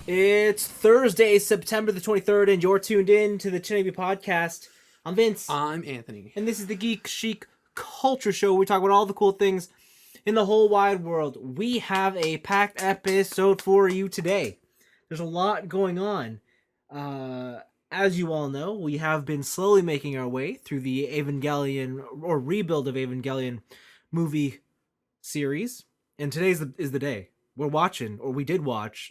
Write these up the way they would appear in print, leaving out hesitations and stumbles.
It's Thursday, September the 23rd, and you're tuned in to the TNIAB podcast. I'm Vince, I'm Anthony. and this is the Geek Chic Culture Show where we talk about all the cool things in the whole wide world. We have a packed episode for you today. There's a lot going on. As you all know, we have been slowly making our way through the Evangelion, or rebuild of Evangelion movie series, and is the day. We're watching, or we did watch,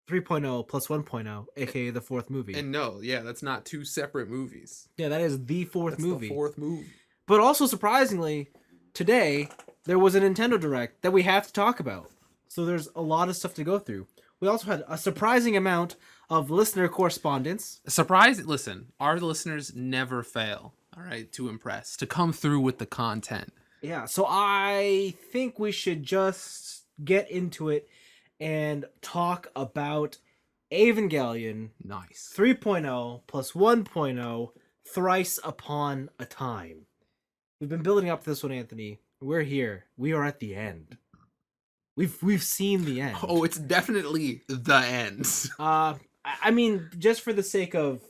3.0 plus 1.0, aka the fourth movie. And no, yeah, that's not two separate movies. Yeah, that is the fourth That's movie. the fourth movie. But also, surprisingly, today there was a Nintendo Direct that we have to talk about. So there's a lot of stuff to go through. We also had a surprising amount of listener correspondence. Listen, our listeners never fail, all right, to impress, to come through with the content. Yeah, so I think we should just get into it and talk about Evangelion Nice. 3.0 plus 1.0 thrice upon a time. We've been building up to this one, Anthony. We're here. We are at the end. We've seen the end. Oh, it's definitely the end. I mean, just for the sake of,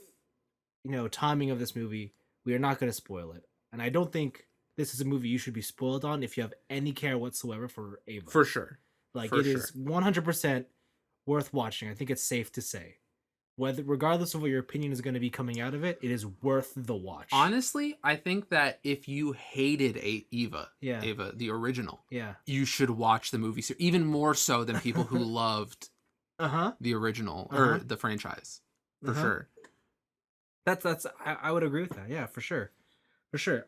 timing of this movie, we are not going to spoil it. And I don't think this is a movie you should be spoiled on if you have any care whatsoever for Ava. For sure. Like, it is 100% worth watching. I think it's safe to say. Regardless of what your opinion is going to be coming out of it, it is worth the watch. Honestly, I think that if you hated Ava, the original, you should watch the movie series, even more so than people who loved the original or the franchise. For sure. That's I would agree with that. Yeah, for sure. For sure.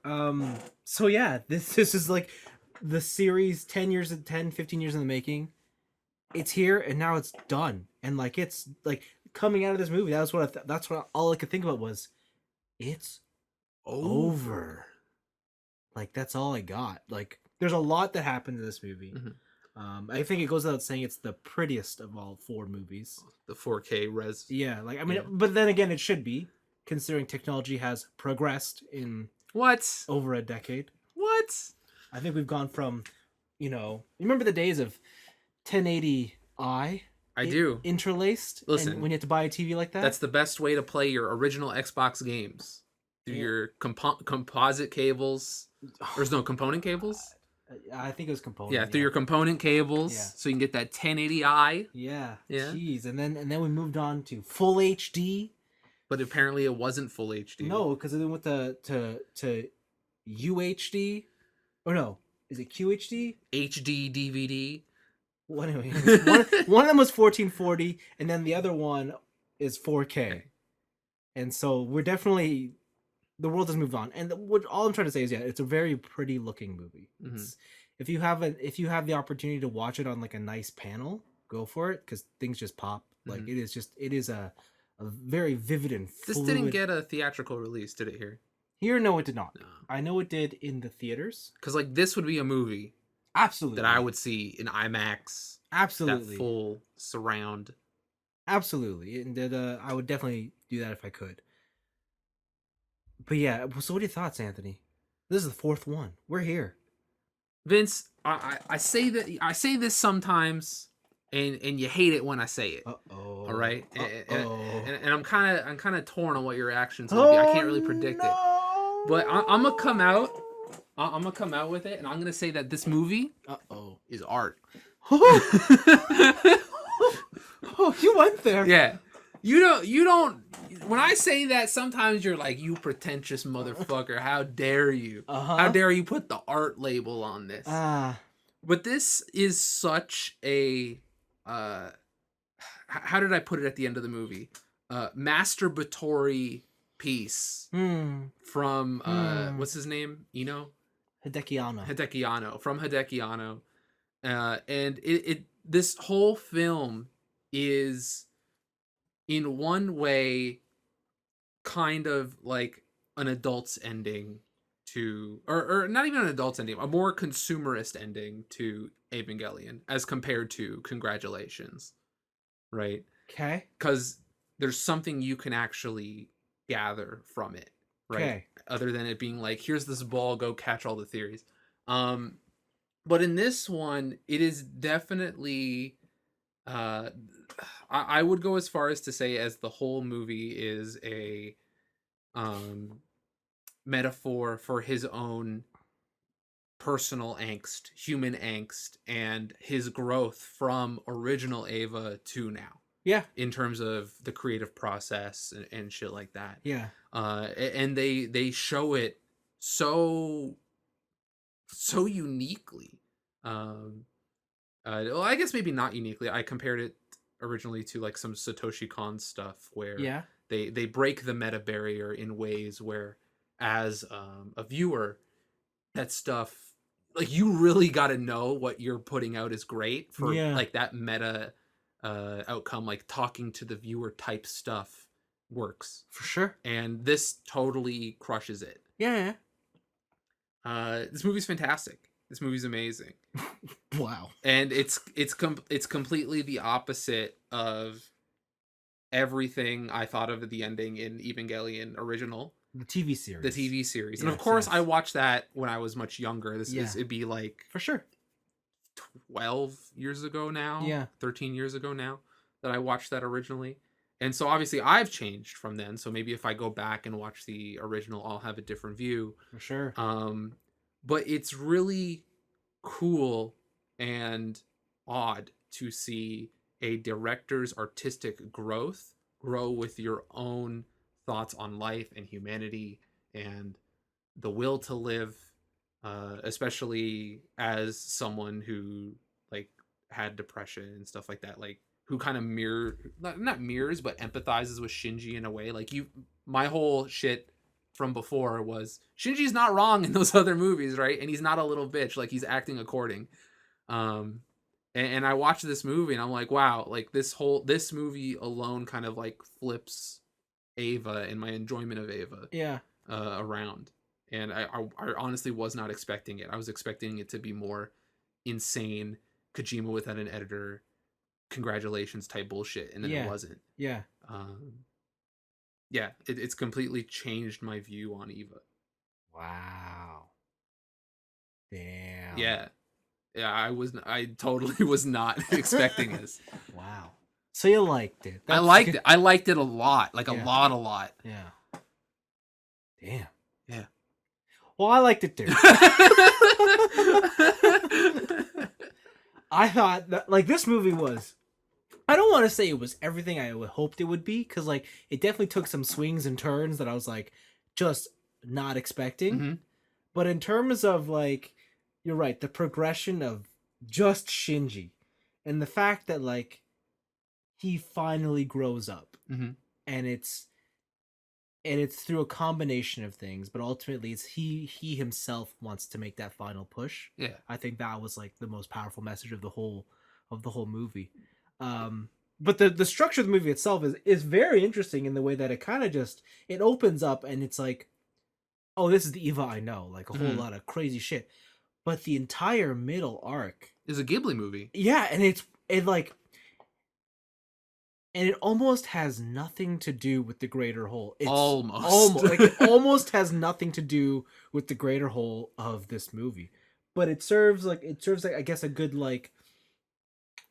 So yeah, this is like the series 15 years in the making. It's here and now it's done. And like it's like coming out of this movie, that's what all I could think about was it's over. Like that's all I got. Like there's a lot that happened in this movie. I think it goes without saying it's the prettiest of all four movies. The 4K res. Yeah, like I mean, but then again, it should be, considering technology has progressed in over a decade. I think we've gone from, you remember the days of 1080i? I do. Interlaced. Listen, and when you had to buy a TV like that. That's the best way to play your original Xbox games through your composite cables. There's no component cables. I think it was component. Yeah, through your component cables, so you can get that 1080i. Yeah. Jeez, and then we moved on to full HD. But apparently it wasn't full HD. No, because then went to UHD, or no, is it QHD? HD DVD. Well, anyway, one of them was 1440, and then the other one is 4K. Okay. And so we're definitely, the world has moved on. And all I'm trying to say is, it's a very pretty looking movie. If you have the opportunity to watch it on like a nice panel, go for it, because things just pop. Like it is a very vivid and fluid. This didn't get a theatrical release, did it here? Here, no, it did not. No. I know it did in the theaters. Because like this would be a movie. Absolutely. That I would see in IMAX. Absolutely. That full surround. Absolutely. And I would definitely do that if I could. But yeah, so what are your thoughts, Anthony? This is the fourth one. We're here. Vince, I say this sometimes, and you hate it when I say it. Uh-oh. All right? And I'm kind of torn on what your reaction's going to be. I can't really predict it. But I'm going to come out. I'm going to come out with it, and I'm going to say that this movie is art. Oh, you went there. Yeah. You don't, when I say that, sometimes you're like, you pretentious motherfucker. How dare you? How dare you put the art label on this? But this is such a, how did I put it at the end of the movie? Masturbatory piece from, what's his name? Hideki from Hideki Anno. And this whole film is in one way kind of like an adult's ending to, or not even an adult's ending, a more consumerist ending to Evangelion as compared to Congratulations, right? Okay. Because there's something you can actually gather from it, right? Okay. Other than it being like, here's this ball, go catch all the theories. But in this one, it is definitely Uh, I would go as far as to say as the whole movie is a um metaphor for his own personal angst, human angst, and his growth from original Ava to now Yeah. in terms of the creative process and shit like that. Yeah. And they show it so so uniquely. Um, well, I guess maybe not uniquely. I compared it originally to like some Satoshi Kon stuff where Yeah. they break the meta barrier in ways where, as a viewer, that stuff like you really got to know what you're putting out is great for Yeah. like that meta outcome, like talking to the viewer type stuff works, For sure. and this totally crushes it. Yeah. This movie's fantastic. This movie's amazing. Wow. And it's completely the opposite of everything I thought of at the ending in Evangelion original, The TV series. the TV series. And of Yes, course, yes. I watched that when I was much younger. Yeah. It'd be like For sure. 12 years ago now. Yeah. 13 years ago now that I watched that originally. And so obviously I've changed from then. So maybe if I go back and watch the original, I'll have a different view. For sure. But it's really cool and odd to see a director's artistic growth grow with your own thoughts on life and humanity and the will to live, especially as someone who like had depression and stuff like that, like who kind of not mirrors but empathizes with Shinji in a way. Like my whole shit from before was Shinji's not wrong in those other movies, right? And he's not a little bitch, like he's acting according. And I watched this movie and I'm like, wow, like this movie alone kind of like flips Ava and my enjoyment of Ava Yeah. around. And I honestly was not expecting it. I was expecting it to be more insane Kojima without an editor, congratulations type bullshit, and then it wasn't. Yeah. Yeah, it's completely changed my view on Eva. Wow. Damn. Yeah, I totally was not expecting this. Wow. So you liked it? I liked it. I liked it a lot, like a lot. Yeah. Damn. Yeah. Well, I liked it too. I thought that like this movie was. I don't want to say it was everything I hoped it would be, because like it definitely took some swings and turns that I was like just not expecting. Mm-hmm. But in terms of like, you're right, the progression of just Shinji, and the fact that like he finally grows up, Mm-hmm. and it's through a combination of things, but ultimately it's he himself wants to make that final push. Yeah. I think that was like the most powerful message of the whole movie. But the structure of the movie itself is very interesting in the way that it kind of just it opens up and it's like, oh, this is the Eva I know, like a whole lot of crazy shit. But the entire middle arc is a Ghibli movie. Yeah, and it almost has nothing to do with the greater whole. It's almost like it almost has nothing to do with the greater whole of this movie. But it serves like I guess a good like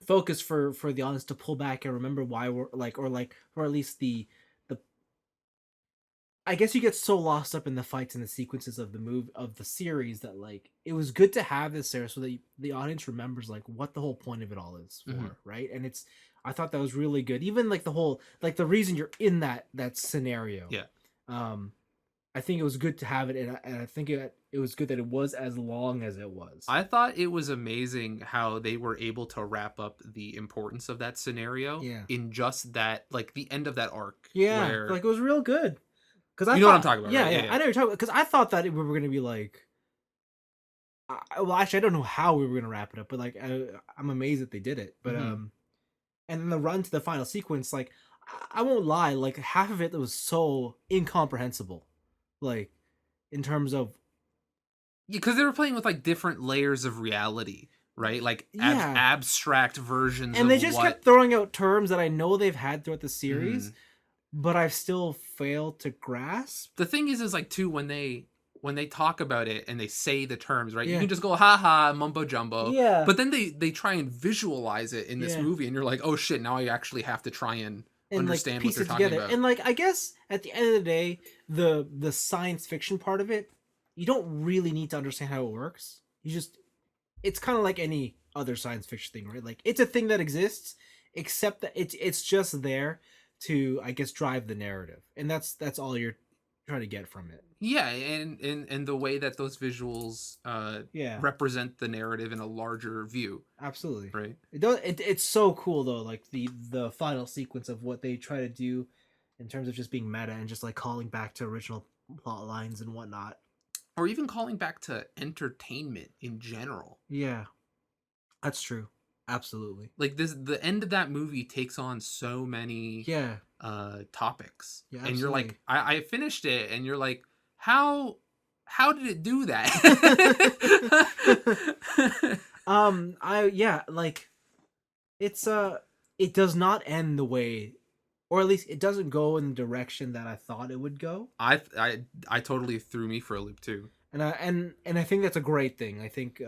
focus for the audience to pull back and remember why we're like, or at least the I guess you get so lost up in the fights and the sequences of the of the series that like it was good to have this there so that the audience remembers like what the whole point of it all is for, right? And I thought that was really good. Even like the whole like the reason you're in that scenario. Yeah. I think it was good to have it, and I think it was good that it was as long as it was. I thought it was amazing how they were able to wrap up the importance of that scenario in just that, like the end of that arc. Yeah, where... like it was real good. Because know what I'm talking about, yeah, right? Yeah, I know what you're talking about. Because I thought that we were going to be like, well, actually, I don't know how we were going to wrap it up, but like, I'm amazed that they did it. But and then the run to the final sequence, like, I won't lie, like half of it was so incomprehensible, like in terms of because they were playing with like different layers of reality, right? Like abstract versions, and they just kept throwing out terms that I know they've had throughout the series. But I've still failed to grasp. The thing is like too, when they when they talk about it and they say the terms, right? You Yeah. can just go haha mumbo jumbo. Yeah. But then they try and visualize it in this Yeah. movie, and you're like, oh shit, now I actually have to try and And like understand what piece they're it talking together. about. And like I guess at the end of the day, the science fiction part of it, you don't really need to understand how it works. You just it's kind of like any other science fiction thing, right? Like it's a thing that exists, except that it's just there to, I guess, drive the narrative, and that's all you're trying to get from it. Yeah, and the way that those visuals Yeah, represent the narrative in a larger view, absolutely. right? It does. It's so cool though, like the final sequence of what they try to do, in terms of just being meta and just like calling back to original plot lines and whatnot. Or even calling back to entertainment in general. Yeah, that's true. Absolutely. Like the end of that movie takes on so many Yeah. topics. Yeah. And you're Absolutely. like, I finished it and you're like, how did it do that? Like it's it does not end the way, or at least it doesn't go in the direction that I thought it would go. I totally threw me for a loop too. And I think that's a great thing. I think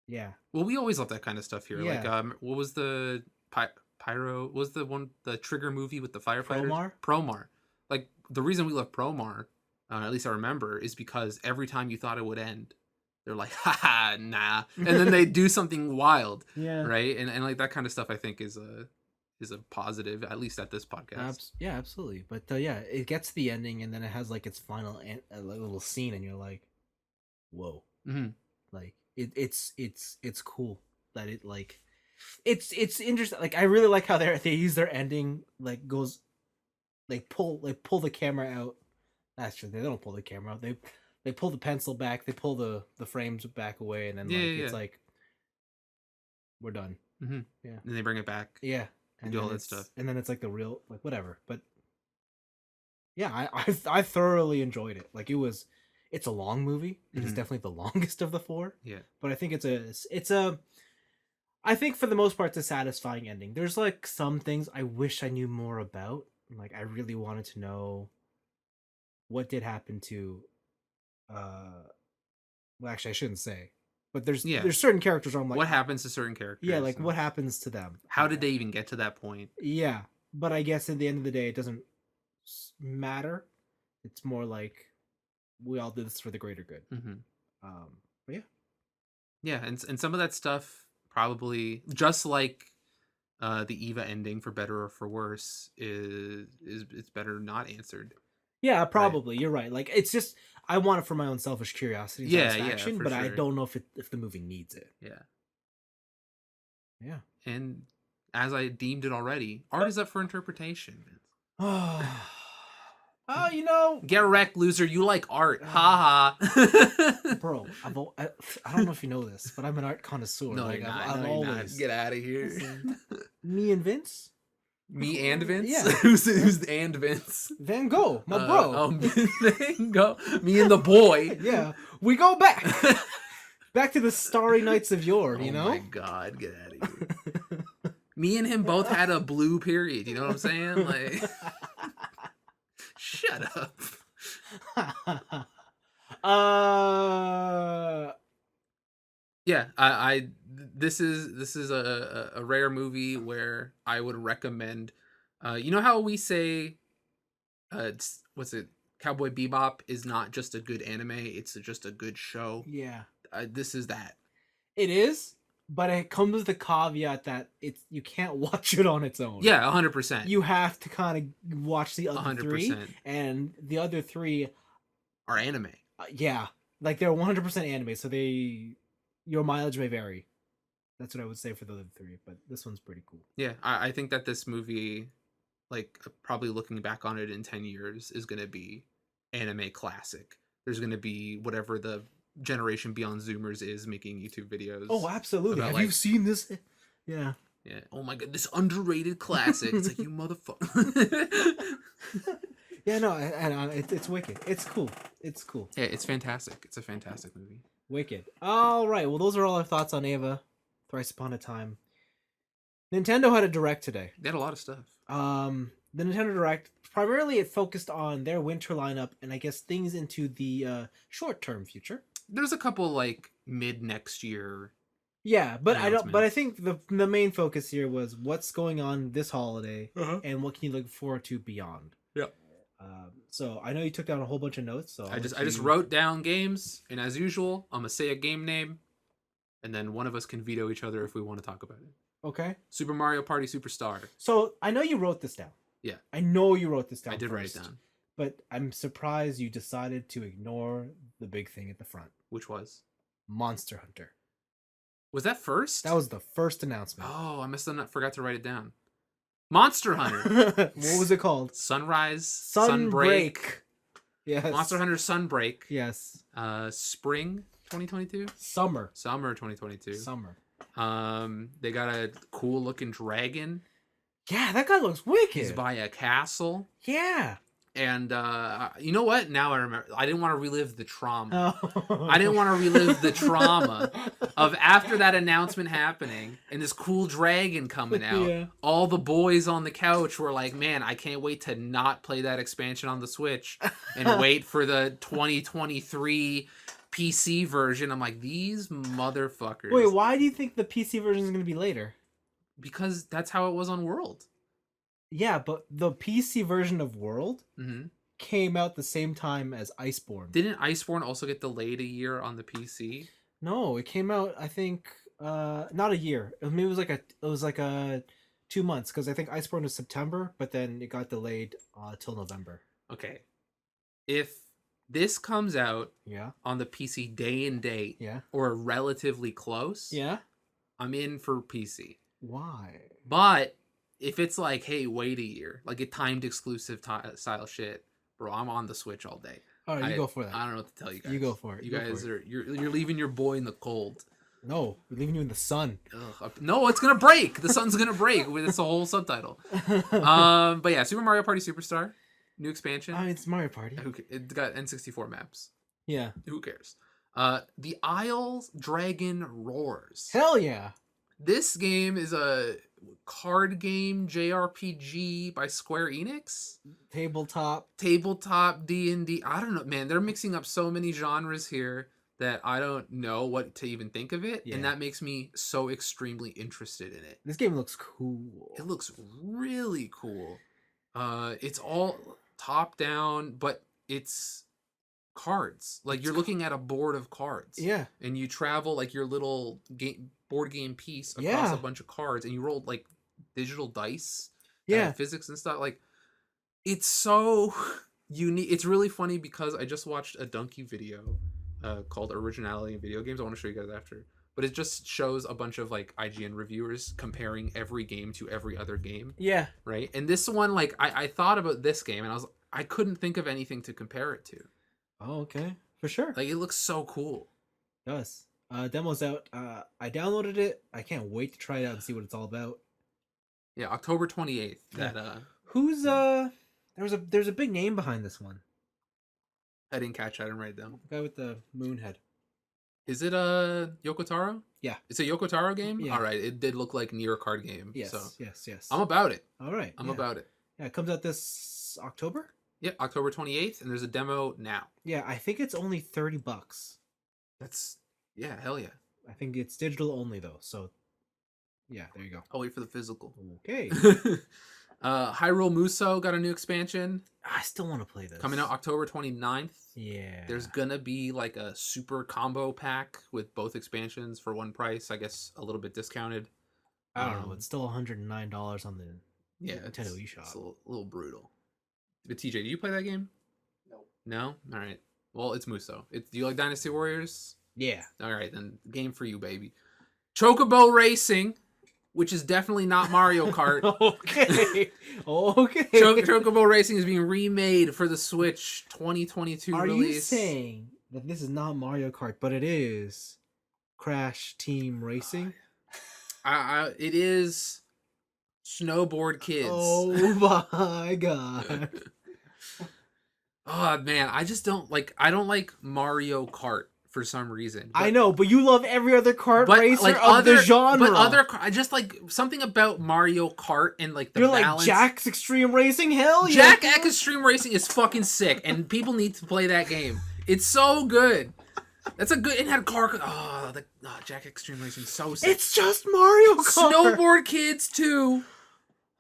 yeah. Well, we always love that kind of stuff here. Like Yeah. what was the Pyro, what was the Trigger movie with the firefighters? Promar? Promar. Like the reason we love Promar, at least I remember, is because every time you thought it would end, they're like, haha, nah. And then they do something wild. Yeah. Right? And like that kind of stuff I think is a positive, at least at this podcast. Yeah, absolutely. But yeah, it gets to the ending and then it has like its final like, little scene and you're like, whoa. Mm-hmm. Like it's cool that it like it's interesting. Like I really like how they use their ending, like goes pull the camera out. That's true. They don't pull the camera out. They pull the pencil back. They pull the frames back away, and then it's like we're done. Mm-hmm. Yeah. And they bring it back. Yeah. And do all that stuff. And then it's like the real, like whatever. But yeah, I thoroughly enjoyed it. Like it's a long movie. It is definitely the longest of the four. Yeah. But I think it's a I think for the most part it's a satisfying ending. There's like some things I wish I knew more about. Like I really wanted to know what did happen to well actually I shouldn't say. But there's certain characters where I'm like, what happens to certain characters? Yeah, like what happens to them? How did they even get to that point? Yeah. But I guess at the end of the day it doesn't matter. It's more like we all did this for the greater good. Mm-hmm. But yeah, and some of that stuff probably just like the Eva ending, for better or for worse, is it's better not answered. Yeah, probably. Right? You're right. Like it's just I want it for my own selfish curiosity, satisfaction, but sure. I don't know if the movie needs it. Yeah. Yeah. And as I deemed it already, art is up for interpretation. Oh, you know, get wrecked, loser. You like art, haha. Bro, I don't know if you know this, but I'm an art connoisseur. No, like, you're not. I've always get out of here. Me and Vince. Me and Vince? Yeah. who's and Vince? Van Gogh, my bro. Van Gogh. Me and the boy. Yeah, we go back. Back to the starry nights of yore, you know? Oh my god, get out of here. Me and him both had a blue period, you know what I'm saying? Like, shut up. Yeah, I this is a rare movie where I would recommend. You know how we say, what's it? Cowboy Bebop is not just a good anime; it's just a good show. Yeah, this is that. It is, but it comes with the caveat that you can't watch it on its own. Yeah, 100%. You have to kind of watch the other 100%. three, and the other three are anime. Yeah, like they're 100% anime, so your mileage may vary. That's what I would say for the other three, but this one's pretty cool. Yeah, I think that this movie, like probably looking back on it in 10 years, is going to be anime classic. There's going to be whatever the generation beyond Zoomers is making YouTube videos. Oh, absolutely. About, Have like, you seen this? Yeah. Yeah. Oh my god, this underrated classic. It's like, you motherfucker. Yeah, no, and it's wicked. It's cool. It's cool. Yeah, it's fantastic. It's a fantastic movie. Wicked. All right. Well, those are all our thoughts on Eva, Thrice Upon a Time. Nintendo had a direct today. They had a lot of stuff. the Nintendo Direct, primarily it focused on their winter lineup and I guess things into the short-term future. There's a couple like mid next year Yeah, but I don't. But I announcements. think the main focus here was what's going on this holiday Uh-huh. and what can you look forward to beyond. Yeah. So I know you took down a whole bunch of notes. So I just wrote down games, and as usual, I'm gonna say a game name, and then one of us can veto each other if we want to talk about it. Okay. Super Mario Party Superstar. So I know you wrote this down. Yeah. I know you wrote this down. I did write first, it down. But I'm surprised you decided to ignore the big thing at the front. Which was? Monster Hunter. Was that first? That was the first announcement. Oh, I must have not forgot to write it down. Monster Hunter. What was it called? Sunrise. Sunbreak. Yes. Monster Hunter Sunbreak. Yes. Spring 2022. Summer. Summer 2022. Summer. They got a cool looking dragon. Yeah, that guy looks wicked. He's by a castle. Yeah. And you know what? Now I remember. I didn't want to relive the trauma. Oh. I didn't want to relive the trauma of after that announcement happening and this cool dragon coming out. Yeah. All the boys on the couch were like, "Man, I can't wait to not play that expansion on the Switch and wait for the 2023 PC version." I'm like, these motherfuckers. Wait, why do you think the PC version is going to be later? Because that's how it was on World. Yeah, but the PC version of World Mm-hmm. came out the same time as Iceborne. Didn't Iceborne also get delayed a year on the PC? No, it came out. I think not a year. Maybe it was like a 2 months because I think Iceborne was September, but then it got delayed till November. Okay. If this comes out Yeah. on the PC day and date Yeah. or relatively close, Yeah. I'm in for PC. Why? But if it's like, hey, wait a year, like a timed exclusive style shit, bro, I'm on the Switch all day. All right, you go for that. I don't know what to tell you guys. You go for it. You Go for guys it. are you're leaving your boy in the cold. No, we're leaving you in the sun. Ugh. No, it's gonna break. The sun's gonna break. It's a whole subtitle. But yeah, Super Mario Party Superstar, new expansion. I mean, it's Mario Party. It got N64 maps. Yeah. Who cares? The Isles Dragon Roars. Hell yeah. This game is a card game JRPG by Square Enix. Tabletop D&D. I don't know, man. They're mixing up so many genres here that I don't know what to even think of it, and that makes me so extremely interested in it. This game looks cool. It looks really cool. It's all top down, but it's cards. Like you're looking at a board of cards. Yeah. And you travel like your little board game piece across a bunch of cards, and you roll like digital dice. Physics and stuff. Like it's so unique. It's really funny because I just watched a Donkey video called Originality in Video Games. I want to show you guys after. But it just shows a bunch of like IGN reviewers comparing every game to every other game. Yeah. Right. And this one, like I thought about this game and I couldn't think of anything to compare it to. Oh, okay. For sure. Like it looks so cool. It does. Demo's out. I downloaded it. I can't wait to try it out and see what it's all about. Yeah, October 28th. That Who's there's a big name behind this one. I didn't catch. I didn't write it down. The guy with the moon head. Is it Yoko Taro? Yeah. It's a Yoko Taro game? Yeah. All right. It did look like near a card game. Yes. So Yes. I'm about it. All right. I'm about it. Yeah, it comes out this October? Yeah, October 28th, and there's a demo now. Yeah, I think it's only $30. That's hell yeah. I think it's digital only though, so yeah, there you go. I'll wait for the physical. Okay. Hyrule Muso got a new expansion. I still want to play this. Coming out October 29th. Yeah. There's gonna be like a super combo pack with both expansions for one price. I guess a little bit discounted. I don't know. It's still $109 on the Nintendo eShop. It's a little brutal. But TJ, do you play that game? No? All right. Well, it's Muso. Do you like Dynasty Warriors? Yeah. All right, then game for you, baby. Chocobo Racing, which is definitely not Mario Kart. Okay. Okay. Chocobo Racing is being remade for the Switch 2022 Are release. you saying that this is not Mario Kart, but it is Crash Team Racing? It is Snowboard Kids. Oh my god. Oh man, I don't like Mario Kart for some reason. I know, but you love every other kart but racer like of the genre. But I just like something about Mario Kart and like the You're balance. like Jack's Extreme Racing. Hell yeah! Jack X Extreme Racing is fucking sick, and people need to play that game. It's so good. That's a good. It had a car. Jack Extreme Racing is so sick. It's just Mario Kart. Snowboard Kids 2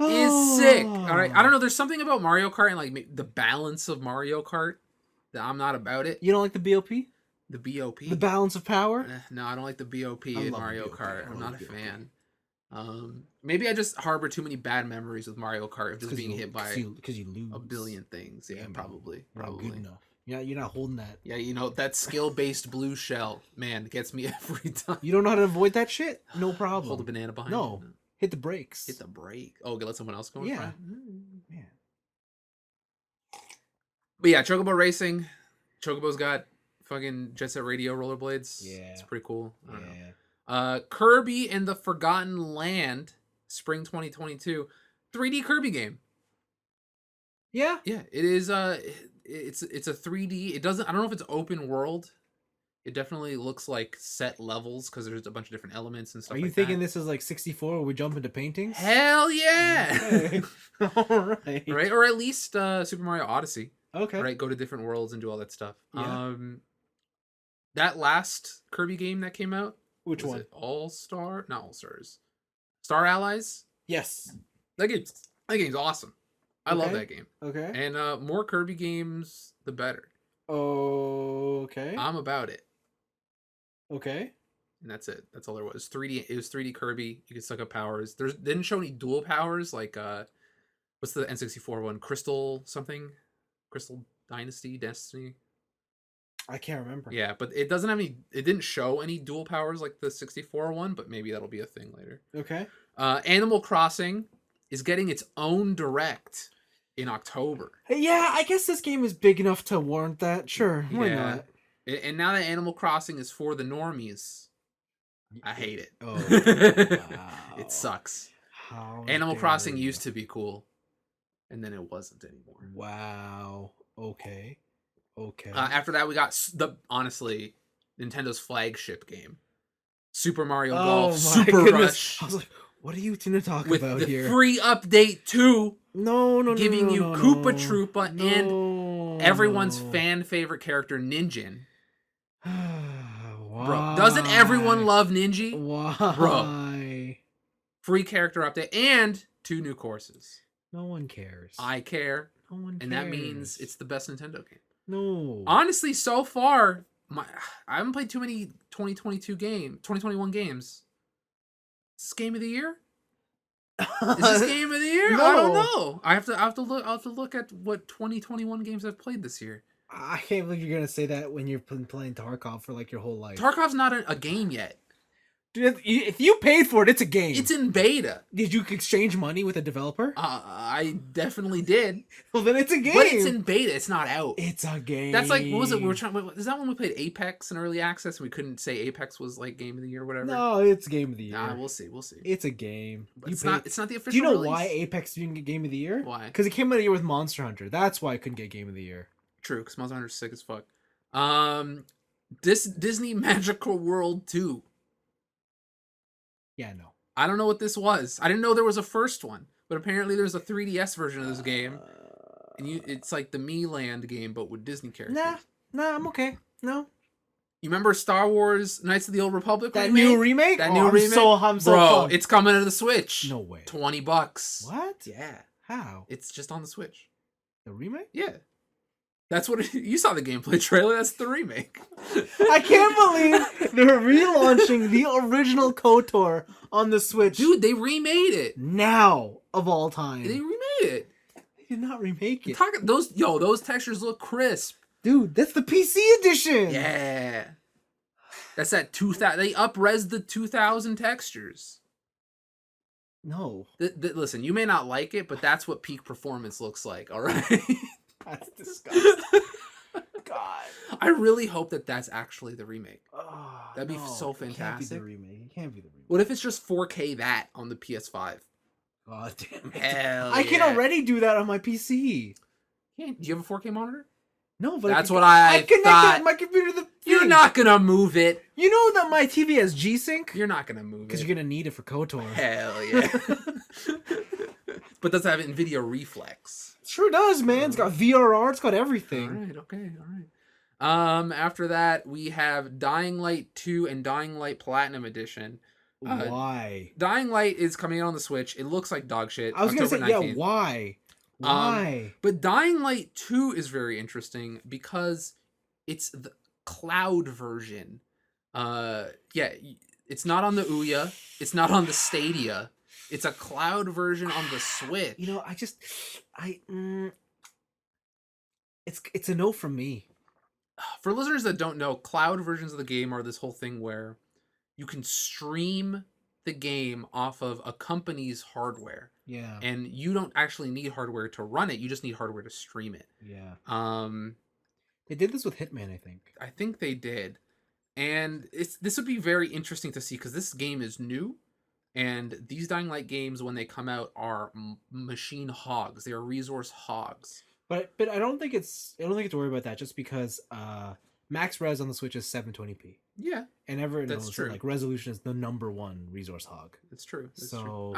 is sick. All right, I don't know. There's something about Mario Kart and like the balance of Mario Kart that I'm not about it. You don't like the BOP? The BOP. The balance of power? No, I don't like the BOP in Mario Kart. I'm not a BOP. fan. Maybe I just harbor too many bad memories with Mario Kart of just being hit by because you lose a billion things. Yeah, probably. You're not good enough. Yeah, you're not holding that. Yeah, you know, that skill-based blue shell, man, gets me every time. You don't know how to avoid that shit? No problem. Hold the banana behind No. you. Hit the brakes. Hit the brake. Oh, okay, let someone else go in Yeah. front? Man. But yeah, Chocobo Racing. Chocobo's got fucking Jet Set Radio rollerblades. Yeah. It's pretty cool. I don't Yeah. know. Kirby and the Forgotten Land, spring 2022. 3D Kirby game. Yeah. Yeah, it is it's a 3D. It doesn't I don't know if it's open world. It definitely looks like set levels because there's a bunch of different elements and stuff. Are you thinking this is like 64 where we jump into paintings? Hell yeah! Okay. All right. Right, or at least Super Mario Odyssey. Okay. Right, go to different worlds and do all that stuff. Yeah. That last Kirby game that came out. Which one? Not All Stars. Star Allies. Yes. That game's awesome. I love Okay. that game. Okay. And more Kirby games, the better. Okay. I'm about it. Okay. And that's it. That's all there was. 3D. It was 3D Kirby. You could suck up powers. They didn't show any dual powers. Like what's the N64 one? Crystal something. Crystal Destiny. I can't remember. Yeah, but it doesn't have any. It didn't show any dual powers like the 64 one. But maybe that'll be a thing later. Okay. Animal Crossing is getting its own direct in October. Yeah, I guess this game is big enough to warrant that. Sure. Why not? And now that Animal Crossing is for the normies, I hate it. Oh, wow. It sucks. How Animal dare Crossing you. used to be cool, and then it wasn't anymore. Wow. Okay. Okay. After that, we got honestly Nintendo's flagship game, Super Mario Golf Super Rush. I was like, what are you going to talk with about the here? free update 2, No, giving you Koopa Troopa and no. everyone's fan favorite character Ninjin. Why? Bro, doesn't everyone love Ninja? Why? Bro. Free character update and 2 new courses. No one cares. I care. No one cares. And that means it's the best Nintendo game. No. Honestly, so far, I haven't played too many 2021 games. Is this game of the year? Is this game of the year? No. I don't know. I have to look at what 2021 games I've played this year. I can't believe you're gonna say that when you've been playing Tarkov for like your whole life. Tarkov's not a game yet. Dude, if you paid for it, it's a game. It's in beta. Did you exchange money with a developer? I definitely did. Well, then it's a game. But it's in beta. It's not out. It's a game. That's like, what was it? We were trying. Is that when we played Apex in early access and we couldn't say Apex was like game of the year or whatever? No, it's game of the year. Nah, we'll see. It's a game. But it's not the official. Do you know release. why Apex didn't get game of the year? Why? Because it came out a year with Monster Hunter. That's why it couldn't get game of the year. True, because Monster Hunter's sick as fuck. Disney Magical World 2. Yeah, no. I don't know what this was. I didn't know there was a first one, but apparently there's a 3DS version of this game, and it's like the Land game, but with Disney characters. Nah, I'm okay. No. You remember Star Wars Knights of the Old Republic? That new remake? That new remake? I'm so Bro, pumped. it's coming to the Switch. No way. $20. What? Yeah. How? It's just on the Switch. The remake? Yeah. That's what you saw the gameplay trailer. That's the remake. I can't believe they're relaunching the original KOTOR on the Switch. Dude, they remade it. Now of all time. They remade it. They did not remake it. Those textures look crisp. Dude, that's the PC edition. Yeah. That's that 2000. They up-res the 2000 textures. No. Listen, you may not like it, but that's what peak performance looks like, all right? That's disgusting. God. I really hope that that's actually the remake. Oh, That'd be so fantastic. It can't be the remake. It can't be the remake. What if it's just 4K that on the PS5? God damn it. Hell I can yeah. already do that on my PC. Do you have a 4K monitor? No, but That's what I connect thought. my computer to the You You're not gonna move it. You know that my TV has G-Sync? You're not gonna move it. Because you're going to need it for KOTOR. Hell yeah. But does it have NVIDIA Reflex? Sure does, man. It's got VRR. It's got everything. All right, okay, all right. After that, we have Dying Light 2 and Dying Light Platinum Edition. Why? Dying Light is coming out on the Switch. It looks like dog shit. I was going to say, 19th. yeah, why? Why? But Dying Light 2 is very interesting because it's the cloud version. It's not on the Ouya. It's not on the Stadia. It's a cloud version on the Switch. You know, it's a no from me. For listeners that don't know, cloud versions of the game are this whole thing where you can stream the game off of a company's hardware. Yeah. And you don't actually need hardware to run it. You just need hardware to stream it. Yeah. They did this with Hitman, I think. I think they did. And this would be very interesting to see because this game is new. And these Dying Light games, when they come out, are machine hogs. They are resource hogs. But I don't think it's to worry about that just because max res on the Switch is 720p. Yeah. And everyone That's knows true. that, like, resolution is the #1 resource hog. That's true. That's so true.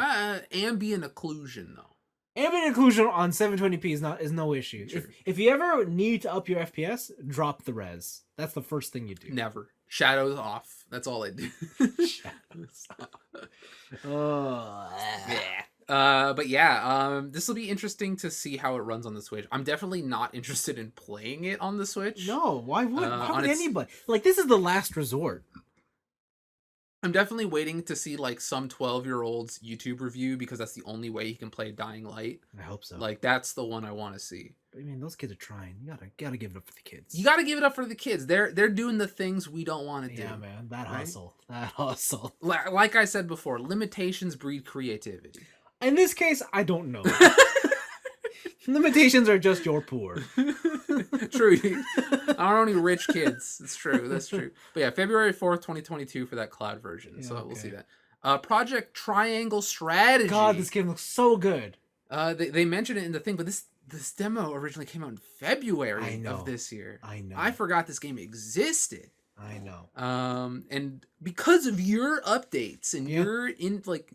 Ambient occlusion though. Ambient occlusion on 720p is no issue. If you ever need to up your FPS, drop the res. That's the first thing you do. Never. Shadows off. That's all I do. Shadows off. Oh. Yeah. But yeah, this will be interesting to see how it runs on the Switch. I'm definitely not interested in playing it on the Switch. No, why would anybody? Like, this is the last resort. I'm definitely waiting to see like some 12-year-old's YouTube review because that's the only way he can play Dying Light. I hope so. Like, that's the one I want to see. I mean, those kids are trying. You gotta give it up for the kids. You gotta give it up for the kids. They're doing the things we don't want to do. Yeah, man. That right? hustle. That hustle. Like I said before, limitations breed creativity. In this case, I don't know. Limitations are just you're poor. True. I don't need rich kids. It's true. That's true. But yeah, February 4th, 2022 for that cloud version. Yeah, so okay. we'll see that. Project Triangle Strategy. God, this game looks so good. They mentioned it in the thing, but this demo originally came out in February of this year. I know. I forgot this game existed. I know. And because of your updates and your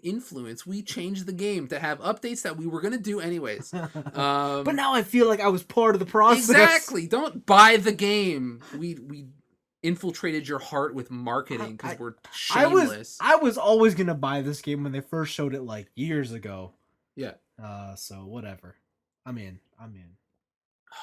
influence, we changed the game to have updates that we were gonna do anyways. But now I feel like I was part of the process. Exactly. Don't buy the game. We infiltrated your heart with marketing because we're shameless. I was always gonna buy this game when they first showed it like years ago. Yeah. So whatever. I'm in.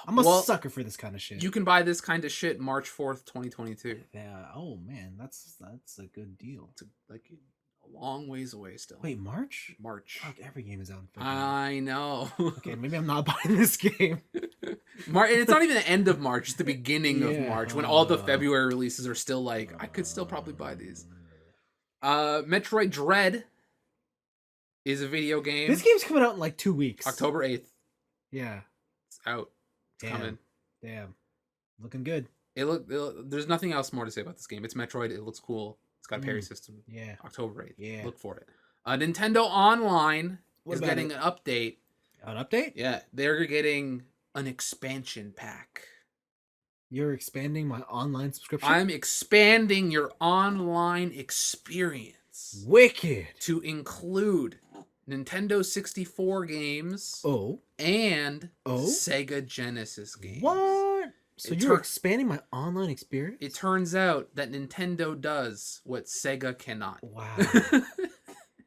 I'm a sucker for this kind of shit. You can buy this kind of shit March 4th, 2022. Yeah. Oh man, that's a good deal. It's like a long ways away still. Wait, March? March. Fuck, every game is out in February. I know. Okay, maybe I'm not buying this game. And it's not even the end of March; it's the beginning of March when all the February releases are still like I could still probably buy these. Metroid Dread is a video game. This game's coming out in like 2 weeks. October 8th. Yeah. It's out. It's coming. Damn. Looking good. There's nothing else more to say about this game. It's Metroid. It looks cool. It's got a parry system. Yeah. October 8th. Yeah. Look for it. Nintendo Online is getting an update. An update? Yeah. They're getting an expansion pack. You're expanding my online subscription? I'm expanding your online experience. Wicked. To include Nintendo 64 games. Oh. And Sega Genesis games. What? So you're expanding my online experience? It turns out that Nintendo does what Sega cannot. Wow.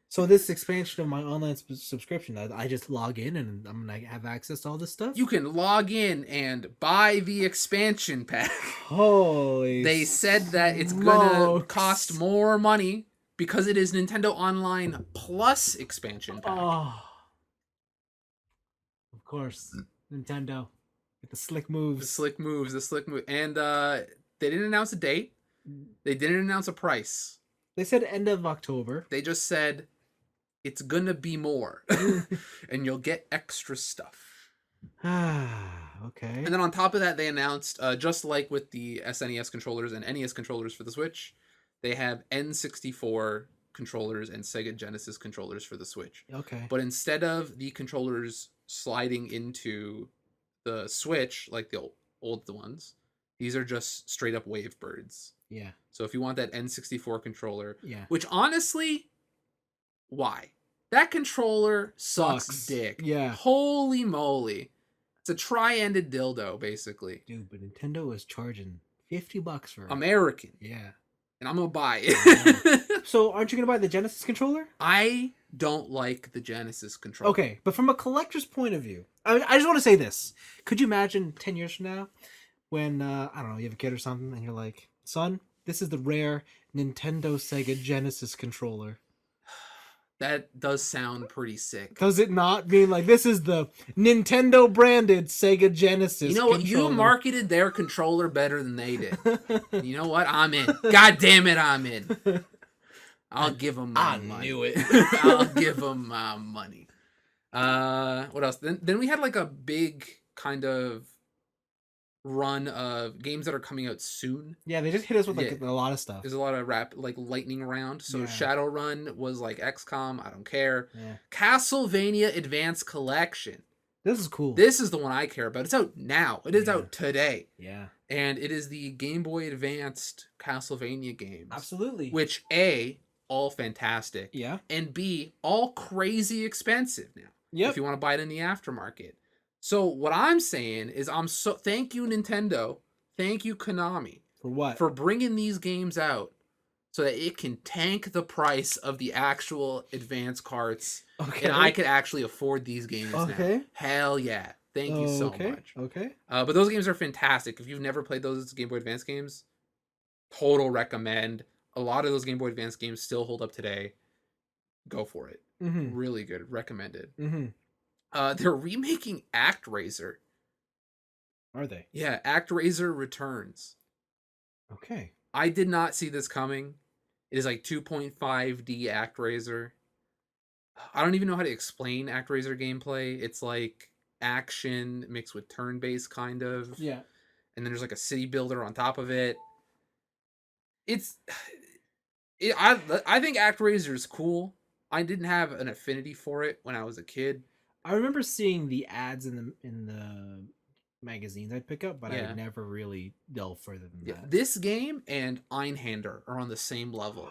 So this expansion of my online subscription, I just log in and I'm going to have access to all this stuff? You can log in and buy the expansion pack. Holy They said that it's going to cost more money because it is Nintendo Online Plus expansion pack. Oh. Of course. Nintendo. With the slick moves. The slick moves. And they didn't announce a date. They didn't announce a price. They said end of October. They just said it's gonna be more. And you'll get extra stuff. Okay. And then on top of that, they announced, just like with the SNES controllers and NES controllers for the Switch, they have N64 controllers and Sega Genesis controllers for the Switch. Okay. But instead of the controllers sliding into the Switch, like the old ones, These are just straight up Wavebirds. Yeah. So if you want that N64 controller, Yeah. which honestly, why? That controller sucks dick. Yeah. Holy moly. It's a tri-ended dildo, basically. Dude, but Nintendo is charging $50 for it. American. Yeah. And I'm gonna buy it. So aren't you gonna buy the Genesis controller? I don't like the Genesis controller. Okay, but from a collector's point of view, I just want to say this. Could you imagine 10 years from now when, I don't know, you have a kid or something and you're like, son, this is the rare Nintendo Sega Genesis controller. That does sound pretty sick. Does it not? Being like, this is the Nintendo branded Sega Genesis You know what? You controller. marketed their controller better than they did. You know what? I'm in. God damn it, I'm in. I'll give them my money. I knew it. I'll give them my money. What else? Then we had like a big kind of run of games that are coming out soon. Yeah, they just hit us with like a lot of stuff. There's a lot of like lightning round. So Yeah. Shadowrun was like XCOM. I don't care. Yeah. Castlevania Advanced Collection. This is cool. This is the one I care about. It's out now. It is out today. Yeah. And it is the Game Boy Advanced Castlevania games. Absolutely. Which A, all fantastic. Yeah. And B, all crazy expensive now. Yep. If you want to buy it in the aftermarket. So what I'm saying is thank you Nintendo, thank you Konami. For what? For bringing these games out so that it can tank the price of the actual advanced carts. Okay. And I could actually afford these games now. Okay. Hell yeah. Thank you so much. Okay. But those games are fantastic. If you've never played those Game Boy Advance games, total recommend. A lot of those Game Boy Advance games still hold up today. Go for it. Mm-hmm. Really good. Recommended. Mm-hmm. They're remaking ActRaiser. Are they? Yeah, ActRaiser Returns. Okay. I did not see this coming. It is like 2.5D ActRaiser. I don't even know how to explain ActRaiser gameplay. It's like action mixed with turn-based kind of. Yeah. And then there's like a city builder on top of it. I think ActRaiser is cool. I didn't have an affinity for it when I was a kid. I remember seeing the ads in the magazines I'd pick up, but I never really delved further than that. This game and Einhander are on the same level.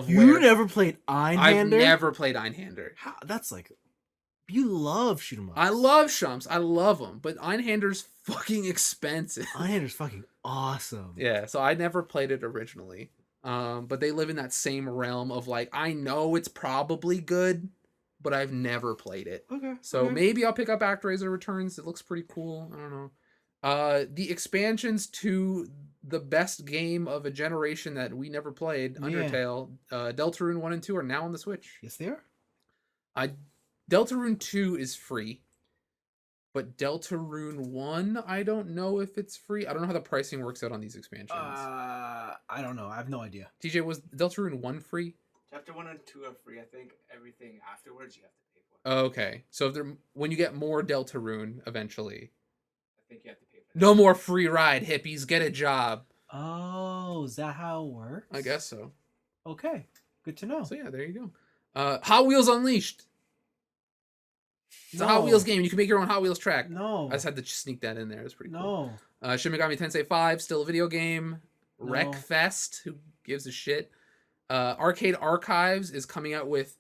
You never played Einhander? I've never played Einhander. That's like, you love shoot 'em ups. I love shumps. I love them, but Einhander's fucking expensive. Einhander's fucking awesome. Yeah, so I never played it originally. But they live in that same realm of like, I know it's probably good, but I've never played it. Okay. So maybe I'll pick up ActRaiser Returns. It looks pretty cool. I don't know. The expansions to the best game of a generation that we never played, Undertale, Deltarune 1 and 2 are now on the Switch. Yes, they are. Deltarune 2 is free. But Deltarune 1, I don't know if it's free. I don't know how the pricing works out on these expansions. I don't know. I have no idea. TJ, was Deltarune 1 free? Chapter 1 and 2 are free. I think everything afterwards you have to pay for. Oh, okay. So when you get more Deltarune eventually. I think you have to pay for that. No more free ride, hippies. Get a job. Oh, is that how it works? I guess so. Okay. Good to know. So yeah, there you go. Hot Wheels Unleashed. It's a Hot Wheels game. You can make your own Hot Wheels track. No. I just had to sneak that in there. It's pretty cool. Shin Megami Tensei 5, still a video game. No. Wreckfest, who gives a shit? Arcade Archives is coming out with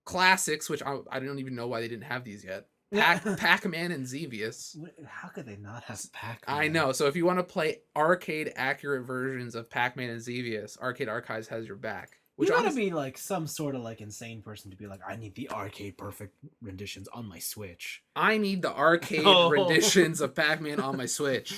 classics, which I don't even know why they didn't have these yet. Pac-Man and Xevious. How could they not have Pac-Man? I know. So if you want to play arcade accurate versions of Pac-Man and Xevious, Arcade Archives has your back. You gotta be like some sort of like insane person to be like, I need the arcade perfect renditions on my Switch. I need the arcade renditions of Pac-Man on my Switch.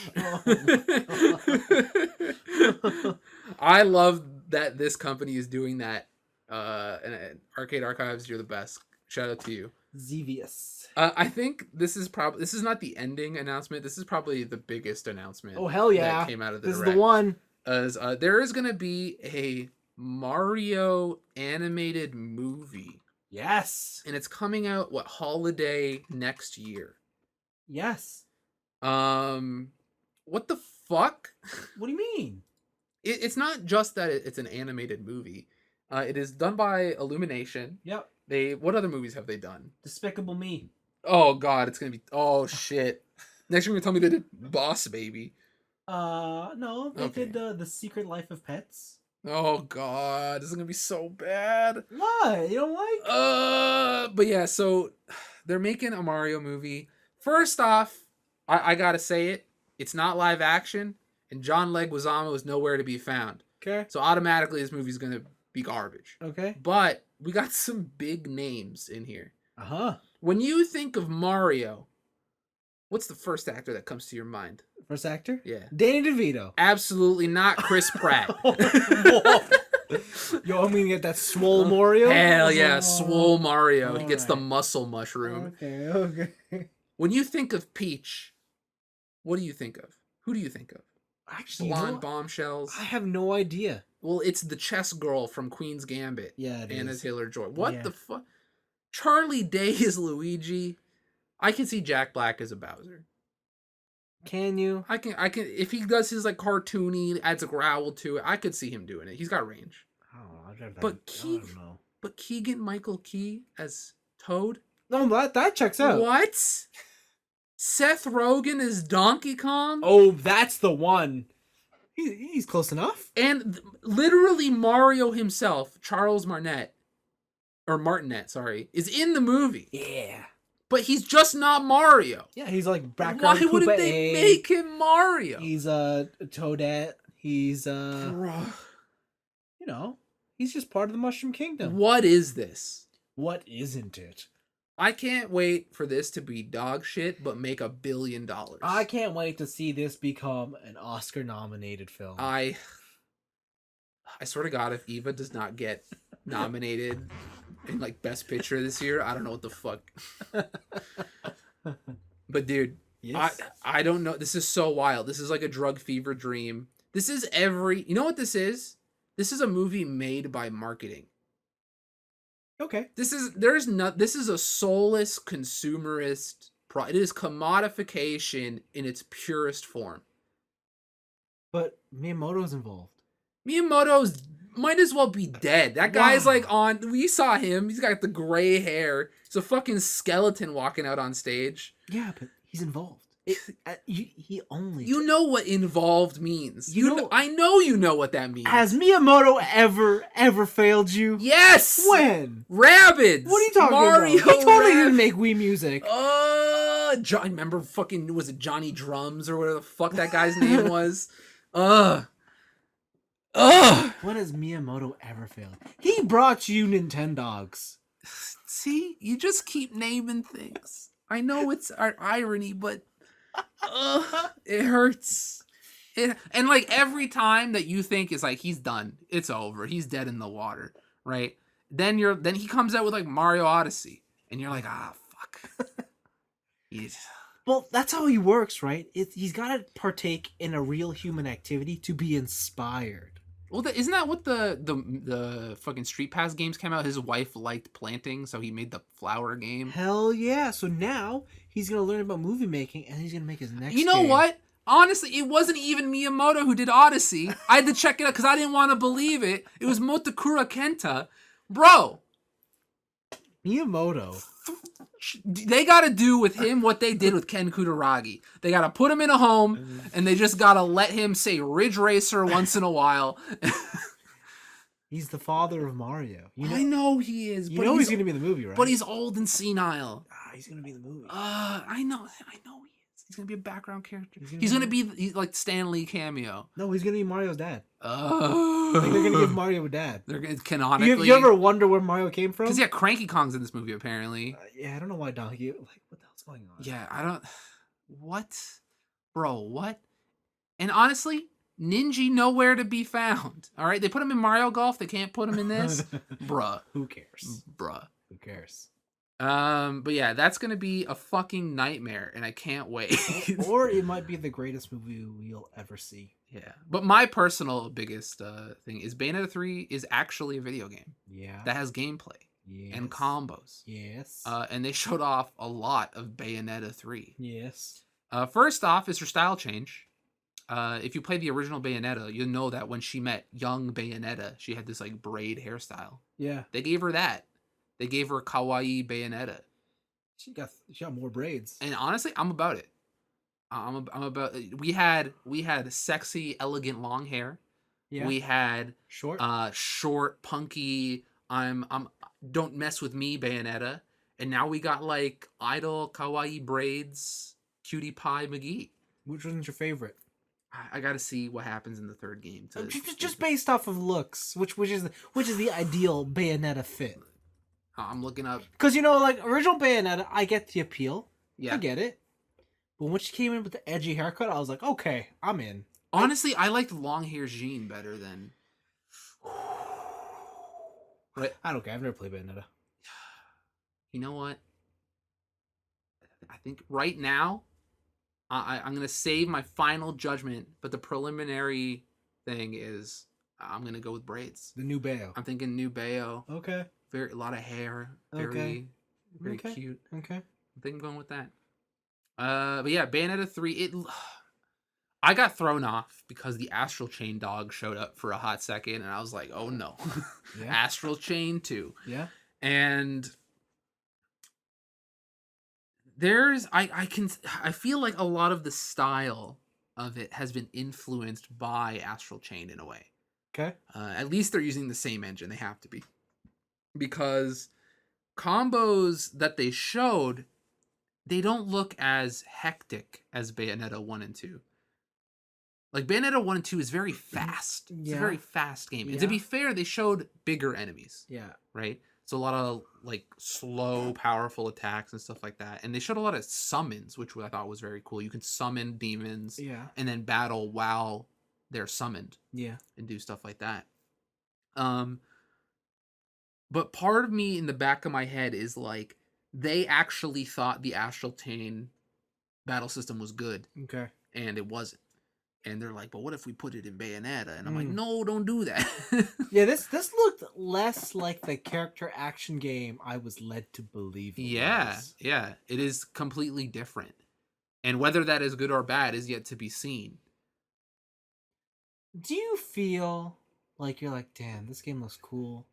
I love that this company is doing that. And Arcade Archives, you're the best. Shout out to you. Xevious. I think this is not the ending announcement. This is probably the biggest announcement. Oh hell yeah! That came out of the This Direct. is the one. As there is gonna be a Mario animated movie. Yes. And it's coming out holiday next year. Yes. What the fuck? What do you mean? It's not just that it's an animated movie. It is done by Illumination. Yep. What other movies have they done? Despicable Me. Oh god, it's gonna be shit. Next you're gonna tell me they did Boss Baby. No, they Okay. did the Secret Life of Pets. Oh god, this is gonna be so bad. What? You don't like? But yeah, so they're making a Mario movie. First off, I gotta say it, it's not live action, and John Leguizamo is nowhere to be found. Okay. So automatically, this movie's gonna be garbage. Okay. But we got some big names in here. Uh-huh. When you think of Mario, what's the first actor that comes to your mind? First actor? Yeah. Danny DeVito. Absolutely not Chris Pratt. Yo, I'm gonna get that swole Mario. Hell yeah, Oh, swole Mario. He gets the alright. muscle mushroom. Okay. When you think of Peach, what do you think of? Who do you think of? Actually, Blonde bombshells. I have no idea. Well, it's the chess girl from Queen's Gambit. Yeah, it Anna is. Taylor-Joy. What Yeah. the fuck? Charlie Day is Luigi. I can see Jack Black as a Bowser. Can you? I can if he does his like cartoony, adds a growl to it, I could see him doing it. He's got range. I don't know. I've never But I don't know. But Keegan Michael Key as Toad? No, that checks out. What? Seth Rogen is Donkey Kong? Oh, that's the one. He's close enough. And literally Mario himself, Charles Martinet, sorry, is in the movie. Yeah. But he's just not Mario. Yeah, he's like background. Why wouldn't Koopa they A. make him Mario? He's a Toadette. He's Bruh. you know, he's just part of the Mushroom Kingdom. What is this? What isn't it? I can't wait for this to be dog shit, but make $1 billion. I can't wait to see this become an Oscar-nominated film. I swear to God, if Eva does not get nominated in like Best Picture this year, I don't know what the fuck. But dude, Yes. I don't know. This is so wild. This is like a drug fever dream. This is you know what this is? This is a movie made by marketing. Okay. This is a soulless consumerist it is commodification in its purest form. But Miyamoto's involved. Miyamoto's might as well be dead. That guy's Wow. like we saw him. He's got the gray hair. He's a fucking skeleton walking out on stage. Yeah, but he's involved. He only. You know what involved means. You know- I know you know what that means. Has Miyamoto ever failed you? Yes. When? Rabbids. What are you talking Mario about? He totally Rabbids. didn't make Wii music. Remember fucking, was it Johnny Drums or whatever the fuck that guy's name was? Ugh. When has Miyamoto ever failed? He brought you Nintendogs. See, you just keep naming things. I know it's our irony, but it hurts. And like every time that you think is like he's done, it's over, he's dead in the water, right? Then he comes out with like Mario Odyssey, and you're like, fuck. Well, that's how he works, right? He's got to partake in a real human activity to be inspired. Well, isn't that what the fucking Street Pass games came out? His wife liked planting, so he made the flower game. Hell yeah! So now he's gonna learn about movie making, and he's gonna make his next. You know game. what? Honestly, it wasn't even Miyamoto who did Odyssey. I had to check it out because I didn't want to believe it. It was Motakura Kenta. Bro, Miyamoto. they got to do with him what they did with Ken Kutaragi. They got to put him in a home, and they just got to let him say Ridge Racer once in a while. He's the father of Mario. I know he is. You know he's gonna be in the movie, right? But he's old and senile. he's gonna be in the movie. I know he is. He's gonna be a background character. He's gonna He's be- gonna be he's like Stan Lee cameo. No, he's gonna be Mario's dad. I Like they're gonna give Mario a dad. They're gonna canonically. You ever wonder where Mario came from? Because yeah, Cranky Kong's in this movie apparently. Yeah, I don't know why Donkey. Like, what the hell's going on? Yeah, I don't. What, bro? What? And honestly, Ninja nowhere to be found. All right, they put him in Mario Golf. They can't put him in this, bruh. Who cares? Bruh. Who cares? But yeah, that's gonna be a fucking nightmare, and I can't wait. Or it might be the greatest movie we'll ever see. Yeah, but my personal biggest thing is Bayonetta 3 is actually a video game Yeah. that has gameplay Yes. and combos. Yes. And they showed off a lot of Bayonetta 3. Yes. First off is her style change. If you play the original Bayonetta, you'll know that when she met young Bayonetta, she had this like braid hairstyle. Yeah. They gave her that. They gave her kawaii Bayonetta. She got more braids. And honestly, I'm about it. I'm about. We had sexy, elegant long hair. Yeah. We had Short. short, punky. I'm don't mess with me, Bayonetta. And now we got like idle, kawaii braids, cutie pie McGee. Which one's your favorite? I got to see what happens in the third game. Just based off of looks, which is the ideal Bayonetta fit. I'm looking up. Because like original Bayonetta, I get the appeal. Yeah. I get it. But when she came in with the edgy haircut, I was like, okay, I'm in. Honestly, I liked long hair Jean better than. But I don't care. I've never played Bayonetta. you know what? I think right now, I'm gonna save my final judgment. But the preliminary thing is, I'm gonna go with braids. The new Bayo. I'm thinking new Bayo. Okay. A lot of hair. Okay. Very Okay. cute. Okay. I think I'm going with that. But yeah, Bayonetta 3. I got thrown off because the Astral Chain dog showed up for a hot second, and I was like, "Oh no, Yeah. Astral Chain 2." Yeah. And I feel like a lot of the style of it has been influenced by Astral Chain in a way. Okay. At least they're using the same engine. They have to be, because combos that they showed, they don't look as hectic as Bayonetta 1 and 2. Like, Bayonetta 1 and 2 is very fast. It's a Yeah. very fast game. And Yeah. to be fair, they showed bigger enemies, Yeah. right? So a lot of, like, slow, powerful attacks and stuff like that. And they showed a lot of summons, which I thought was very cool. You can summon demons Yeah. and then battle while they're summoned Yeah. and do stuff like that. But part of me in the back of my head is like, they actually thought the Astral Chain battle system was good, Okay. and it wasn't. And they're like, but what if we put it in Bayonetta? And I'm like, Mm. no, don't do that. Yeah, this looked less like the character action game I was led to believe it was. Yeah, it is completely different. And whether that is good or bad is yet to be seen. Do you feel like you're like, damn, this game looks cool,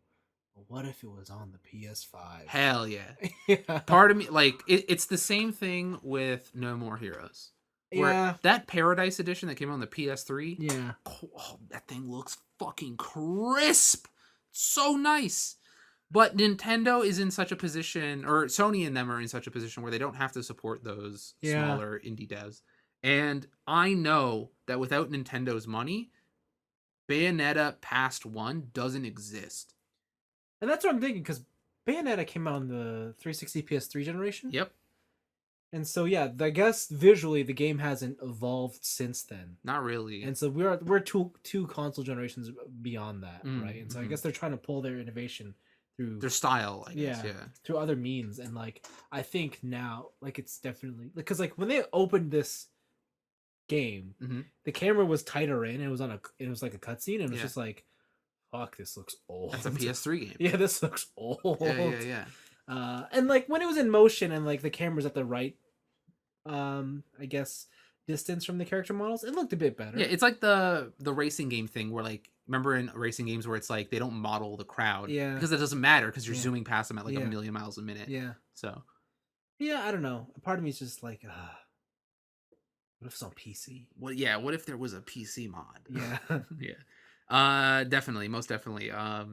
but what if it was on the PS5? Hell yeah. Yeah. Part of me, like, it's the same thing with No More Heroes. Where Yeah. that Paradise Edition that came out on the PS3, Yeah. oh, that thing looks fucking crisp. So nice. But Nintendo is in such a position, or Sony and them are in such a position where they don't have to support those Yeah. smaller indie devs. And I know that without Nintendo's money, Bayonetta Past 1 doesn't exist. And that's what I'm thinking, because Bayonetta came out on the 360 PS3 generation. Yep. And so yeah, I guess visually the game hasn't evolved since then. Not really. And so we're two console generations beyond that, Mm, right? And so I mhm. guess they're trying to pull their innovation through Their style, I guess. Yeah. through other means. And like I think now, like it's definitely because like when they opened this game, Mhm. the camera was tighter in, and it was like a cutscene, and it was Yeah. just like, fuck, this looks old. That's a PS3 game. Yeah, this looks old. Yeah. And like when it was in motion and like the camera's at the right I guess distance from the character models, it looked a bit better. Yeah, it's like the racing game thing where, like, remember in racing games where it's like they don't model the crowd. Yeah. Because it doesn't matter because you're Yeah. zooming past them at like Yeah. 1,000,000 miles a minute. Yeah. So Yeah, I don't know. A part of me is just like, what if it's on PC? what if there was a PC mod? Yeah. Yeah. Definitely, most definitely. I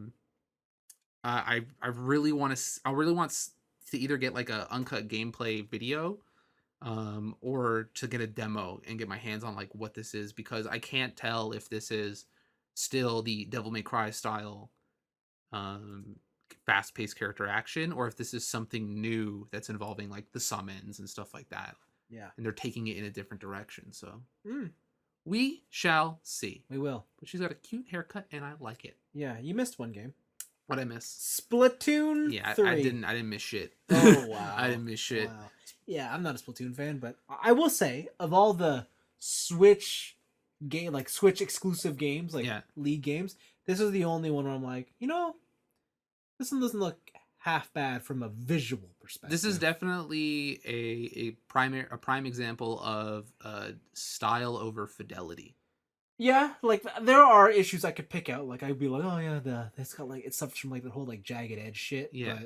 really want to either get like a uncut gameplay video, or to get a demo and get my hands on like what this is, because I can't tell if this is still the Devil May Cry style fast-paced character action, or if this is something new that's involving like the summons and stuff like that, Yeah. and they're taking it in a different direction. So Mm, we shall see. we will. But she's got a cute haircut and I like it. Yeah, you missed one game. What I miss? Splatoon Yeah, 3. I didn't miss shit. Oh, wow. I didn't miss shit. Wow. Yeah, I'm not a Splatoon fan, but I will say, of all the Switch game, like Switch exclusive games, like Yeah. League games, this is the only one where I'm like, this one doesn't look half bad from a visual perspective. This is definitely a prime example of style over fidelity. Yeah, like there are issues I could pick out. Like I'd be like, oh yeah, it's got like it suffers from like the whole like jagged edge shit. Yeah.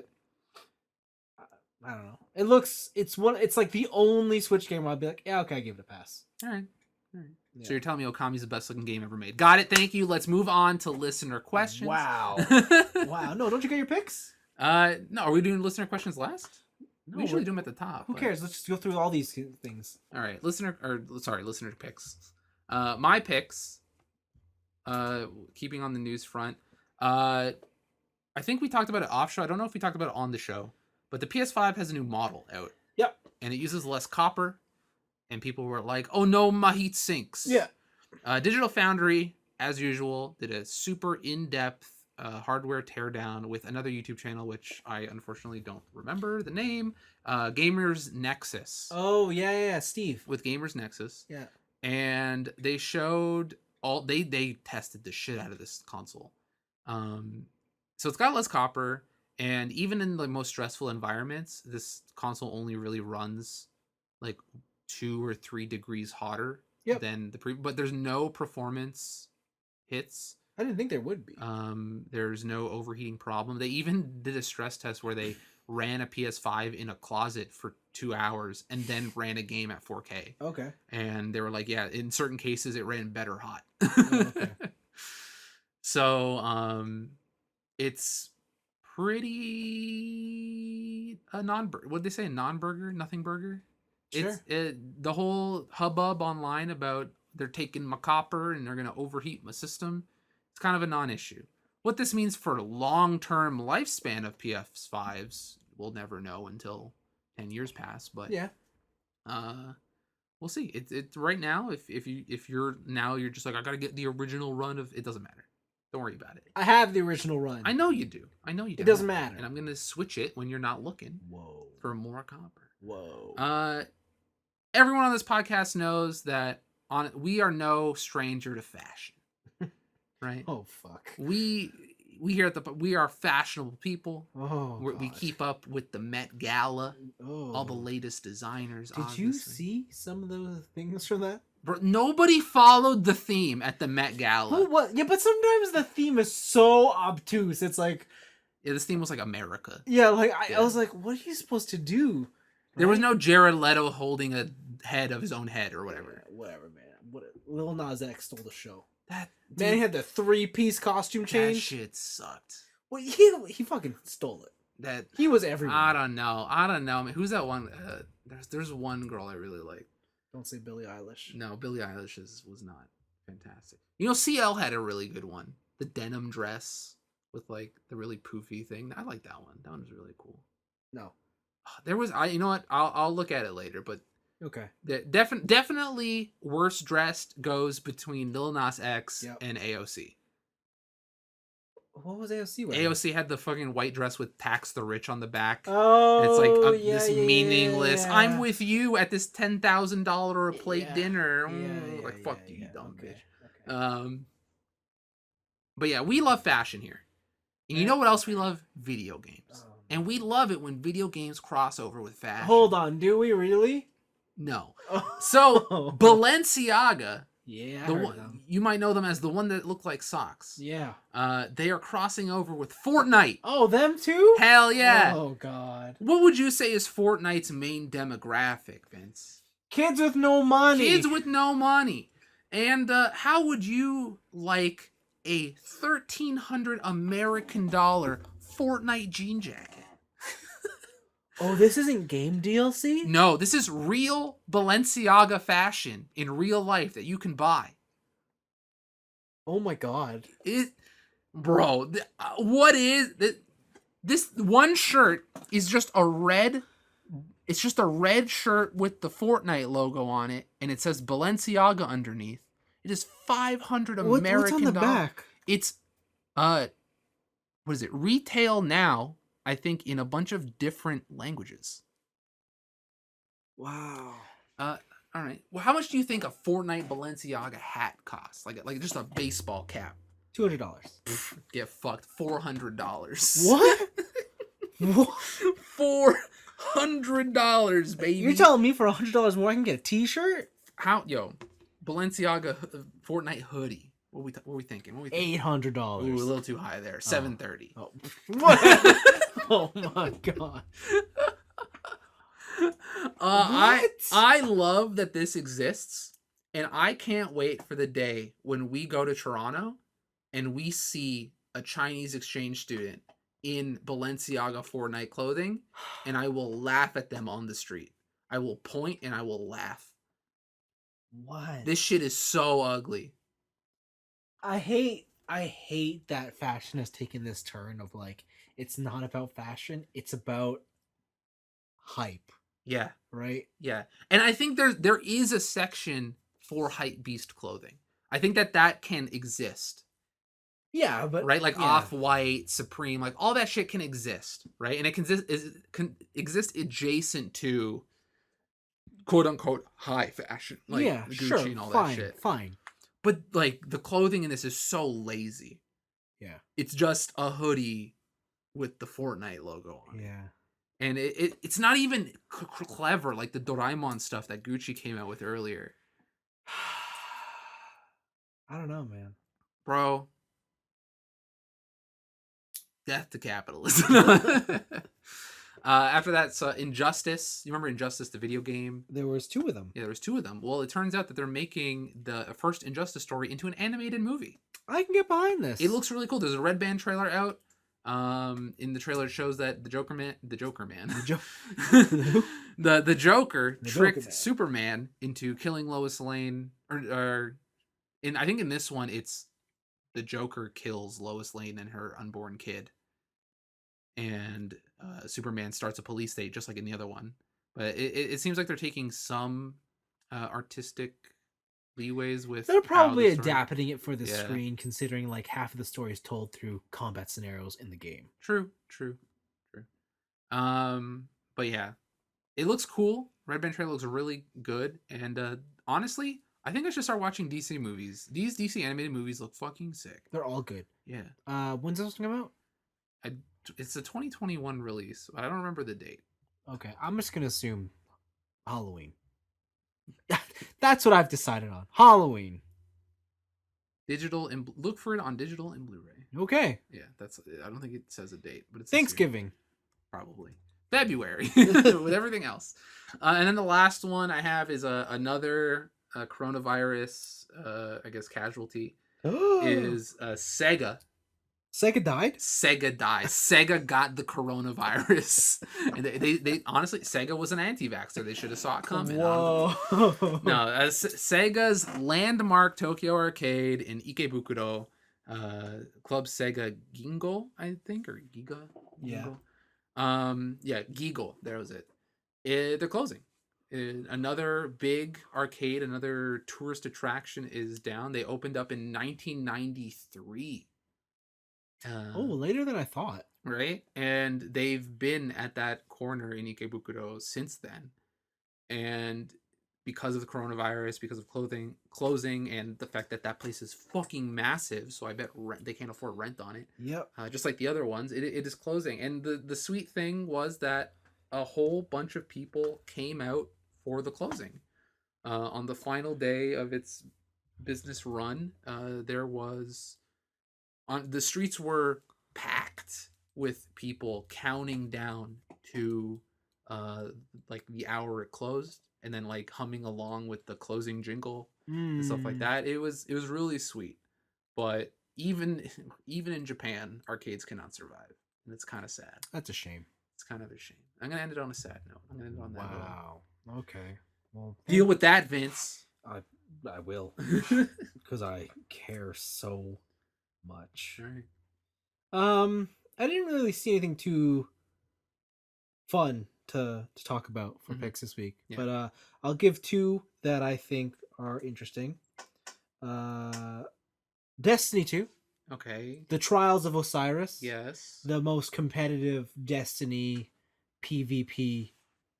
But I don't know. It looks. It's like the only Switch game where I'd be like, yeah, okay, I give it a pass. All right. Yeah. So you're telling me Okami's the best looking game ever made. Got it. Thank you. Let's move on to listener questions. Wow. Wow. No, don't you get your picks? No, are we doing listener questions last? No, We usually do them at the top. Who but- cares? Let's just go through all these things. All right, listener picks. My picks. Keeping on the news front. I think we talked about it off show. I don't know if we talked about it on the show, but the PS5 has a new model out. Yep. And it uses less copper, and people were like, "Oh no, my heat sinks." Yeah. Digital Foundry, as usual, did a super in-depth hardware teardown with another YouTube channel, which I unfortunately don't remember the name. Gamers Nexus. Oh yeah, Steve. With Gamers Nexus. Yeah. And they showed they tested the shit out of this console. So it's got less copper, and even in the most stressful environments, this console only really runs like 2 or 3 degrees hotter than the but there's no performance hits. I didn't think there would be. There's no overheating problem. They even did a stress test where they ran a PS5 in a closet for 2 hours and then ran a game at 4K. Okay. And they were like, yeah, in certain cases it ran better hot. Okay. So, it's pretty what'd they say? Non-burger? Nothing burger? Sure. The whole hubbub online about they're taking my copper and they're going to overheat my system. It's kind of a non-issue. What this means for long-term lifespan of PS5s, we'll never know until 10 years pass. But yeah, we'll see. It's right now. If you're just like, I gotta get the original run of it. Doesn't matter. Don't worry about it. I have the original run. I know you do. It doesn't matter. And I'm gonna switch it when you're not looking. Whoa. For more copper. Whoa. Everyone on this podcast knows that we are no stranger to fashion. Right? Oh fuck. We here at we are fashionable people. Oh. We keep up with the Met Gala, Oh. all the latest designers. Did you see some of those things from that? Bro, nobody followed the theme at the Met Gala. Who what? Yeah, but sometimes the theme is so obtuse. It's like, Yeah, this theme was like America. yeah, like I was like, what are you supposed to do? There was no Jared Leto holding a head of his own head or whatever. Yeah, whatever, man. Lil Nas X stole the show. That Man, he had the 3-piece costume that change. shit sucked. Well, he fucking stole it. He was everywhere. I don't know. I mean, who's that one? There's one girl I really like. Don't say Billie Eilish. No, Billie Eilish was not fantastic. You know, CL had a really good one. The denim dress with like the really poofy thing. I like that one. That one was really cool. No. There was you know what? I'll look at it later, but Okay. Definitely worst dressed goes between Lil Nas X and AOC. What was AOC wearing? AOC had the fucking white dress with "Tax the Rich" on the back. Oh, It's like yeah, this yeah, meaningless. yeah. I'm with you at this $10,000 a plate Yeah. dinner. Yeah, Like fuck you, yeah. dumb Okay, bitch. okay. But yeah, we love fashion here, and you know what else we love? Video games, and we love it when video games cross over with fashion. Hold on, do we really? No. Oh. So Balenciaga. Yeah, I The heard one, them. you might know them as the one that looked like socks. Yeah. They are crossing over with Fortnite. Oh, them too? Hell yeah. Oh god. What would you say is Fortnite's main demographic, Vince? Kids with no money. Kids with no money. And how would you like a $1,300 American dollar Fortnite jean jacket? Oh, this isn't game DLC? No, this is real Balenciaga fashion in real life that you can buy. Oh my god. What is this one shirt is just a red. It's just a red shirt with the Fortnite logo on it, and it says Balenciaga underneath. It is $500 American. What's on the back? It's what is it? Retail now, I think, in a bunch of different languages. Wow. All right. Well, how much do you think a Fortnite Balenciaga hat costs? Like just a baseball cap. $200. Get fucked. $400. What? What? $400, baby. You're telling me for $100 more I can get a T-shirt? Balenciaga Fortnite hoodie. What are we thinking? $800. Ooh, a little too high there. $730. Oh. What? Oh my god. What? I love that this exists, and I can't wait for the day when we go to Toronto and we see a Chinese exchange student in Balenciaga Fortnite clothing, and I will laugh at them on the street. I will point and I will laugh. What? This shit is so ugly. I hate that fashion has taken this turn of like it's not about fashion, it's about hype, Yeah, right? yeah. And I think there is a section for hype beast clothing. I think that can exist. Yeah, but Right, like yeah. Off-White, Supreme, like all that shit can exist, right? And it can exist adjacent to quote unquote high fashion, like Yeah, Gucci sure, and all that fine, shit. fine. But like the clothing in this is so lazy. Yeah, It's just a hoodie with the Fortnite logo on it. yeah. And it's not even clever like the Doraemon stuff that Gucci came out with earlier. I don't know, man. Bro, death to capitalism. After that, so Injustice. You remember Injustice, the video game? There was two of them. Yeah, there was two of them. Well, it turns out that they're making the first Injustice story into an animated movie. I can get behind this. It looks really cool. There's a Red Band trailer out. In the trailer, it shows that the Joker Man, the Joker tricked Man. Superman into killing Lois Lane, or I think in this one, it's the Joker kills Lois Lane and her unborn kid. And Superman starts a police state just like in the other one. But it seems like they're taking some artistic leeways with. They're probably how the story- adapting it for the Yeah. screen, considering like half of the story is told through combat scenarios in the game. True. But yeah, it looks cool. Red Band trailer looks really good, and honestly, I think I should start watching DC movies. These DC animated movies look fucking sick. They're all good. Yeah. When's this one come out? It's a 2021 release, but I don't remember the date. Okay, I'm just gonna assume Halloween. That's what I've decided on. Halloween. Digital and look for it on digital and Blu-ray. Okay. Yeah, that's. I don't think it says a date, but it's Thanksgiving. Probably February with everything else. And then the last one I have is another coronavirus, I guess casualty is Sega. Sega died? Sega died. Sega got the coronavirus. And they honestly, Sega was an anti-vaxxer. They should have saw it coming. Whoa. No, Sega's landmark Tokyo arcade in Ikebukuro, Club Sega Gingo, I think, or Giga. Yeah. Yeah, Gigo. There was it. They're closing. Another big arcade, another tourist attraction is down. They opened up in 1993. Later than I thought. Right? And they've been at that corner in Ikebukuro since then. And because of the coronavirus, because of closing, and the fact that that place is fucking massive, so I bet they can't afford rent on it. Yep. Just like the other ones, it is closing. And the sweet thing was that a whole bunch of people came out for the closing. On the final day of its business run, the streets were packed with people counting down to like the hour it closed, and then like humming along with the closing jingle and stuff like that. It was really sweet. But even in Japan, arcades cannot survive, and it's kind of sad. That's a shame. It's kind of a shame. I'm gonna end it on a sad note. I'm gonna end it on that note. Wow. Okay. Well, Deal with that, Vince. I will, because I care so much. All right. I didn't really see anything too fun to talk about for Mhm. picks this week, Yeah. but I'll give two that I think are interesting. Destiny 2, Okay. The Trials of Osiris. Yes. The most competitive Destiny PvP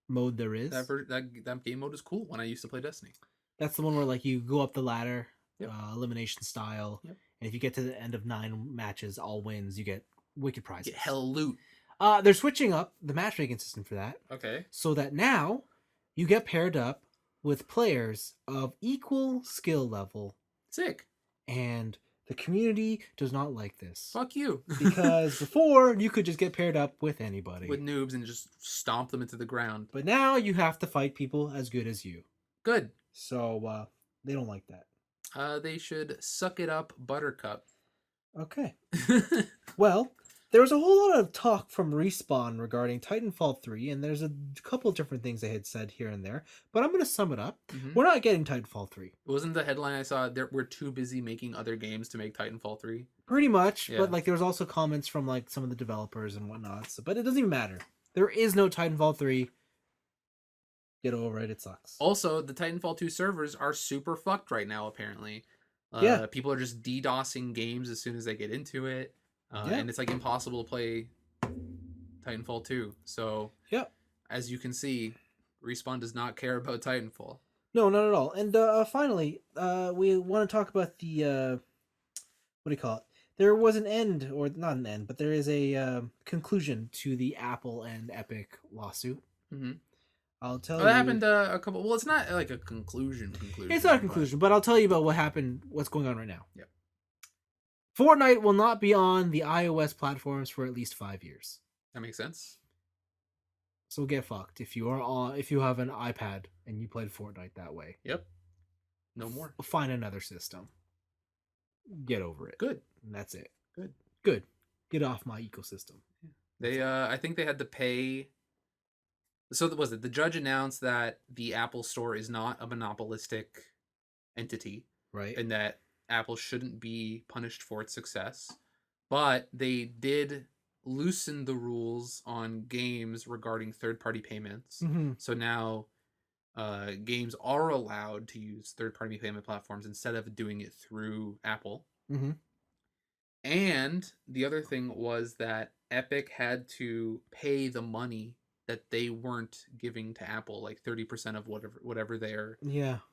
mode there is. That game mode is cool when I used to play Destiny. That's the one where like you go up the ladder, Yep. Elimination style, Yep. and if you get to the end of 9 matches, all wins, you get wicked prizes. Get hell loot. They're switching up the matchmaking system for that, Okay. so that now you get paired up with players of equal skill level, Sick. and The community does not like this. Fuck you. Because before, you could just get paired up with anybody. With noobs and just stomp them into the ground. But now you have to fight people as good as you. Good. So, they don't like that. They should suck it up, Buttercup. Okay. Well, there was a whole lot of talk from Respawn regarding Titanfall 3, and there's a couple different things they had said here and there, but I'm going to sum it up. Mhm. We're not getting Titanfall 3. Wasn't the headline I saw, we're too busy making other games to make Titanfall 3? Pretty much, Yeah. but like there was also comments from like some of the developers and whatnot, so, but it doesn't even matter. There is no Titanfall 3. Get over it, it sucks. Also, the Titanfall 2 servers are super fucked right now, apparently. Yeah. People are just DDoSing games as soon as they get into it. Yeah. And it's like impossible to play Titanfall 2. So, Yep. as you can see, Respawn does not care about Titanfall. No, not at all. And finally, we want to talk about the what do you call it? There was an end, or not an end, but there is a conclusion to the Apple and Epic lawsuit. Mm-hmm. I'll tell Oh, you. that happened a couple. Well, it's not like a conclusion. It's not a conclusion, but I'll tell you about what happened. What's going on right now? Yep. Fortnite will not be on the iOS platforms for at least 5 years. That makes sense. So get fucked if you have an iPad and you played Fortnite that way. Yep. No more. Find another system. Get over it. Good. And that's it. Good. Get off my ecosystem. They I think they had to pay. So was it the judge announced that the Apple Store is not a monopolistic entity, Right. and that Apple shouldn't be punished for its success, but they did loosen the rules on games regarding third-party payments. Mm-hmm. So now games are allowed to use third-party payment platforms instead of doing it through Apple. Mm-hmm. And the other thing was that Epic had to pay the money that they weren't giving to Apple, like 30% of whatever their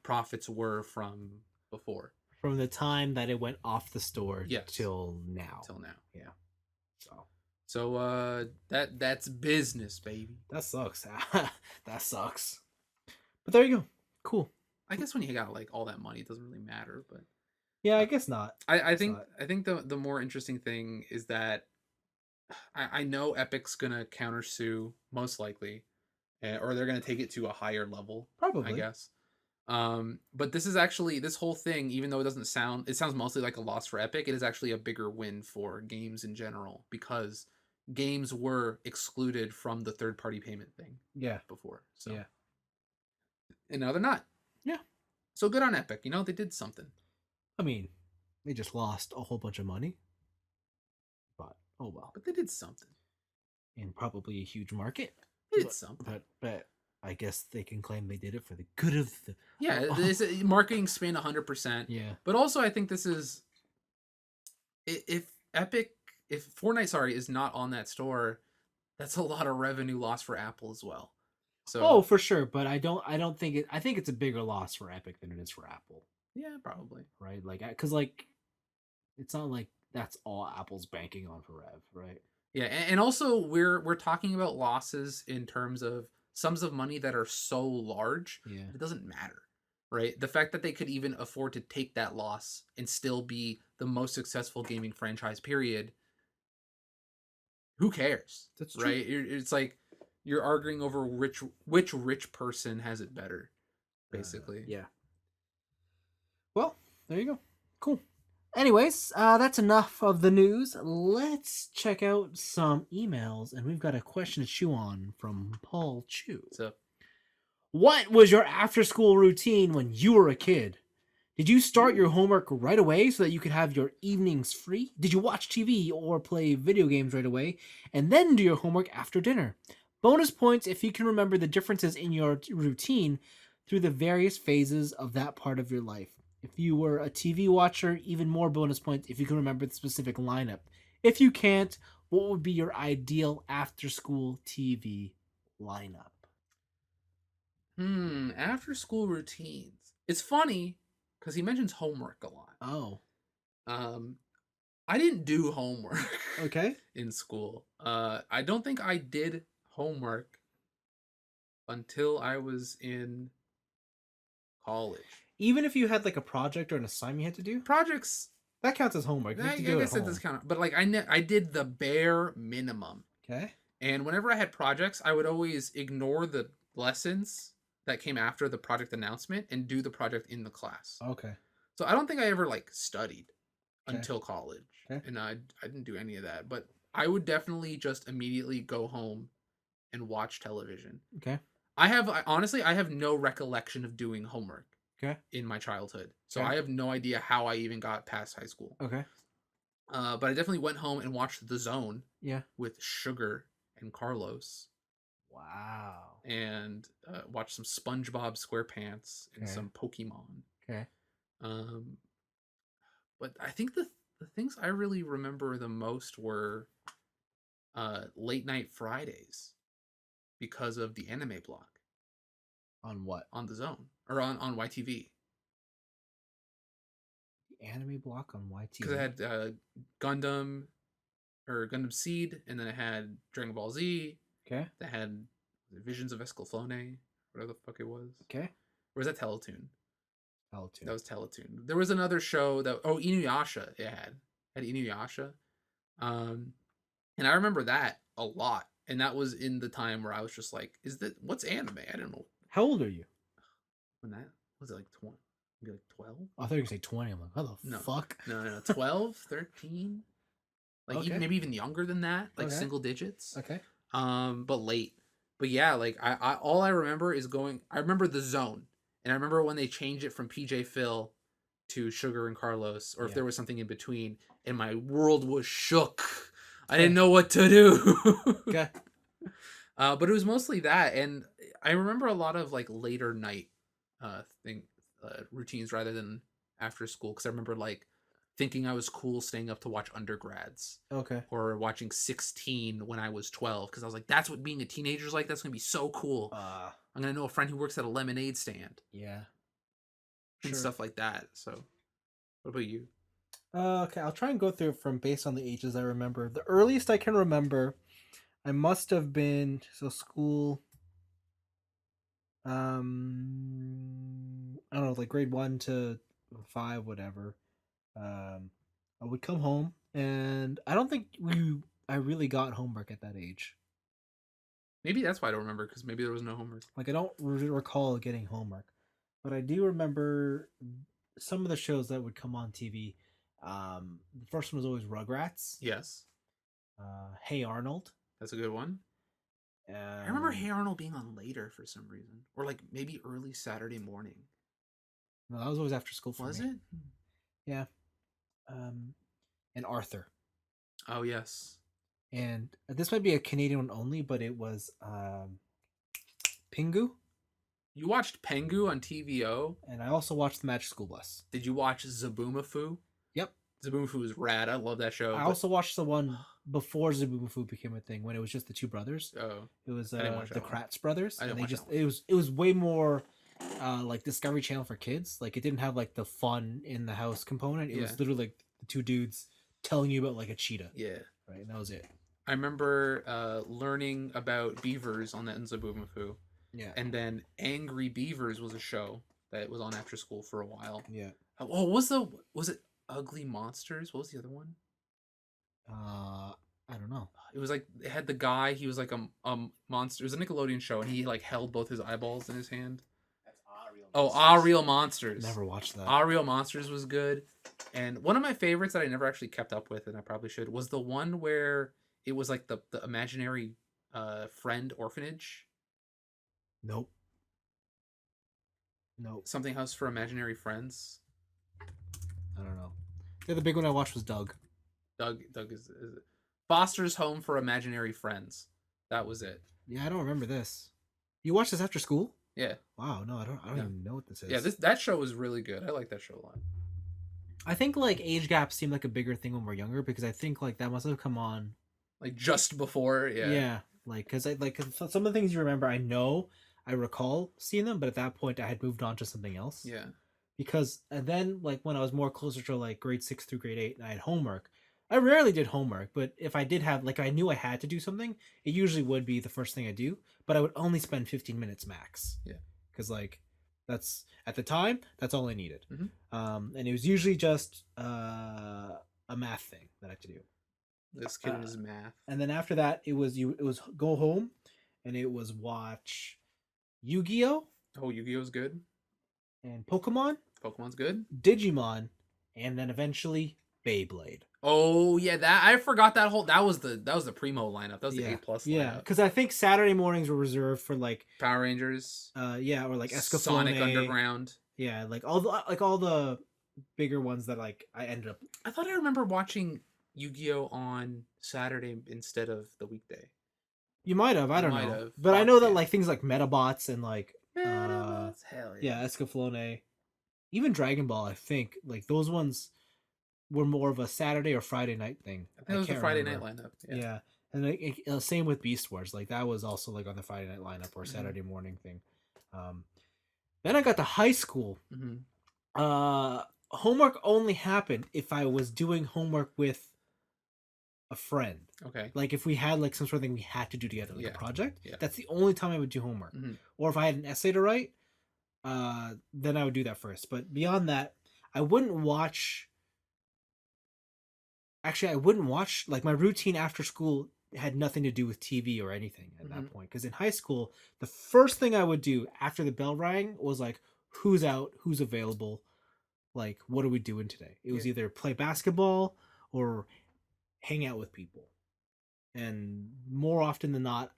profits were from before. From the time that it went off the store Yes. till now. Yeah. So That's business, baby. that sucks. That sucks. But there you go. Cool. I guess when you got like all that money, it doesn't really matter. But Yeah, I guess not. I think the more interesting thing is that I know Epic's gonna countersue most likely, or they're gonna take it to a higher level. Probably. I guess. But this is actually, this whole thing, even though it sounds mostly like a loss for Epic, it is actually a bigger win for games in general, because games were excluded from the third-party payment thing before. So Yeah. And now they're not. Yeah. So good on Epic. They did something. I mean, they just lost a whole bunch of money. But oh well. But they did something. In probably a huge market. They did something. But I guess they can claim they did it for the good of the... Yeah, this marketing spin 100%. Yeah. But also, I think this is... If Fortnite, is not on that store, that's a lot of revenue loss for Apple as well. So for sure, but I don't think it... I think it's a bigger loss for Epic than it is for Apple. Yeah, probably. Right? Like, because, like, it's not like that's all Apple's banking on for rev, right? Yeah, and also we're talking about losses in terms of sums of money that are so large, it doesn't matter, right? The fact that they could even afford to take that loss and still be the most successful gaming franchise, period, who cares? That's true. Right? It's like you're arguing over which rich person has it better, basically. Yeah. Well, there you go. Cool. Anyways, that's enough of the news. Let's check out some emails, and we've got a question to chew on from Paul Chu. So, what was your after-school routine when you were a kid? Did you start your homework right away so that you could have your evenings free? Did you watch TV or play video games right away and then do your homework after dinner? Bonus points if you can remember the differences in your routine through the various phases of that part of your life. If you were a TV watcher, even more bonus points if you can remember the specific lineup. If you can't, what would be your ideal after-school TV lineup? After school routines. It's funny because he mentions homework a lot. Oh. I didn't do homework Okay. in school. I don't think I did homework until I was in college. Even if you had like a project or an assignment you had to do? Projects, That counts as homework. You I have to do it at guess it home. does count, but like I did the bare minimum. Okay. And whenever I had projects, I would always ignore the lessons that came after the project announcement and do the project in the class. Okay. So I don't think I ever like studied Okay. until college, Okay. and I didn't do any of that. But I would definitely just immediately go home and watch television. Okay. Honestly, I have no recollection of doing homework Okay. in my childhood, so Okay. I have no idea how I even got past high school. Okay. But I definitely went home and watched The Zone Yeah. with Sugar and Carlos, Wow. and watched some SpongeBob SquarePants and Okay. some Pokemon. Okay. But I think the things I really remember the most were late night Fridays because of the anime block On what? on The Zone or on YTV. The anime block on YT. Because it had Gundam or Gundam Seed, and then it had Dragon Ball Z. Okay. That had Visions of Escalflone, whatever the fuck it was. Okay. Or was that Teletoon? Teletoon. That was Teletoon. There was another show that Inuyasha it had Inuyasha, and I remember that a lot. And that was in the time where I was just like, what's anime? I don't know. How old are you? When that was it, like 20, maybe like 12? I thought you were gonna say 20. I'm like, how the No. fuck? No, 12, 13. Like Okay. maybe even younger than that, like Okay. single digits. Okay. But late. But yeah, like I all I remember is I remember The Zone. And I remember when they changed it from PJ Phil to Sugar and Carlos, or if Yeah. there was something in between, and my world was shook. I didn't know what to do. Okay. But it was mostly that, and I remember a lot of like later night routines rather than after school, because I remember like thinking I was cool staying up to watch Undergrads Okay. or watching 16 when I was 12, because I was like, that's what being a teenager is like. That's gonna be so cool. I'm gonna know a friend who works at a lemonade stand Yeah. and Sure. stuff like that. So, what about you? Okay, I'll try and go through from based on the ages I remember. The earliest I can remember, I must have been school. I don't know, like grade 1 to 5, whatever. I would come home, and I don't think I really got homework at that age. Maybe that's why I don't remember, because maybe there was no homework. Like I don't recall getting homework, but I do remember some of the shows that would come on TV. The first one was always Rugrats. Yes, Hey Arnold. that's a good one. I remember Hey Arnold being on later for some reason, or like maybe early Saturday morning. No, that was always after school for Was me. it? Yeah. And Arthur. Oh yes. And this might be a Canadian one only, but it was Pingu. You watched Pengu on TVO. And I also watched The Magic School Bus. Did you watch Zaboomafoo? Yep. Zaboomafoo is rad. I love that show. I also watched the one before Zaboomafoo became a thing, when it was just the two brothers. Oh, It was I didn't watch the that one. Kratz brothers. I didn't and they watch just that one. it was way more like Discovery Channel for kids. Like it didn't have like the fun in the house component. It Yeah. was literally like the two dudes telling you about like a cheetah. yeah. Right. And that was it. I remember learning about beavers on that in Zaboomafoo. Yeah. And then Angry Beavers was a show that was on after school for a while. Yeah. Oh, was it Ugly Monsters? What was the other one? I don't know. It was like it had the guy. He was like a monster. It was a Nickelodeon show, and he like held both his eyeballs in his hand. That's Ariel. Oh, Ah Real Monsters. Never watched that. Ah Real Monsters was good, and one of my favorites that I never actually kept up with, and I probably should, was the one where it was like the imaginary friend orphanage. Nope. Nope. Something House for Imaginary Friends. I don't know. The other big one I watched was Doug. Doug is Foster's Home for Imaginary Friends. That was it. Yeah, I don't remember this. You watched this after school? Yeah. Wow, no, I don't Yeah. even know what this is. Yeah, that show was really good. I like that show a lot. I think like age gaps seem like a bigger thing when we're younger, because I think like that must have come on. Like just before, yeah. Yeah, like because some of the things you remember, I recall seeing them, but at that point I had moved on to something else. Yeah. Because and then like when I was more closer to like grade 6 through grade 8, and I had homework. I rarely did homework, but if I did have, like, I knew I had to do something, it usually would be the first thing I do, but I would only spend 15 minutes max. Yeah. Because, like, That's at the time. That's all I needed. Mhm. And it was usually just a math thing that I had to do. This kid Uh, and his math. and then after that, it was go home, and it was watch Yu-Gi-Oh Oh, Yu-Gi-Oh's good. and Pokemon, Pokemon's good. Digimon, and then eventually Beyblade. Oh yeah, that I forgot that was the primo lineup. That was the Yeah, A plus yeah, lineup. because I think Saturday mornings were reserved for like Power Rangers, yeah, or like Sonic Escaflowne. Underground. Yeah, like all the bigger ones that like I ended up. I thought I remember watching Yu-Gi-Oh on Saturday instead of the weekday. You might have, I I don't might know, have. but I Fuck know that yeah. like things like Metabots and like Metabots, hell yeah. yeah, Escaflowne, even Dragon Ball. I think like those ones were more of a Saturday or Friday night thing. I think it was the can't Friday remember. night lineup. Yeah. Yeah, and like, same with Beast Wars. Like that was also like on the Friday night lineup or Mhm. Saturday morning thing. Um, then I got to high school. Mm-hmm. Homework only happened if I was doing homework with a friend. Okay. Like if we had like some sort of thing we had to do together, like Yeah. a project. Yeah. That's the only time I would do homework. Mhm. Or if I had an essay to write, then I would do that first. But beyond that, I wouldn't watch. Actually, I wouldn't watch. Like my routine after school had nothing to do with TV or anything at that Mhm. point. Because in high school, the first thing I would do after the bell rang was like, who's out, who's available, like what are we doing today? It was Yeah. either play basketball or hang out with people. And more often than not,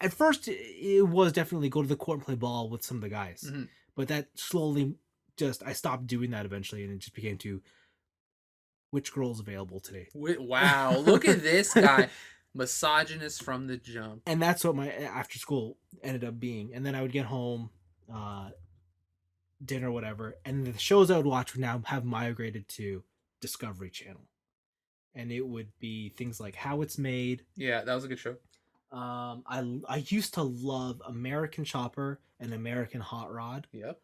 at first it was definitely go to the court and play ball with some of the guys. Mhm. But that slowly just I stopped doing that eventually, and it just became to which girl's available today. Wow, look at this guy, misogynist from the jump. And that's what my after school ended up being. And then I would get home, dinner, whatever, and the shows I would watch would now have migrated to Discovery Channel, and it would be things like How It's Made. Yeah, that was a good show. I used to love American Chopper and American Hot Rod. Yep.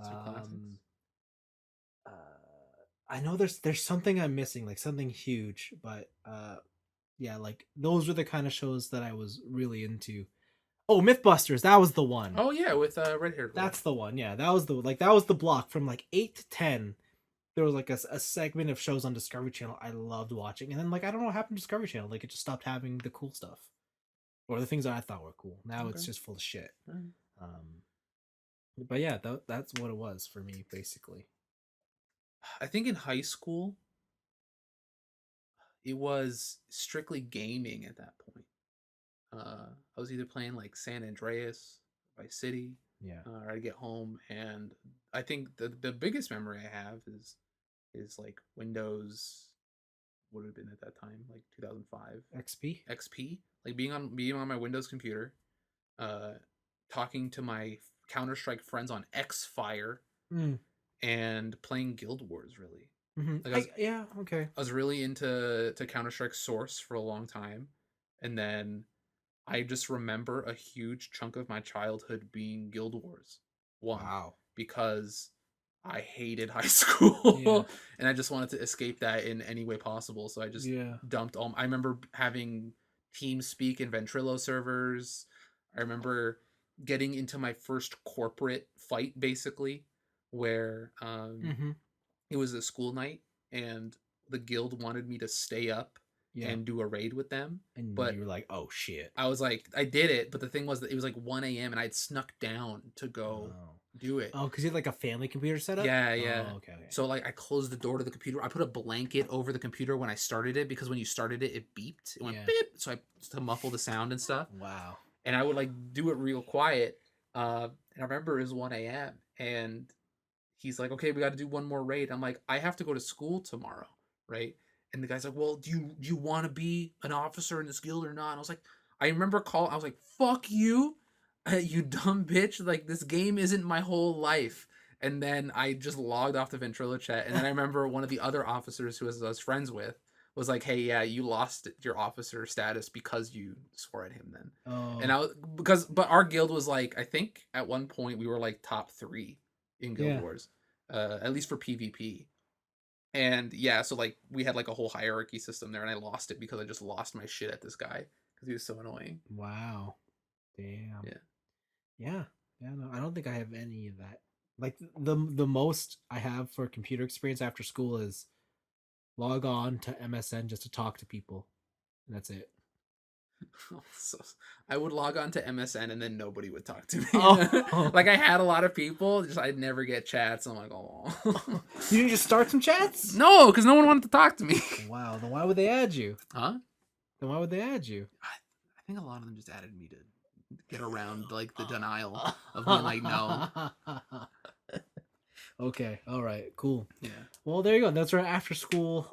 Two classics. Uh, I know there's something I'm missing, like something huge, but yeah, like those were the kind of shows that I was really into. Oh, MythBusters, that was the one. Oh yeah, with red haired. That's the one. Yeah, that was the block from like 8 to 10. There was like a segment of shows on Discovery Channel I loved watching, and then like I don't know what happened to Discovery Channel. Like it just stopped having the cool stuff or the things that I thought were cool. Now it's Okay. just full of shit. Right. But yeah, that's what it was for me basically. I think in high school, it was strictly gaming at that point. I was either playing like San Andreas, Vice City, Yeah. or I'd get home, and I think the biggest memory I have is like Windows. Would have been at that time like 2005 XP. XP, like being on my Windows computer, uh, talking to my Counter-Strike friends on Xfire, Mm. and playing Guild Wars. Really, Mm-hmm. like Yeah. Okay. I was really into Counter-Strike Source for a long time, and then I just remember a huge chunk of my childhood being Guild Wars 1 Wow. because I hated high school Yeah. and I just wanted to escape that in any way possible. So I just Yeah. dumped all. I remember having TeamSpeak and Ventrilo servers. I remember getting into my first corporate fight basically, where Mm-hmm. it was a school night and the guild wanted me to stay up Yeah. and do a raid with them. And But you were like, oh shit. I was like, I did it, but the thing was that it was like 1 a.m. and I'd snuck down to go do it. Oh, because you had like a family computer set up? Yeah, yeah. Oh, okay. So like I closed the door to the computer. I put a blanket over the computer when I started it because when you started it, it beeped. It went Yeah. beep. So I to muffle the sound and stuff. Wow. And I would like do it real quiet. And I remember it was 1 a.m. and he's like, okay, we got to do one more raid. I'm like, I have to go to school tomorrow, right? And the guy's like, well, do you want to be an officer in this guild or not? And I was like, I remember I was like, fuck you, you dumb bitch. Like, this game isn't my whole life. And then I just logged off the Ventrilo chat. And then I remember one of the other officers who I was friends with was like, hey, yeah, you lost your officer status because you swore at him then. Oh. And but our guild was like, I think at one point we were like top 3 in Guild Wars, at least for PvP. And yeah, so like we had like a whole hierarchy system there, and I lost it because I just lost my shit at this guy because he was so annoying. Wow. Damn. Yeah. Yeah. Yeah. No, I don't think I have any of that Like the most I have for computer experience after school is log on to MSN just to talk to people. And that's it. So, I would log on to MSN and then nobody would talk to me. Oh. Like I had a lot of people, just I'd never get chats. I'm like, oh. You didn't just start some chats? No, because no one wanted to talk to me. Wow, then why would they add you? Huh? Then why would they add you? I think a lot of them just added me to get around like the denial of being like, no. Okay, all right, cool. Yeah. Well, there you go. That's our after school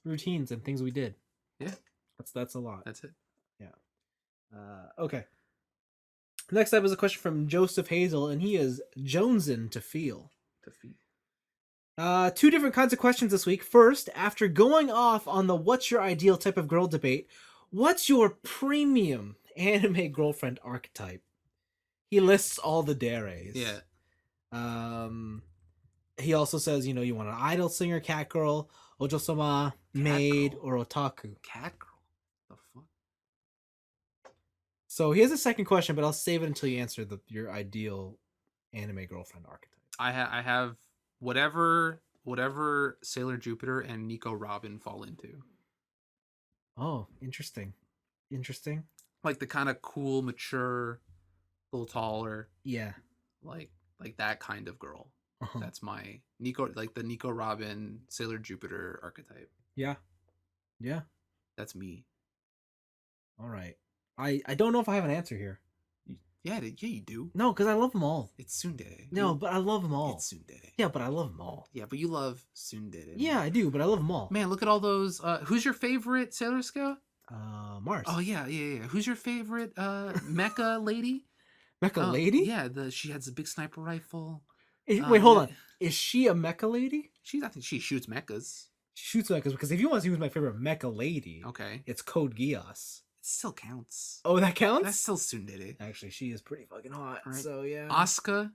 routines and things we did. Yeah. That's a lot. That's it. Okay. Next up is a question from Joseph Hazel, and he is Jonesin to feel. Two different kinds of questions this week. First, after going off on the what's your ideal type of girl debate, what's your premium anime girlfriend archetype? He lists all the dares. Yeah. He also says, you want an idol singer, cat girl, ojo-sama, maid, girl. or otaku. Cat girl. The fuck? So he has a second question, but I'll save it until you answer your ideal anime girlfriend archetype. I have whatever Sailor Jupiter and Nico Robin fall into. Oh, interesting. Like the kind of cool, mature, a little taller, Yeah. like that kind of girl. Uh-huh. That's my Nico, like the Nico Robin, Sailor Jupiter archetype. Yeah. That's me. All right. I don't know if I have an answer here. Yeah, you do. No, because I love them all. It's tsundere. No, but I love them all. It's tsundere. Yeah, but I love them all. Yeah, but you love tsundere. Yeah, I do, but I love them all. Man, look at all those. Who's your favorite Sailor Scout? Mars. Oh yeah. Who's your favorite mecha lady? Mecha lady? Yeah, she has a big sniper rifle. Wait, hold on. Is she a mecha lady? I think she shoots mechas. She shoots mechas, because if you want to see who's my favorite mecha lady, Okay, it's Code Geass. it still counts. Oh, that counts? That's still tsundere. Actually, she is pretty fucking hot. Right. So yeah. Asuka.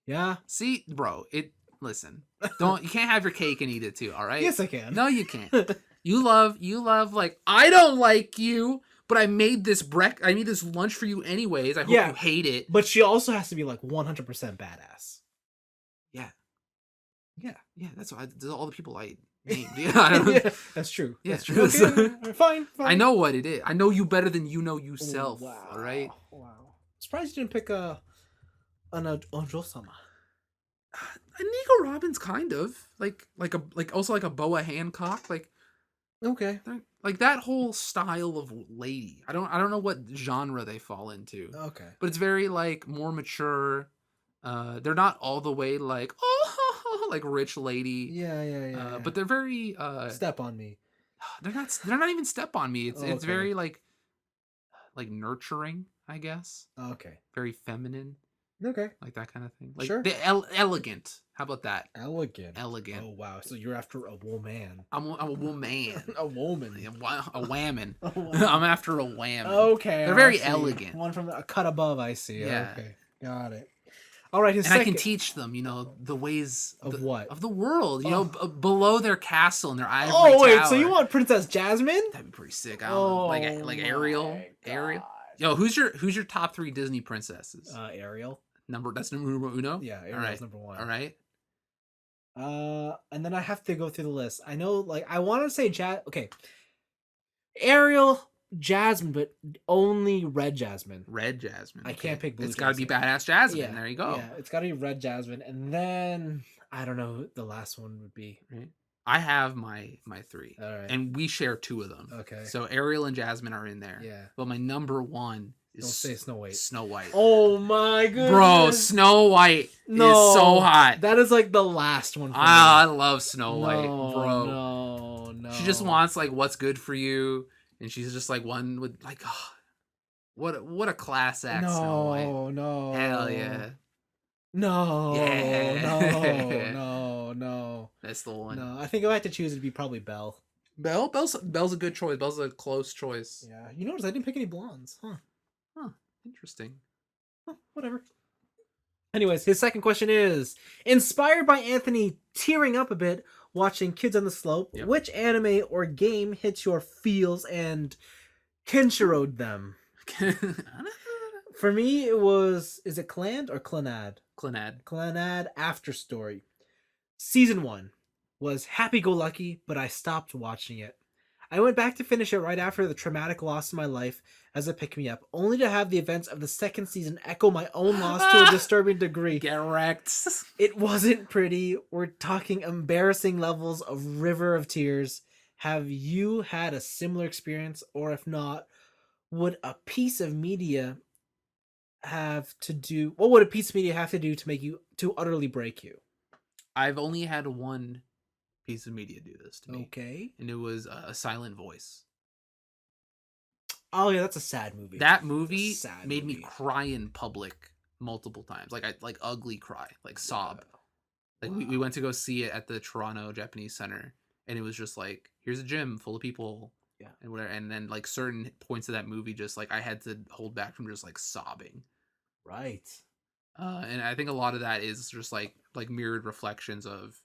Yeah. See, bro, listen. You can't have your cake and eat it too, all right? Yes, I can. No, you can't. You love like, I don't like you, but I made this lunch for you anyways. I hope you hate it. But she also has to be like 100% badass. Yeah, that's all the people I named. Yeah, I don't know. Yeah, that's true. Yeah. That's true. Okay, fine. I know what it is. I know you better than you know yourself. Wow. All right. Wow. Surprised you didn't pick an ojo-sama. Nico Robin's kind of like a Boa Hancock, like Okay. like that whole style of lady. I don't know what genre they fall into, Okay. but it's very like more mature. They're not all the way like like rich lady. Yeah. But they're very Step on me. they're not even step on me. It's Okay. very like nurturing, I guess. Okay. Very feminine, Okay. like that kind of thing. Like Sure. elegant. How about that? Elegant. Elegant. Oh wow. So you're after a woman. I'm a woman. A woman. A whammon. A woman. I'm after a whammon. Okay. They're I very see. elegant. One from a cut above, I see. Yeah. Okay. Got it. All right. And I can teach them, the ways Of what? of the world. Below their castle and their ivory Oh wait, tower. so you want Princess Jasmine? That'd be pretty sick. I don't know. Like Ariel. my Ariel. gosh. Yo, who's your top 3 Disney princesses? Ariel. That's number uno. Yeah, Ariel's All right. number 1. All right. And then I have to go through the list. I know, like, I want to say okay. Ariel, Jasmine, but only Red Jasmine. Red Jasmine. I can't pick blue It's got to be Jasmine. badass Jasmine. There you go. Yeah, it's got to be Red Jasmine, and then I don't know who the last one would be. Right. I have my 3. All right. And we share 2 of them. Okay. So Ariel and Jasmine are in there. Yeah. But my number 1 is Don't say Snow White. Snow White. Oh my goodness. Bro, Snow White No, is so hot. That is like the last one for me. I love Snow White, No, bro. No. She just wants like what's good for you, and she's just like one with like, what a class act, Snow White. No. Hell yeah. No. Yeah. No. That's the one. No, I think if I had to choose, it'd be probably Belle. Bell's a good choice. Bell's a close choice. Yeah. You notice I didn't pick any blondes. Huh. Interesting. Whatever. Anyways, his second question is, inspired by Anthony tearing up a bit watching Kids on the Slope, Yep. which anime or game hits your feels and Kenshiro'd them? For me, it was, is it Clan or Clanad? Clannad After Story. Season 1 was happy-go-lucky, but I stopped watching it. I went back to finish it right after the traumatic loss in my life as a pick-me-up, only to have the events of the second season echo my own loss to a disturbing degree. Get wrecked. It wasn't pretty. We're talking embarrassing levels of river of tears. Have you had a similar experience? Or if not, would a piece of media what would a piece of media have to do to utterly break you? I've only had one piece of media do this to me. Okay. And it was A Silent Voice. Oh yeah, that's a sad movie. That movie sad made me movie. cry in public multiple times. Like I ugly cry, like sob. Like we went to go see it at the Toronto Japanese Center, and it was just like, here's a gym full of people. Yeah. And whatever. And then like certain points of that movie, just like I had to hold back from just like sobbing. Right. And I think a lot of that is just like mirrored reflections of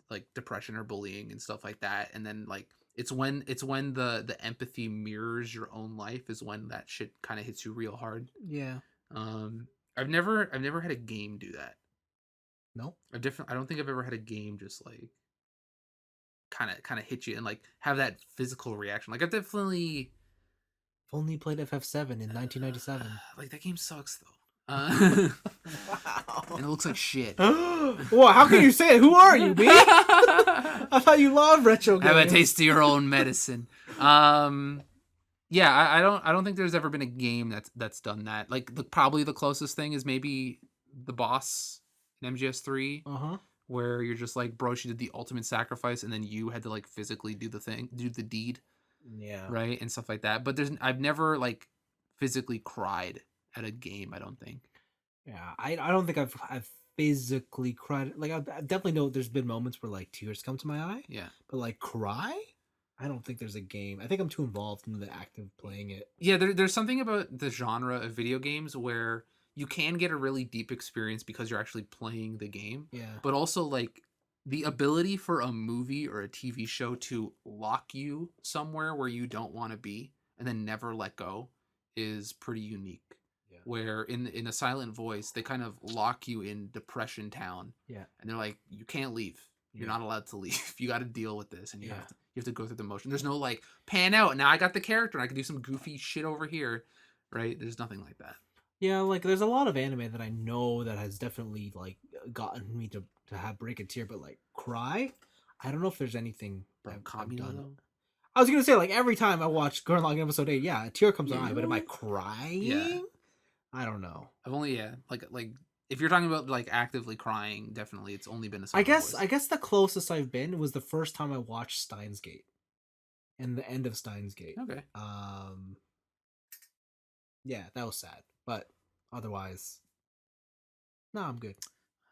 like depression or bullying and stuff like that. And then like it's when the empathy mirrors your own life is when that shit kind of hits you real hard. Yeah. I've never had a game do that. No. I don't think I've ever had a game just like kind of hit you and like have that physical reaction. Like I've definitely only played FF7 in 1997. Like that game sucks though. Wow. And it looks like shit. Well, how can you say it? Who are you, B? I thought you loved retro games. Have a taste of your own medicine. Yeah, I don't think there's ever been a game that's done that. Like probably the closest thing is maybe the boss in MGS3, where you're just like, bro, she did the ultimate sacrifice, and then you had to like physically do the deed. Yeah. Right, and stuff like that. But I've never like physically cried at a game. I don't think. Yeah, I don't think I've physically cried. Like I definitely know there's been moments where like tears come to my eye. Yeah. But like cry, I don't think there's a game. I think I'm too involved in the act of playing it. Yeah, there's something about the genre of video games where you can get a really deep experience because you're actually playing the game. Yeah. But also like the ability for a movie or a TV show to lock you somewhere where you don't want to be and then never let go is pretty unique. Yeah. Where in A Silent Voice, they kind of lock you in Depression Town. Yeah. And they're like, you can't leave. You're not allowed to leave. You got to deal with this, and you have to go through the motion. There's no like pan out. Now I got the character, and I can do some goofy shit over here, right? There's nothing like that. Yeah, like there's a lot of anime that I know that has definitely like gotten me to have break a tear, but like cry, I don't know if there's anything I've done. I was gonna say like every time I watch Gurren Lagann episode 8, yeah, a tear comes to eye, but am I crying? Yeah. I don't know. I've only like if you're talking about like actively crying, definitely it's only been a I guess the closest I've been was the first time I watched Steins Gate. And the end of Steins Gate. Okay. Yeah, that was sad. But otherwise, no, I'm good.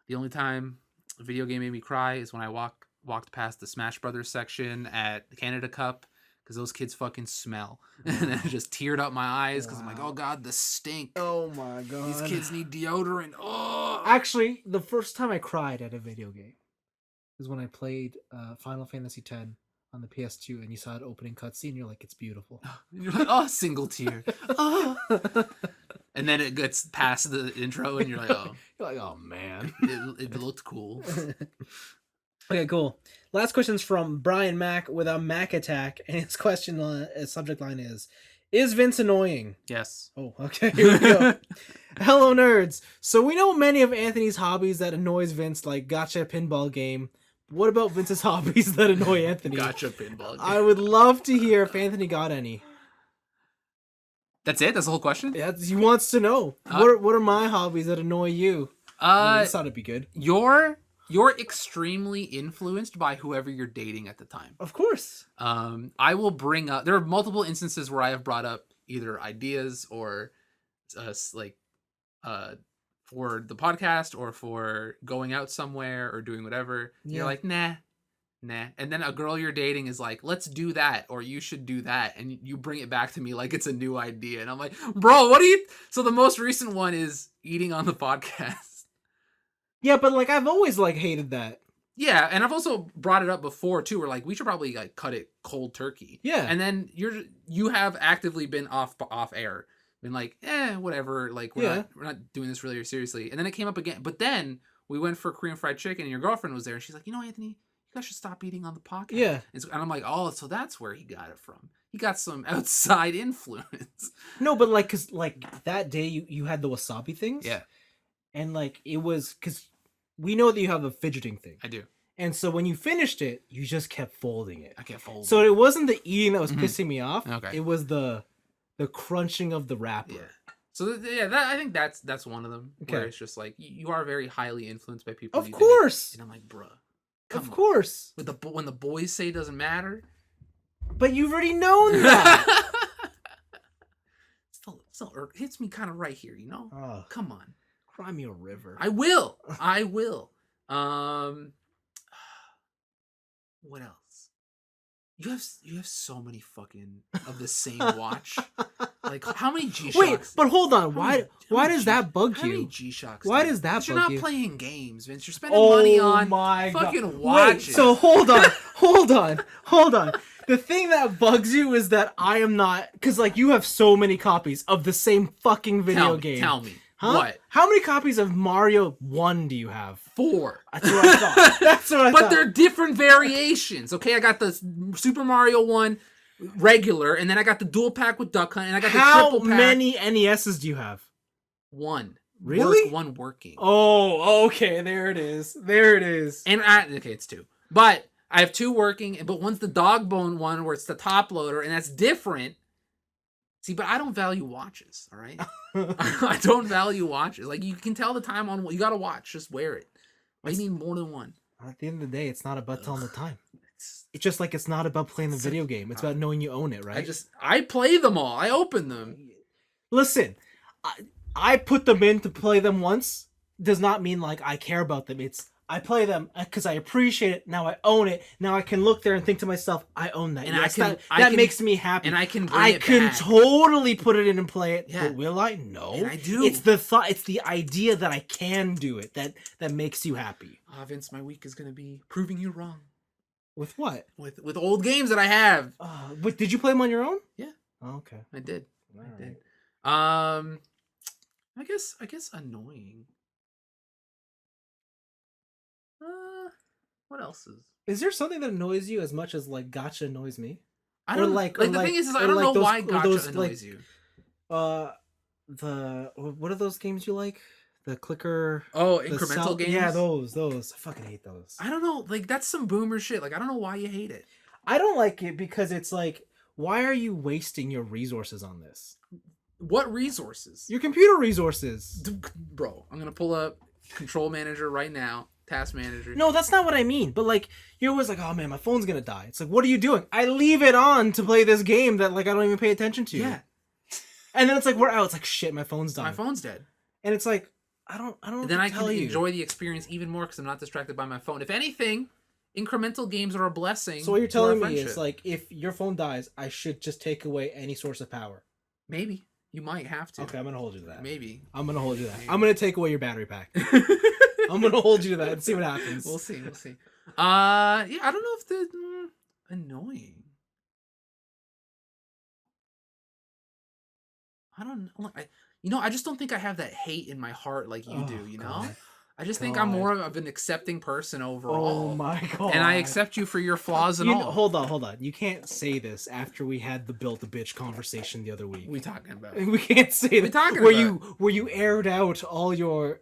The only time a video game made me cry is when I walked past the Smash Brothers section at the Canada Cup, because those kids fucking smell. And I just teared up my eyes because I'm like, oh god, the stink. Oh my god. These kids need deodorant. Oh. Actually, the first time I cried at a video game is when I played Final Fantasy X on the PS2, and you saw an opening cutscene, you're like, it's beautiful. And you're like, oh, single tear. Oh. And then it gets past the intro, and you're like, oh. You're like, oh man. It looked cool. Okay, cool. Last question's from Brian Mack with a Mac attack, and his subject line is Vince annoying? Yes. Oh, okay, here we go. Hello, nerds. So we know many of Anthony's hobbies that annoys Vince, like gotcha pinball game. What about Vince's hobbies that annoy Anthony? Gotcha pinball game. I would love to hear if Anthony got any. That's it? That's the whole question? Yeah, he wants to know. What are my hobbies that annoy you? This ought to be good. You're extremely influenced by whoever you're dating at the time. Of course. I will bring up... There are multiple instances where I have brought up either ideas or for the podcast or for going out somewhere or doing whatever. Yeah. You're like, nah. And then a girl you're dating is like, let's do that, or you should do that. And you bring it back to me like it's a new idea. And I'm like, bro, what are you... So the most recent one is eating on the podcast. Yeah, but like I've always like hated that. Yeah, and I've also brought it up before too. We're like, we should probably like cut it cold turkey. Yeah. And then you have actively been off air been like, whatever. Like we're not doing this really seriously. And then it came up again. But then we went for Korean fried chicken, and your girlfriend was there, and she's like, Anthony, you guys should stop eating on the podcast. Yeah. And I'm like, oh, so that's where he got it from. He got some outside influence. No, but like, cause like that day you had the wasabi things. Yeah, And like it was because we know that you have a fidgeting thing. I do. And so when you finished it, you just kept folding it. I kept folding. So it wasn't the eating that was pissing me off. Okay. It was the crunching of the wrapper. Yeah. So I think that's one of them. Okay. Where it's just like you are very highly influenced by people. Of course. And I'm like, bruh. Of course. When the boys say it doesn't matter. But you've already known that. still hits me kind of right here, you know? Oh, come on. Cry me a river. I will. What else? You have so many fucking of the same watch. Like how many G-Shocks? Wait, but hold on. Why does that bug you? How many G-Shocks? Why does that bug you? You're not playing games, Vince. You're spending money on fucking watches. Wait, so hold on. The thing that bugs you is that I am not, because like you have so many copies of the same fucking video game. Tell me. Huh? What? How many copies of Mario 1 do you have? 4. That's what I thought. That's what I thought. But they're different variations. Okay, I got the Super Mario 1 regular, and then I got the dual pack with Duck Hunt, and I got the triple pack. How many NESs do you have? 1. Really? One working. Oh, okay. There it is. And okay, it's 2. But I have 2 working, but one's the dog bone one where it's the top loader, and that's different. See, but I don't value watches, all right? I don't value watches. Like, you can tell the time on... You got to watch. Just wear it. Why do you need more than one? At the end of the day, it's not about telling the time. It's just like it's not about playing the video game. It's about knowing you own it, right? I play them all. I open them. Listen, I put them in to play them once. Does not mean like I care about them. I play them because I appreciate it. Now I own it. Now I can look there and think to myself, I own that. And yes, that makes me happy. And I can totally put it in and play it. Yeah. But will I? No. And I do. It's the thought. It's the idea that I can do it that makes you happy. Vince, my week is going to be proving you wrong. With what? With old games that I have. But did you play them on your own? Yeah. Oh, okay. I did. All I did. right. I guess annoying. What else is there something that annoys you as much as like gotcha annoys me? I don't like the thing is I don't know why gotcha annoys you. What are those games you like? The clicker. Oh, incremental games. Yeah, those. I fucking hate those. I don't know. Like that's some boomer shit. Like I don't know why you hate it. I don't like it because it's like, why are you wasting your resources on this? What resources? Your computer resources, bro. I'm gonna pull up Control Manager right now. Task Manager. No, that's not what I mean. But like, you're always like, oh man, my phone's gonna die. It's like, what are you doing? I leave it on to play this game that like I don't even pay attention to. Yeah. And then it's like we're out. It's like shit, my phone's dying. My phone's dead. And it's like I don't. Then I can enjoy the experience even more because I'm not distracted by my phone. If anything, incremental games are a blessing. So what you're telling me is like, if your phone dies, I should just take away any source of power. Maybe you might have to. Okay, I'm gonna hold you to that. Maybe I'm gonna hold you to that. I'm gonna take away your battery pack. I'm gonna hold you to that and see what happens. We'll see. Yeah, I don't know if the annoying. I don't know. I just don't think I have that hate in my heart like you do. You know, I just think I'm more of an accepting person overall. Oh my god! And I accept you for your flaws and all. Hold on. You can't say this after we had the built a bitch conversation the other week. We talking about? We can't say that. Talking where you aired out all your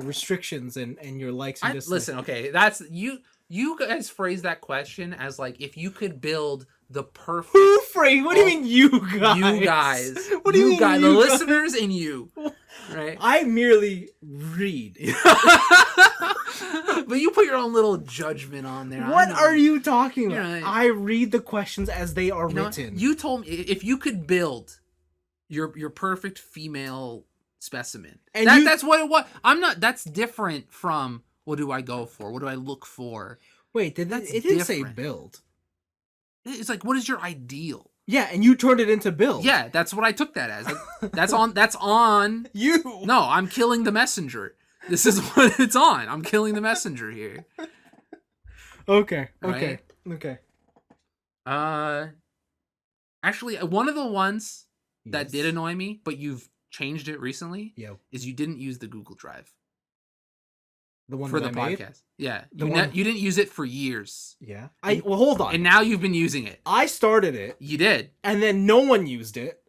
restrictions and your likes and dislikes. Listen, okay, that's you. You guys phrase that question as like if you could build the perfect. Who phrase? What do you mean, you guys? You guys. What do you mean, guys? you The guys? listeners and you. Right. I merely read. But you put your own little judgment on there. What are you talking about? Right. I read the questions as they are written. You told me if you could build your perfect female specimen. And that's what it was. I'm not. That's different from what do I go for? What do I look for? Wait, it didn't say build. It's like, what is your ideal? Yeah, and you turned it into build. Yeah, that's what I took that as. That's on you. No, I'm killing the messenger. This is what it's on. I'm killing the messenger here. Okay. Actually, one of the ones that did Yes. annoy me, but you've changed it recently, Yeah, is you didn't use the Google Drive the one for that the I made. podcast. Yeah, The you one- you didn't use it for years, Yeah. And- Well, hold on. and now you've been using it. I started it, You did. and then no one used it.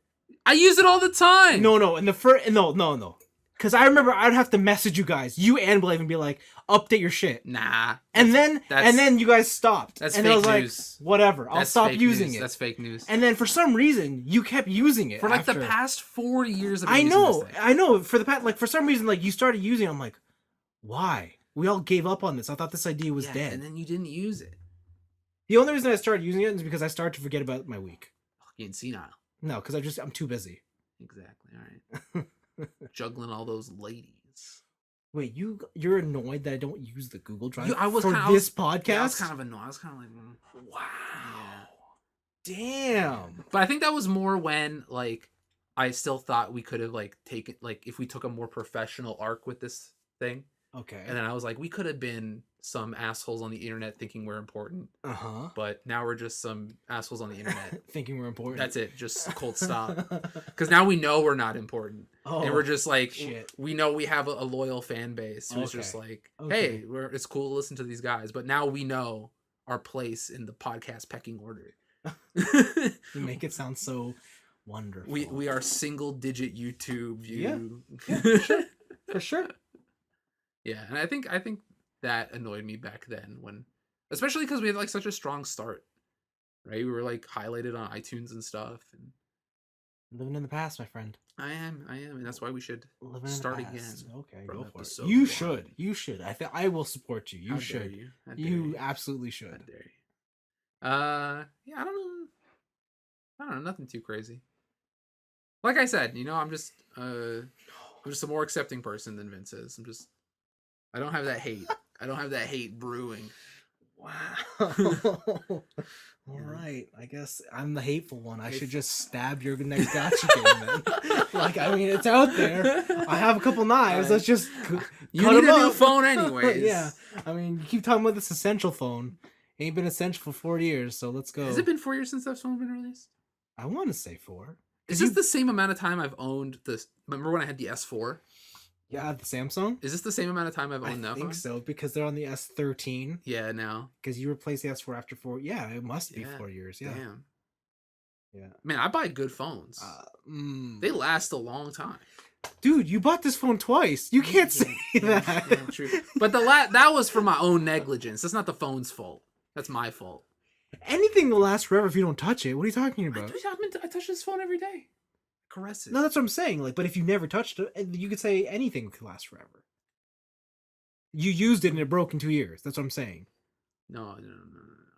I use it all the time. No. And the first, no. Because I remember I'd have to message you guys, you and Blake, and be like, update your shit. Nah. And then you guys stopped. That's and I was fake like, news. whatever, I'll That's stop fake using news. it. That's fake news. And then for some reason, you kept using it For like after. the past 4 years, I've I been using know, this thing. I know. For the past, like, for some reason, like, you started using it. I'm like, why? We all gave up on this. I thought this idea was dead. And then you didn't use it. The only reason I started using it is because I started to forget about my week. Fucking senile. No, because I'm too busy. Exactly. All right. Juggling all those ladies. Wait, you're annoyed that I don't use the Google Drive I was for kinda- I this was- podcast? Yeah, I was kind of annoyed. I was kind of like, Wow. yeah. Damn. But I think that was more when like I still thought we could have like taken like if we took a more professional arc with this thing, Okay. and then I was like, we could have been some assholes on the internet thinking we're important, Uh-huh. but now we're just some assholes on the internet. Thinking we're important. That's it. Just cold stop. Because now we know we're not important. Oh, And we're just like, shit. we know we have a loyal fan base who's just Okay. like, Okay. hey, it's cool to listen to these guys. But now we know our place in the podcast pecking order. You make it sound so wonderful. we are single digit YouTube view. Yeah, for sure. For sure. Yeah, and I think that annoyed me back then when, especially because we had like such a strong start, right? We were like highlighted on iTunes and stuff, and Living in the past, my friend. I am, and that's why we should Living start in the again. past. Okay, from go for it. episode You one. should. You should. I will support you. You How should. dare you? How dare You absolutely should. How dare you? Yeah, I don't know, nothing too crazy. Like I said, I'm just a more accepting person than Vince is. I don't have that hate. I don't have that hate brewing. Wow. All right. I guess I'm the hateful one. I should just stab your next gotcha game then. Like, I mean, it's out there. I have a couple knives. Let's just You cut need 'em a new up. phone anyways. Yeah. I mean, you keep talking about this essential phone. Ain't been essential for 4 years, so let's go. Has it been 4 years since that phone been released? I want to say 4. Is this the same amount of time I've owned this? Remember when I had the S4? Yeah, the Samsung? Is this the same amount of time I've I owned that think phone? so, because they're on the S13. Yeah, now. Because you replaced the S4 after 4. Yeah, it must be Yeah. 4 years. Yeah. Damn. Yeah. Man, I buy good phones. They last a long time. Dude, you bought this phone twice. You can't say that. Yeah, true. But that was for my own negligence. That's not the phone's fault. That's my fault. Anything will last forever if you don't touch it. What are you talking about? I touch this phone every day. Caress it. No, that's what I'm saying. Like, but if you never touched it, you could say anything could last forever. You used it and it broke in 2 years. That's what I'm saying. No.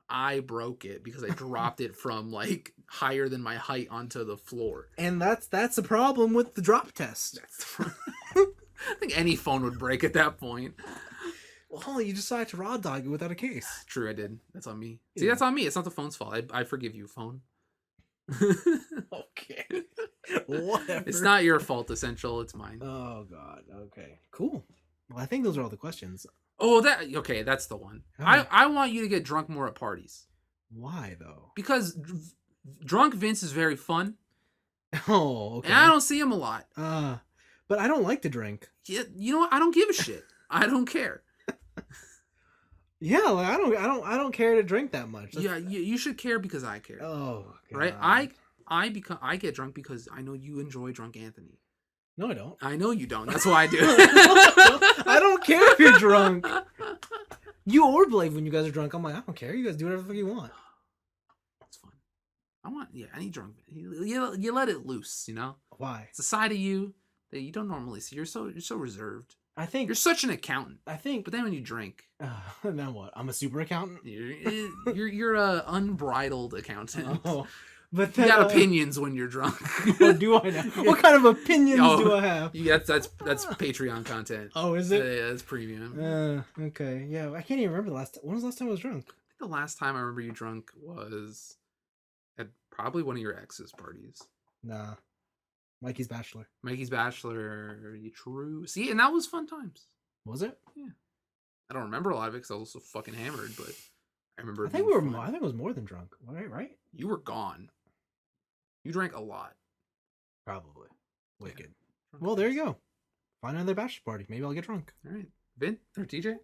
I broke it because I dropped it from like higher than my height onto the floor. And that's the problem with the drop test. I think any phone would break at that point. Well, you decided to raw dog it without a case. True, I did. That's on me. See, Yeah. that's on me. It's not the phone's fault. I forgive you, phone. Okay. Whatever. It's not your fault, Essential. It's mine. Oh God. Okay. Cool. Well, I think those are all the questions. Oh, okay. That's the one. Okay. I want you to get drunk more at parties Why though? because drunk Vince is very fun, Oh, okay. and I don't see him a lot. But I don't like to drink. Yeah, you know what? I don't give a shit. I don't care. Yeah, like I don't care to drink that much. Yeah, you should care because I care. Oh, God. Right? I get drunk because I know you enjoy Drunk Anthony. No, I don't. I know you don't. That's why I do. I don't care if you're drunk. You or Blade when you guys are drunk. I'm like, I don't care. You guys do whatever the fuck you want. It's fun. I need drunk. You let it loose, you know? Why? It's a side of you that you don't normally see. You're so reserved. I think. You're such an accountant. I think. But then when you drink, Now what? I'm a super accountant. you're a unbridled accountant. Oh, but You then, got opinions when you're drunk. Oh, do I now? What kind of opinions Oh, do I have? That's Patreon content. Oh, is it? Yeah, that's premium. Okay. Yeah, I can't even remember the last. When was the last time I was drunk? The last time I remember you drunk was at probably one of your ex's parties. Nah. Mikey's Bachelor. Mikey's Bachelor. You true? See, and that was fun times. Was it? I don't remember a lot of it because I was so fucking hammered, but I remember. I think we were. I think it was more than drunk. Right? You were gone. You drank a lot. Probably. Wicked. Well, there you go. Find another bachelor party. Maybe I'll get drunk. All right, Vin or TJ,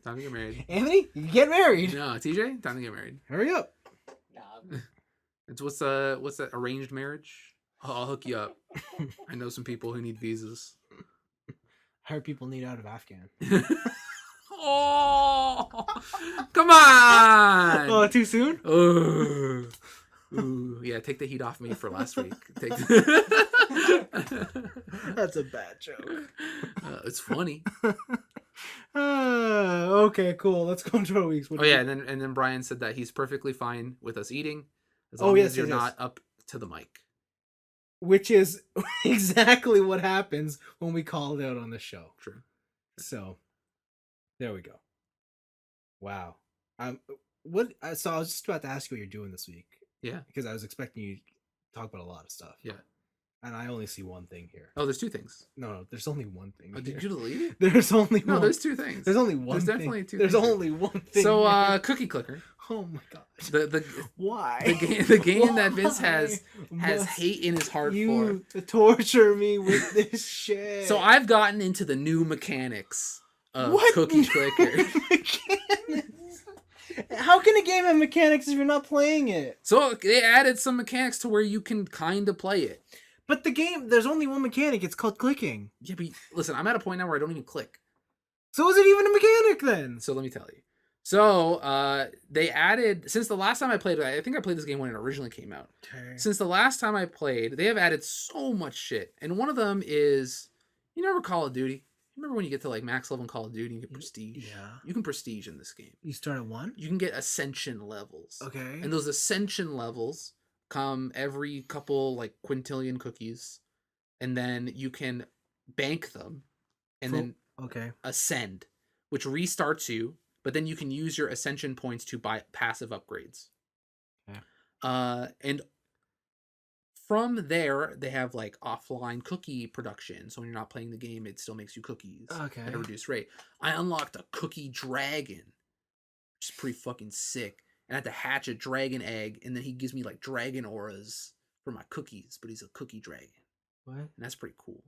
time to get married. Anthony, you get married. No, TJ, time to get married. Hurry up. Nah, It's what's that arranged marriage? I'll hook you up. I know some people who need visas. I heard people need out of Afghan. Oh, come on! Oh, too soon? Ooh, yeah, take the heat off me for last week. That's a bad joke. It's funny. Okay, cool. Let's go into our weeks. Oh yeah, and then Brian said that he's perfectly fine with us eating as Oh, long yes, as you're yes, yes. not up to the mic. Which is exactly what happens when we call it out on the show. True. So, there we go. Wow. So I was just about to ask you what you're doing this week. Yeah. Because I was expecting you to talk about a lot of stuff. Yeah. And I only see one thing here. Oh, there's two things. No, there's only one thing. Oh, here. did you delete it? There's only No, one. there's two things. There's only one. There's thing. definitely two. There's things here. only one thing. So, here. Cookie Clicker. Oh my god. The Why? the game that Vince has must hate in his heart for. you torture me with this shit? So I've gotten into the new mechanics of What Cookie Clicker. mechanics? How can a game have mechanics if you're not playing it? So they added some mechanics to where you can kind of play it. But the game, there's only one mechanic. It's called clicking. Yeah, but listen, I'm at a point now where I don't even click. So is it even a mechanic then? So let me tell you. So they added, since the last time I played it, I think I played this game when it originally came out. Okay. Since the last time I played, they have added so much shit. And one of them is, you remember Call of Duty? Remember when you get to like max level in Call of Duty, you get prestige? Yeah. You can prestige in this game. You start at 1? You can get ascension levels. Okay. And those ascension levels come every couple like quintillion cookies. And then you can bank them and then Okay. ascend, which restarts you, but then you can use your ascension points to buy passive upgrades. Okay. And from there, they have like offline cookie production. So when you're not playing the game, it still makes you cookies Okay. at a reduced rate. I unlocked a cookie dragon, which is pretty fucking sick. And I had to hatch a dragon egg, and then he gives me like dragon auras for my cookies, but he's a cookie dragon. What? And that's pretty cool.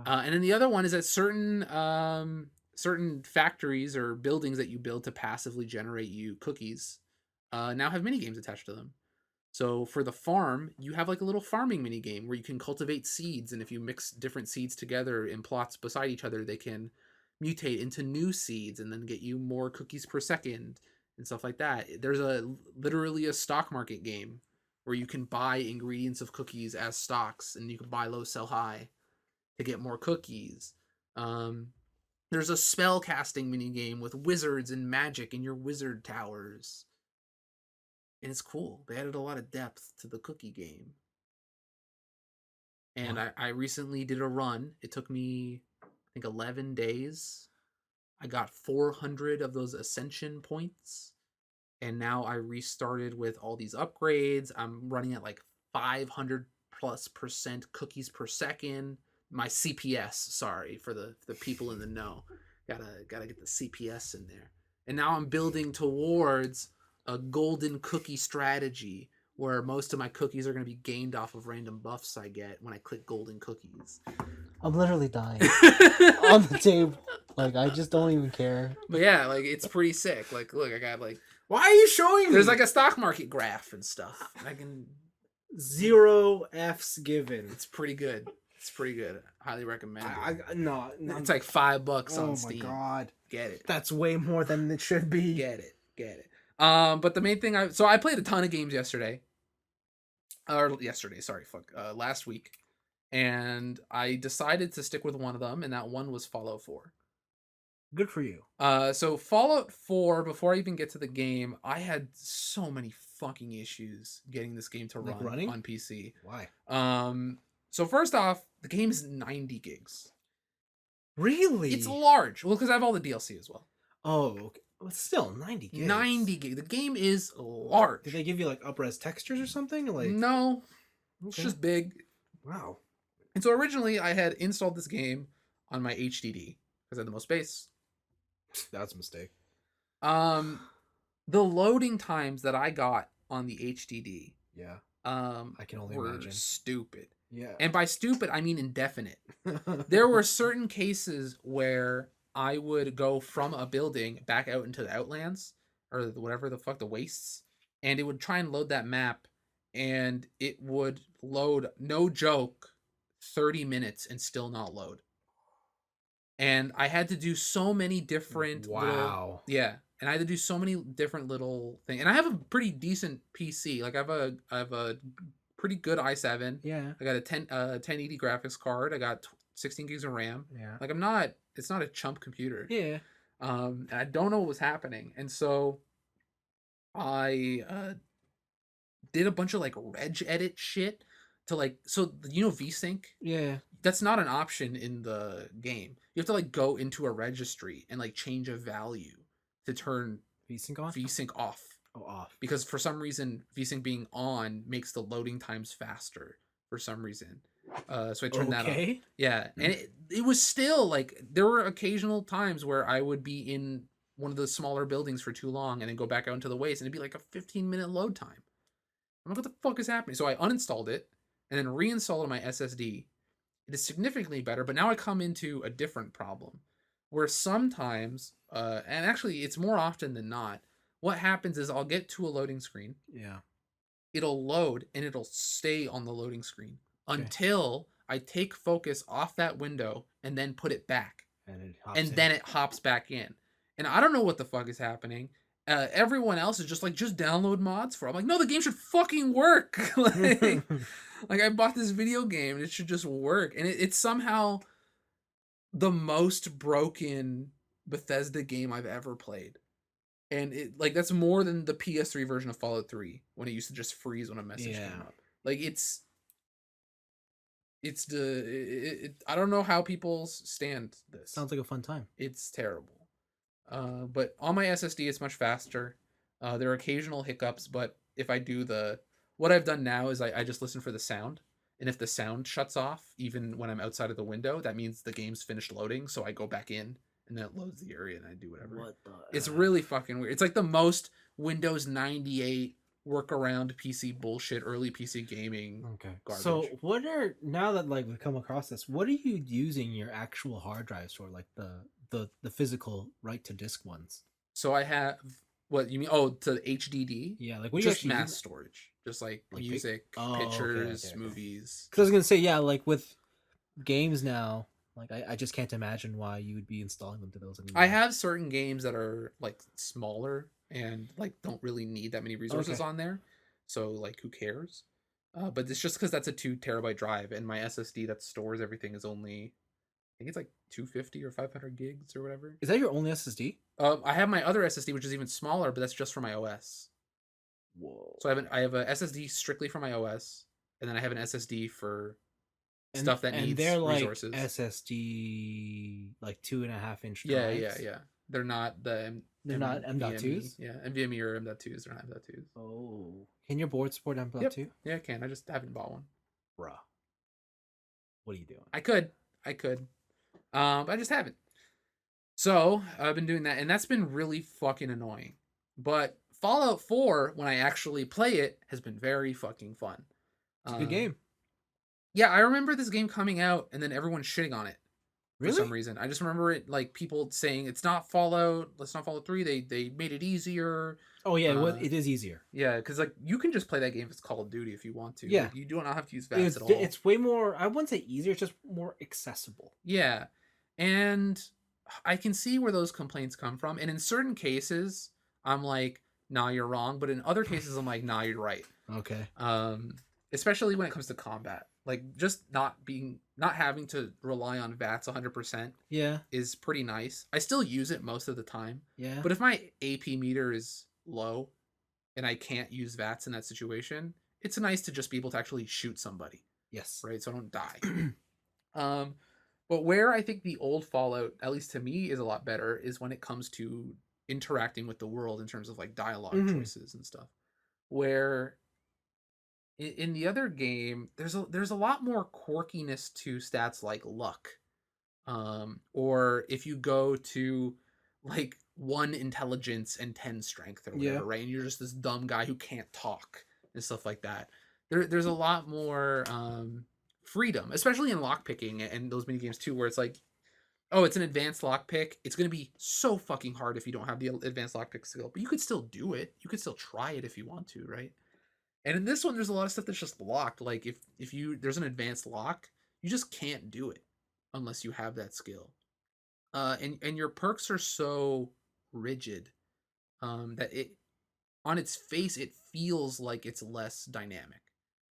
And then the other one is that certain factories or buildings that you build to passively generate you cookies now have mini games attached to them. So for the farm, you have like a little farming mini game where you can cultivate seeds, and if you mix different seeds together in plots beside each other, they can mutate into new seeds and then get you more cookies per second and stuff like that. There's literally a stock market game where you can buy ingredients of cookies as stocks, and you can buy low, sell high to get more cookies. There's a spell casting mini game with wizards and magic in your wizard towers. And it's cool. They added a lot of depth to the cookie game. And I recently did a run. It took me, I think, 11 days. I got 400 of those ascension points. And now I restarted with all these upgrades. I'm running at like 500+% cookies per second. My CPS, sorry, for the people in the know. Gotta get the CPS in there. And now I'm building towards a golden cookie strategy where most of my cookies are going to be gained off of random buffs I get when I click golden cookies. I'm literally dying on the table. Like, I just don't even care. But yeah, like, it's pretty sick. Like, look, I got like, Why are you showing me? there's like a stock market graph and stuff. I can, 0 F's given. it's pretty good. It's pretty good. Highly recommend it. No. It's like $5 Oh on my Steam. god. Get it. That's way more than it should be. Get it. But the main thing I played a ton of games last week, and I decided to stick with one of them, and that one was Fallout 4. Good for you. So Fallout 4, before I even get to the game, I had so many fucking issues getting this game to Like run running? on PC. Why? So first off, the game is 90 gigs. Really? It's large. Well, because I have all the DLC as well. Oh, okay. Well, still 90 gigs. 90 gigs. The game is large. Did they give you like up-res textures or something? Like, No, it's okay. just big. Wow. And so originally I had installed this game on my HDD because I had the most space. That's a mistake. The loading times that I got on the HDD, Yeah. I can only were imagine. stupid. Yeah. And by stupid, I mean indefinite. There were certain cases where I would go from a building back out into the outlands or whatever the fuck, the wastes, and it would try and load that map, and it would load, no joke, 30 minutes and still not load. And I had to do so many different little, Wow. yeah, and I had to do so many different little things. And I have a pretty decent PC. Like I have a pretty good i7. Yeah. I got a 1080 graphics card. I got 16 gigs of RAM. Yeah. Like I'm not, it's not a chump computer. Yeah. And I don't know what was happening. And so I did a bunch of like reg edit shit to like, so you know VSync? Yeah. That's not an option in the game. You have to like go into a registry and like change a value to turn VSync on? VSync off. Oh, off. Because for some reason VSync being on makes the loading times faster for some reason. So I turned that on. Yeah, and it was still like there were occasional times where I would be in one of the smaller buildings for too long and then go back out into the waste and it'd be like a 15-minute load time. I'm like, what the fuck is happening? So I uninstalled it and then reinstalled my SSD. It is significantly better, but now I come into a different problem where sometimes, and actually it's more often than not, what happens is I'll get to a loading screen, Yeah. it'll load, and it'll stay on the loading screen Okay. until I take focus off that window and then put it back. And it hops And in. then it hops back in. And I don't know what the fuck is happening. Everyone else is just like, just download mods for it. I'm like, no, the game should fucking work. Like I bought this video game and it should just work. And it's somehow the most broken Bethesda game I've ever played. And it like that's more than the PS3 version of Fallout 3 when it used to just freeze when a message came up. Like it's I don't know how people stand this. Sounds like a fun time. It's terrible. But on my SSD it's much faster. There are occasional hiccups, but if I do what I've done now is I just listen for the sound. And if the sound shuts off, even when I'm outside of the window, that means the game's finished loading. So I go back in and then it loads the area and I do whatever. What the? It's really fucking weird. It's like the most Windows 98 workaround PC bullshit, early PC gaming. Okay. Garbage. So now that like we've come across this, what are you using your actual hard drives for? Like the physical write to disk ones? So I have, what you mean? Oh, to HDD? Yeah, like what Just you mass storage. Just like music, okay, pictures, okay. movies. Because I was gonna say, yeah, like with games now, like I just can't imagine why you would be installing them to those anymore. I have certain games that are like smaller and like don't really need that many resources on there. So like who cares? But it's just because that's a 2 terabyte drive and my SSD that stores everything is only, I think it's like 250 or 500 gigs or whatever. Is that your only SSD? I have my other SSD which is even smaller, but that's just for my OS. Whoa. So I have a SSD strictly for my OS, and then I have an SSD for stuff that needs they're like resources. SSD like 2.5-inch Yeah, drives. yeah. They're not the They're not M.2s? Yeah, NVMe or M.2s. They're not M.2s. Oh. Can your board support M.2? Yeah, it can. I just haven't bought one. Bruh. What are you doing? I could. But I just haven't. So I've been doing that, and that's been really fucking annoying. But Fallout 4, when I actually play it, has been very fucking fun. It's a good game. Yeah, I remember this game coming out and then everyone shitting on it for some Really? reason. I just remember it like people saying it's not Fallout 3. They made it easier. Oh yeah, it is easier. Yeah, because like you can just play that game as Call of Duty if you want to. Yeah. Like, you do not have to use VATS at all. It's way more, I wouldn't say easier, it's just more accessible. Yeah. And I can see where those complaints come from. And in certain cases, I'm like, nah, you're wrong. But in other cases, I'm like, nah, you're right. Okay. Especially when it comes to combat. Like just not having to rely on VATS 100% Yeah. is pretty nice. I still use it most of the time. Yeah. But if my AP meter is low and I can't use VATS in that situation, it's nice to just be able to actually shoot somebody. Yes. Right? So I don't die. But where I think the old Fallout, at least to me, is a lot better is when it comes to interacting with the world in terms of like dialogue choices and stuff. Where in the other game, there's a lot more quirkiness to stats like luck. Or if you go to like 1 intelligence and 10 strength or whatever, right? And you're just this dumb guy who can't talk and stuff like that. There's a lot more freedom, especially in lockpicking and those mini games too, where it's like, oh, it's an advanced lockpick. It's gonna be so fucking hard if you don't have the advanced lockpick skill, but you could still do it. You could still try it if you want to, right? And in this one, there's a lot of stuff that's just locked. Like if you there's an advanced lock, you just can't do it unless you have that skill. And your perks are so rigid that it on its face it feels like it's less dynamic.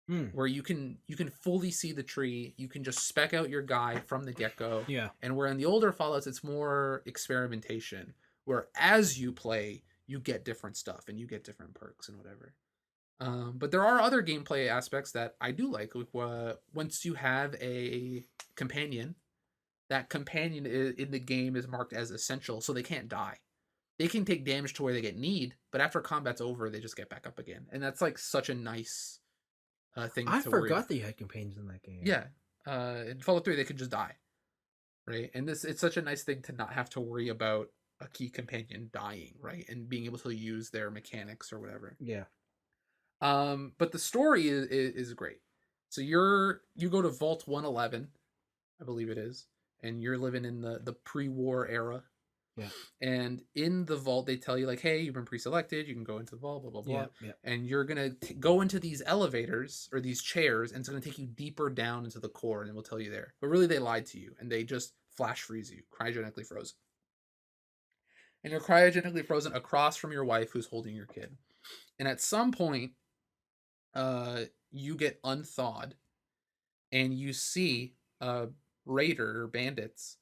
Hmm. Where you can fully see the tree, you can just spec out your guy from the get-go. Yeah. And where in the older Fallouts it's more experimentation, where as you play, you get different stuff and you get different perks and whatever. But there are other gameplay aspects that I do like. Once you have a companion, that companion in the game is marked as essential, so they can't die. They can take damage to where they get need, but after combat's over, they just get back up again, and that's like such a nice thing I to worry forgot about. that you had companions in that game. Yeah, in Fallout 3, they could just die, right? And it's such a nice thing to not have to worry about a key companion dying, right? And being able to use their mechanics or whatever. Yeah. But the story is great. So you go to Vault 111, I believe it is, and you're living in the pre-war era. Yeah. And in the vault, they tell you like, hey, you've been pre-selected. You can go into the vault, blah blah blah. Yeah. Yeah. And you're gonna go into these elevators or these chairs, and it's gonna take you deeper down into the core, and it will tell you there. But really, they lied to you, and they just flash freeze you, cryogenically frozen. And you're cryogenically frozen across from your wife, who's holding your kid. And at some point, you get unthawed, and you see raider or bandits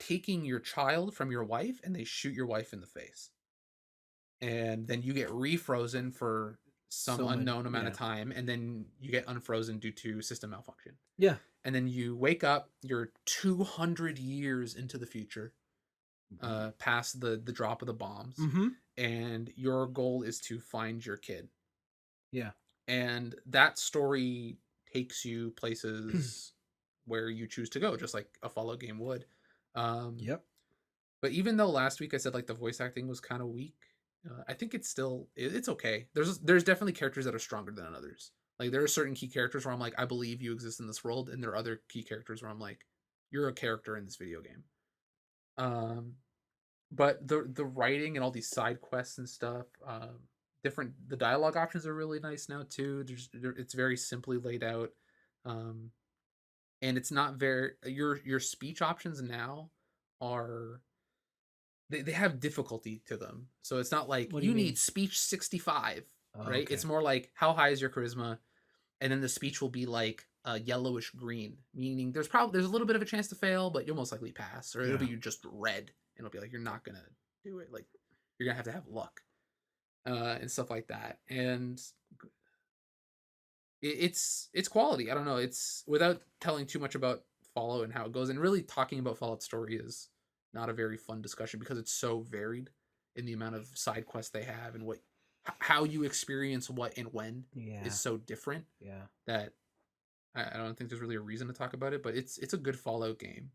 taking your child from your wife, and they shoot your wife in the face. And then you get refrozen for some unknown amount of time, and then you get unfrozen due to system malfunction. Yeah. And then you wake up, you're 200 years into the future, past the drop of the bombs, and your goal is to find your kid. Yeah. And that story takes you places where you choose to go, just like a Fallout game would. Yep. But even though last week I said like the voice acting was kind of weak, I think it's okay. There's definitely characters that are stronger than others. Like there are certain key characters where I'm like, I believe you exist in this world, and there are other key characters where I'm like, you're a character in this video game. But the writing and all these side quests and stuff, the dialogue options are really nice now too. It's very simply laid out, and it's not very your speech options now are they have difficulty to them. So it's not like What do you you mean? need speech 65, right? Okay. It's more like how high is your charisma, and then the speech will be like yellowish green, meaning there's a little bit of a chance to fail, but you'll most likely pass, or it'll be just red, and it'll be like you're not gonna do it. Like you're gonna have luck, and stuff like that. And it's quality. I don't know. It's without telling too much about Fallout and how it goes, and really talking about Fallout story is not a very fun discussion because it's so varied in the amount of side quests they have and how you experience what and when is so different. Yeah. That I don't think there's really a reason to talk about it, but it's a good Fallout game,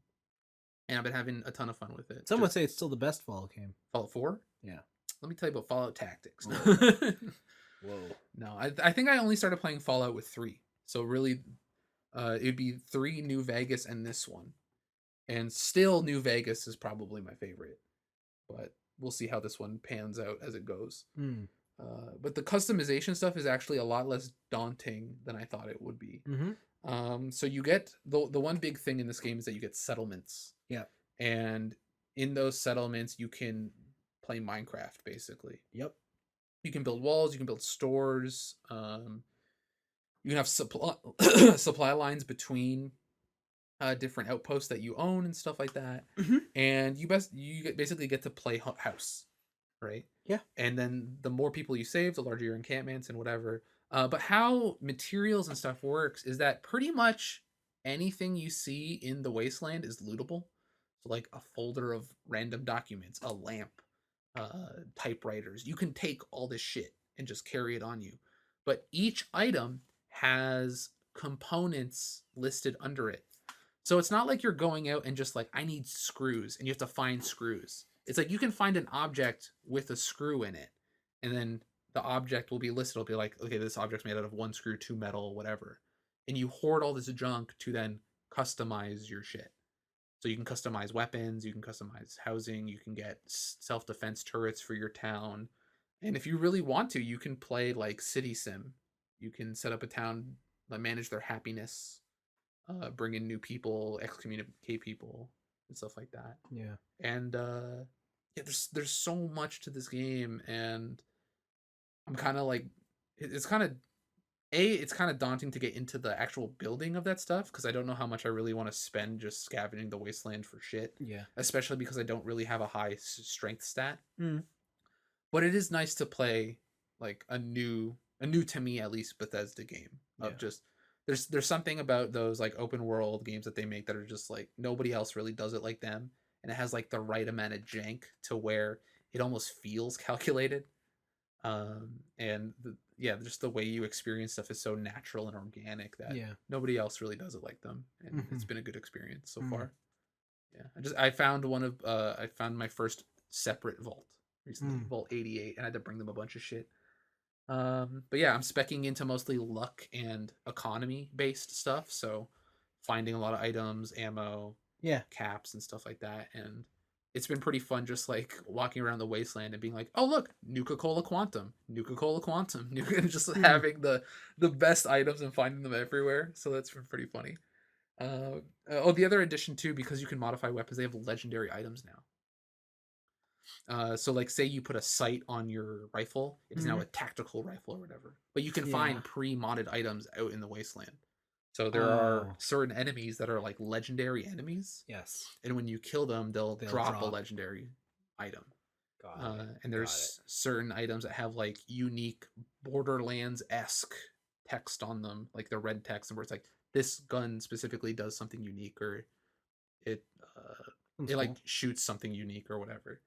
and I've been having a ton of fun with it. Some would say it's still the best Fallout game. Fallout 4? Yeah. Let me tell you about Fallout Tactics. Whoa. No, I think I only started playing Fallout with 3. So really, it'd be 3, New Vegas, and this one. And still, New Vegas is probably my favorite. But we'll see how this one pans out as it goes. But the customization stuff is actually a lot less daunting than I thought it would be. So you get the one big thing in this game is that you get settlements. Yeah. And in those settlements, you can play Minecraft basically. Yep. You can build walls. You can build stores. You can have supply lines between different outposts that you own and stuff like that. And you basically get to play house, right? Yeah. And then the more people you save, the larger your encampments and whatever. But how materials and stuff works is that pretty much anything you see in the wasteland is lootable. So like a folder of random documents, a lamp, typewriters. You can take all this shit and just carry it on you. But each item has components listed under it. So it's not like you're going out and just like, I need screws, and you have to find screws. It's like you can find an object with a screw in it, and then the object will be listed. It'll be like, okay, this object's made out of 1 screw, 2 metal, whatever. and you hoard all this junk to then customize your shit. So you can customize weapons, you can customize housing, you can get self-defense turrets for your town. And if you really want to, you can play like City Sim. You can set up a town, like manage their happiness, bring in new people, excommunicate people, and stuff like that. Yeah. And yeah, there's so much to this game, and I'm kind of like, it's kind of it's kind of daunting to get into the actual building of that stuff because I don't know how much I really want to spend just scavenging the wasteland for shit. Yeah. Especially because I don't really have a high strength stat. Mm. But it is nice to play like a new to me at least Bethesda game of Yeah. just there's something about those like open world games that they make that are just like nobody else really does it like them, and it has like the right amount of jank to where it almost feels calculated. And yeah, just the way you experience stuff is so natural and organic that Yeah. nobody else really does it like them, and it's Mhm. been a good experience so Mhm. far. Yeah, I found I found my first separate vault recently, Vault 88, and I had to bring them a bunch of shit. But yeah, I'm specking into mostly luck and economy based stuff, so finding a lot of items, ammo, Yeah. caps, and stuff like that. And it's been pretty fun just like walking around the wasteland and being like, oh look, Nuka-Cola Quantum, Nuka-Cola Quantum, and just having the best items and finding them everywhere. So that's been pretty funny. Oh, the other addition too, because you can modify weapons, they have legendary items now. So like say you put a sight on your rifle, it is now a tactical rifle or whatever. But you can Yeah. find pre-modded items out in the wasteland. So there Oh. are certain enemies that are like legendary enemies, Yes. and when you kill them, they'll drop a drop. legendary item. Got it. And there's certain items that have like unique Borderlands-esque text on them, like the red text, and where it's like this gun specifically does something unique, or it That's it like cool. shoots something unique or whatever.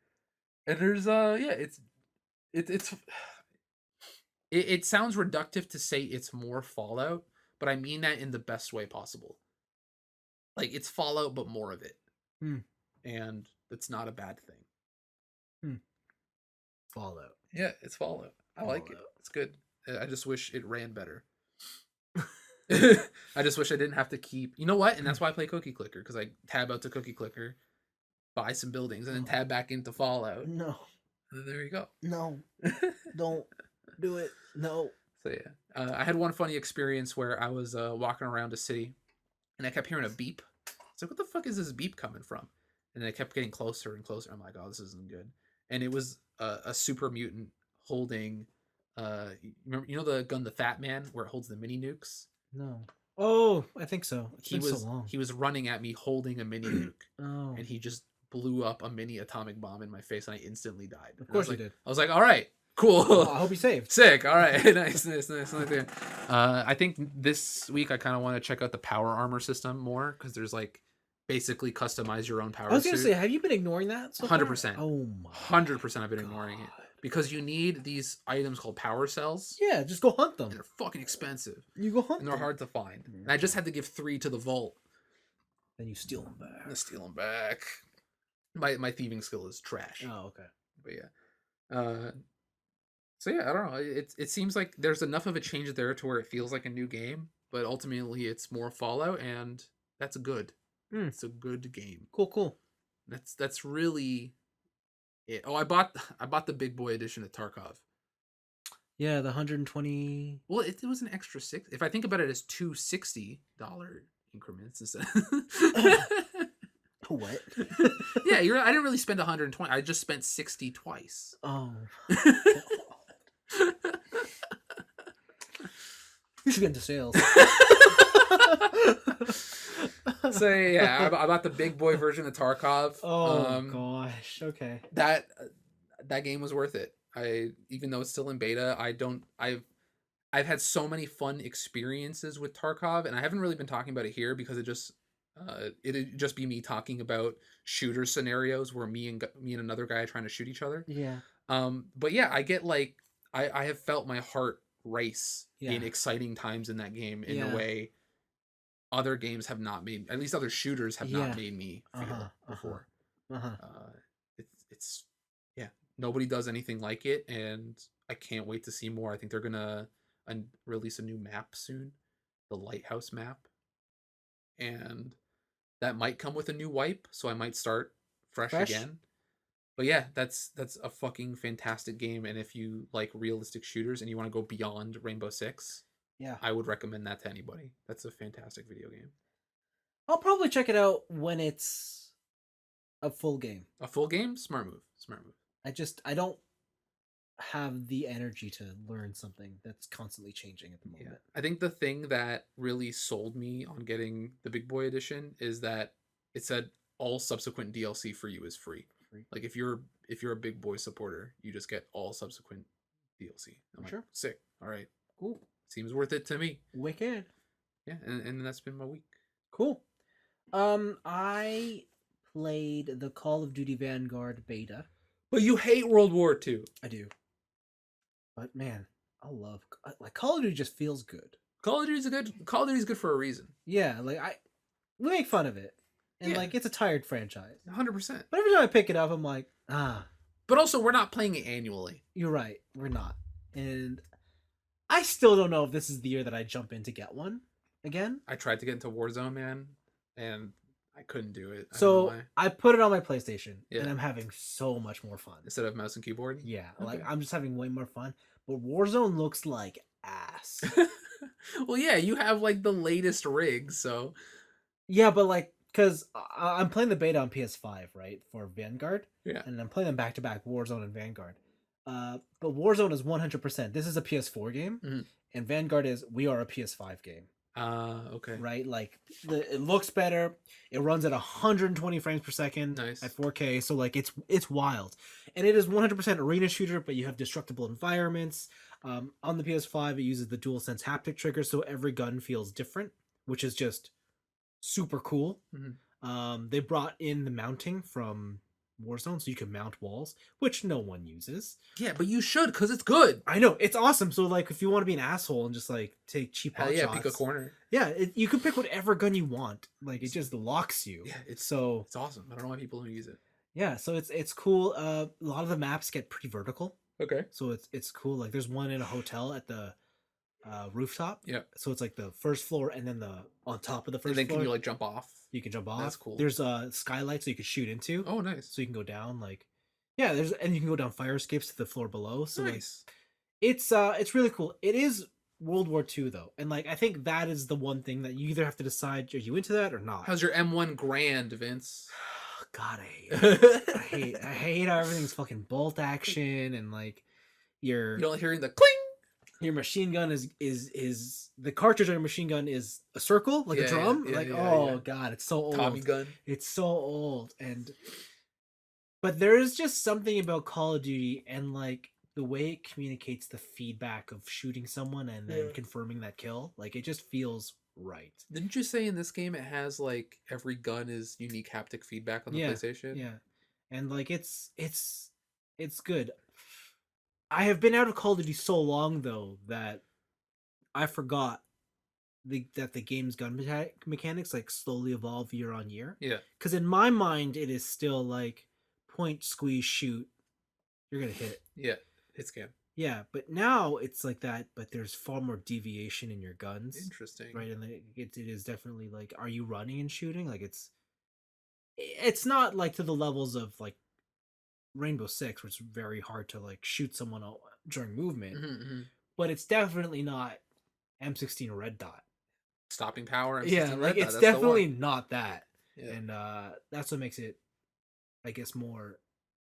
And there's yeah, it's it sounds reductive to say it's more Fallout, but I mean that in the best way possible. Like it's Fallout but more of it. Hmm. And that's not a bad thing. Fallout. Yeah, it's Fallout. I like it. Fallout. It's good. I just wish it ran better. I just wish I didn't have to keep. You know what? And that's why I play Cookie Clicker, because I tab out to Cookie Clicker, buy some buildings, and then tab back into Fallout. No. And there you go. No. Don't do it. No. So yeah, I had one funny experience where I was walking around a city, and I kept hearing a beep. It's like, what the fuck is this beep coming from? And it kept getting closer and closer. I'm like, oh, this isn't good. And it was a super mutant holding, you know the gun, the Fat Man, where it holds the mini nukes. No. Oh, I think so. It's been so long. He was running at me holding a mini nuke, Oh. and he just blew up a mini atomic bomb in my face, and I instantly died. Of course he did. I was like, all right, cool. Well, I hope you saved. Sick. All right. nice. I think this week I kind of want to check out the power armor system more, because there's like basically customize your own power I was gonna suit. say, have you been ignoring that? 100%. Oh my. 100% I've been ignoring it, because you need these items called power cells. Yeah, just go hunt them. And they're fucking expensive. You go hunt And they're them. hard to find. And I just had to give 3 to the vault. Then you steal them back. I steal them back. My thieving skill is trash. Oh, okay. But yeah. So yeah, I don't know. It seems like there's enough of a change there to where it feels like a new game, but ultimately it's more Fallout, and that's good. It's a good game. Cool. That's really it. Oh, I bought the big boy edition of Tarkov. Yeah, the 120. Well, it was an extra 6. If I think about it as two $60 increments instead. What? Yeah, I didn't really spend 120. I just spent 60 twice. Oh. You should get into sales. So yeah, I bought the big boy version of Tarkov. Oh gosh. Okay. That game was worth it. Even though it's still in beta, I've had so many fun experiences with Tarkov, and I haven't really been talking about it here because it'd just be me talking about shooter scenarios where me and another guy are trying to shoot each other. Yeah. But yeah, I get like I have felt my heart race Yeah. in exciting times in that game in Yeah. a way other games have not made, at least other shooters have not made me feel before. It's yeah, nobody does anything like it, and I can't wait to see more. I think they're gonna release a new map soon, the lighthouse map, and that might come with a new wipe, so I might start fresh Fresh? again. But yeah, that's a fucking fantastic game, and if you like realistic shooters and you want to go beyond Rainbow Six, Yeah. I would recommend that to anybody. That's a fantastic video game. I'll probably check it out when it's a full game. A full game, smart move, smart move. I don't have the energy to learn something that's constantly changing at the Yeah, moment. I think the thing that really sold me on getting the Big Boy edition is that it said all subsequent DLC for you is free. Free. Like if you're a Big Boy supporter, you just get all subsequent DLC. I'm like, Sure. sick. All right, Cool. seems worth it to me. Wicked. Yeah, and that's been my week. Cool. I played the Call of Duty Vanguard beta. But you hate World War II. I do. But man, I love like Call of Duty just feels good. Call of Duty's good for a reason. Yeah, we make fun of it. And Yeah. like it's a tired franchise. 100%. But every time I pick it up, I'm like, But also, we're not playing it annually. you're right. We're not. And I still don't know if this is the year that I jump in to get one again. I tried to get into Warzone, man, and I couldn't do it. I don't know So why. I put it on my PlayStation Yeah. and I'm having so much more fun. Instead of mouse and keyboard. Yeah, Okay. like I'm just having way more fun. But Warzone looks like ass. Well, yeah, you have like the latest rig, so Yeah, but like, because I'm playing the beta on PS5, right, for Vanguard. Yeah. And I'm playing them back to back, Warzone and Vanguard. But Warzone is 100%. This is a PS4 game, Mhm. and Vanguard is we are a PS5 game, okay. right? Like it looks better. It runs at 120 frames per second Nice. at 4K. So like it's wild, and it is 100% arena shooter, but you have destructible environments. On the PS5, it uses the DualSense haptic trigger, so every gun feels different, which is just super cool. Mhm. They brought in the mounting from Warzone, so you can mount walls, which no one uses. Yeah, but you should, because it's good. I know it's awesome. So like, if you want to be an asshole and just like take cheap Hell hot yeah, shots, pick a corner. yeah, you can pick whatever gun you want. Like it just locks you. Yeah, it's so awesome. I don't know why people don't use it. yeah, so it's cool. A lot of the maps get pretty vertical, Okay. so it's cool. Like there's one in a hotel at the rooftop. Yeah. So it's like the first floor and then the on top of the first And then floor. can you like jump off? You can jump off. That's cool. There's a skylight so you can shoot into. Oh, nice. So you can go down like yeah, and you can go down fire escapes to the floor below. So Nice. like it's really cool. It is World War II though. And like I think that is the one thing that you either have to decide are you into that or not. How's your M1 Grand, Vince? God, I hate it. I hate how everything's fucking bolt action and like your You don't hearing the cling? your machine gun is the cartridge on your machine gun is a circle like Yeah, a drum. yeah, like yeah, oh yeah. god, it's so old. Tommy gun. It's so old but there is just something about Call of Duty and like the way it communicates the feedback of shooting someone and then Yeah. confirming that kill. Like it just feels right. Didn't you say in this game it has like every gun is unique haptic feedback on the Yeah, PlayStation? Yeah. And like it's good. I have been out of Call of Duty so long though that I forgot that the game's gun mechanics like slowly evolve year on year. Yeah. Because in my mind, it is still like point, squeeze, shoot. You're gonna hit. Yeah. Hit scan. Yeah, but now it's like that, but there's far more deviation in your guns, Interesting. right? And it is definitely like, are you running and shooting? Like it's not like to the levels of like Rainbow Six, which is very hard to like shoot someone during movement, Mhm. but it's definitely not M16 Red Dot. Stopping power. Yeah, M16 like Red Dot, it's that's the one. definitely not that, Yeah. and that's what makes it, I guess, more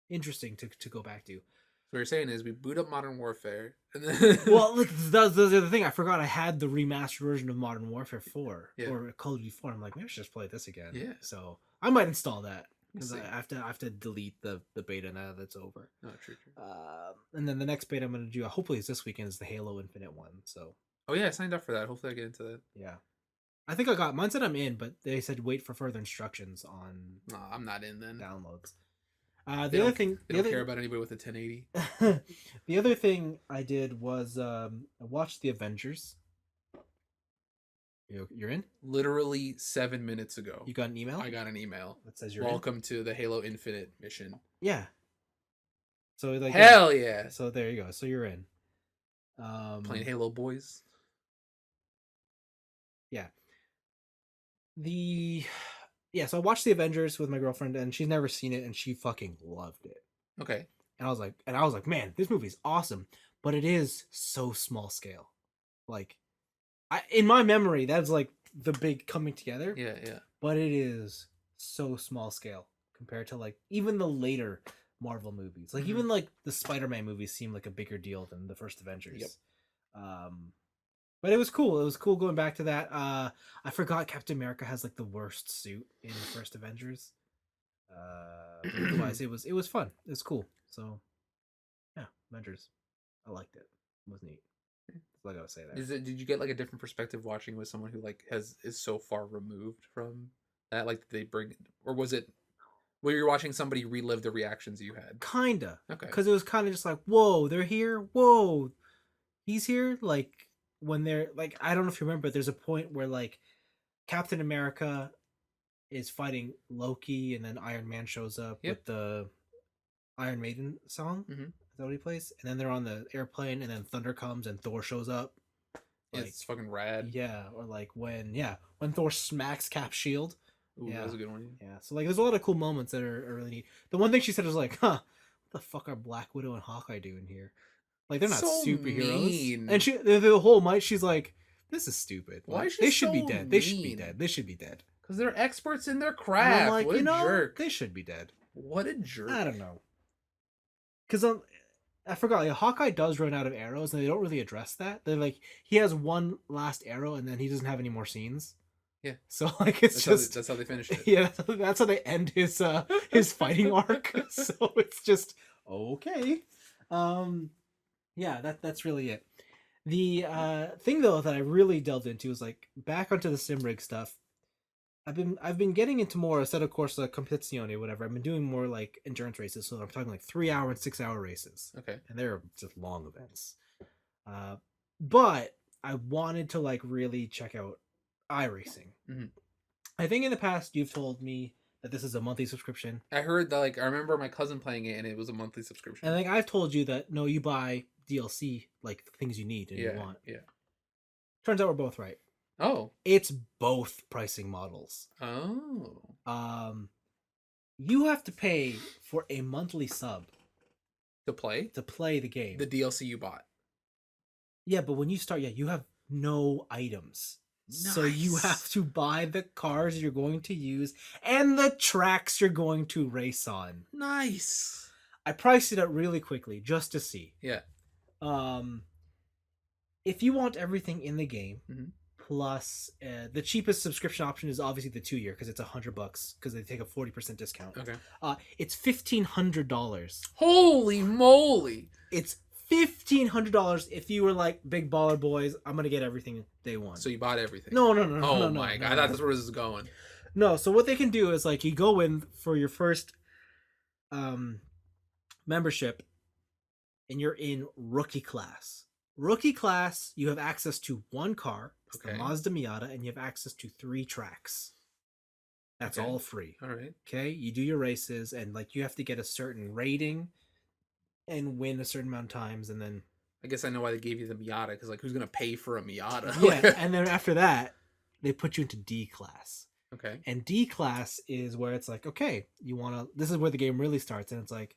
interesting to go back to. So what you're saying is we boot up Modern Warfare and then Well, look, that's the other thing. I forgot I had the remastered version of Modern Warfare 4 Yeah. or Call of Duty 4. I'm like, maybe I should just play this again. Yeah. So I might install that because see. I have to delete the beta now that it's over. No, true. And then the next beta I'm gonna do, hopefully it's this weekend, is the Halo Infinite one. So Oh yeah, I signed up for that. Hopefully I get into that. yeah, I think I got mine. Said I'm in, but they said wait for further instructions on No, I'm not in then. downloads. They The other don't- thing, They don't care about anybody with a 1080. the other thing I did was I watched the Avengers. You're in? Literally 7 minutes ago, You got an email I got an email. that says you're in? Welcome to the Halo Infinite mission. Yeah. So like Hell yeah. So there you go. So you're in. Playing Halo Boys. yeah. The yeah, so I watched the Avengers with my girlfriend, and she's never seen it, and she fucking loved it. Okay. And I was like, man, this movie's awesome, but it is so small scale. Like, in my memory, that's like the big coming together. Yeah, yeah. But it is so small scale compared to like even the later Marvel movies. Like even like the Spider-Man movies seem like a bigger deal than the first Avengers. Yep. But it was cool. It was cool going back to that. I forgot Captain America has like the worst suit in the first Avengers. But otherwise it was fun. It was cool. So yeah, Avengers. I liked it. It was neat. That's all I gotta say there. Did you get like a different perspective watching with someone who like is so far removed from that? Like they bring, or was it where you're watching somebody relive the reactions you had? Kinda. Okay. Because it was kind of just like, whoa, they're here. Whoa, he's here. Like when they're like, I don't know if you remember, but there's a point where like Captain America is fighting Loki, and then Iron Man shows up Yep. with the Iron Maiden song. Mhm. Is that what he plays? And then they're on the airplane, and then Thunder comes, and Thor shows up. Like, It's fucking rad. yeah, or like when Thor smacks Cap's shield. Ooh, Yeah. that was a good one. Yeah, so like there's a lot of cool moments that are really neat. The one thing she said was like, "Huh, what the fuck are Black Widow and Hawkeye doing here? Like they're not So superheroes." mean. And the whole night she's like, "This is stupid. Why Like, is she they should be so dead. They should be mean? dead. They should be dead." Because they're experts in their And craft. I'm like, What a jerk. they should be dead. What a jerk. I don't know. Because I forgot, like, Hawkeye does run out of arrows, and they don't really address that. They're like, he has one last arrow, and then he doesn't have any more scenes. Yeah. So like it's That's how they finished it. yeah, that's how they end his fighting arc. So it's just okay. Yeah, that's really it. The thing though that I really delved into is like back onto the sim rig stuff. I've been getting into more instead of course competizione, whatever. I've been doing more like endurance races, so I'm talking like 3 hour and 6 hour races. Okay. And they're just long events. But I wanted to like really check out iRacing. Mhm. I think in the past you've told me that this is a monthly subscription. I heard that, like, I remember my cousin playing it and it was a monthly subscription. And like I've told you that no, you buy DLC, like things you need and you want. Yeah. Turns out we're both right. Oh. It's both pricing models. Oh. You have to pay for a monthly sub To play? to play the game. The DLC you bought. Yeah, but when you start, you have no items. So you Nice. have to buy the cars you're going to use and the tracks you're going to race on. Nice. I priced it out really quickly just to see. Yeah. If you want everything in the game, Mhm. plus the cheapest subscription option is obviously the 2 year because it's $100 because they take a 40% discount. Okay. It's $1,500. Holy moly. It's $1,500 if you were like big baller boys. I'm gonna get everything day one. So you bought everything? No. Oh my god! I thought that's where this is going. No, so what they can do is like you go in for your first membership and you're in rookie class. Rookie class, you have access to one car, it's the Okay. Mazda Miata, and you have access to 3 tracks. That's Okay. all free. All right. Okay? You do your races and like you have to get a certain rating and win a certain amount of times and then I guess I know why they gave you the Miata, because like who's gonna pay for a Miata? yeah, and then after that, they put you into D class. Okay. And D class is where it's like, okay, you want to. This is where the game really starts, and it's like,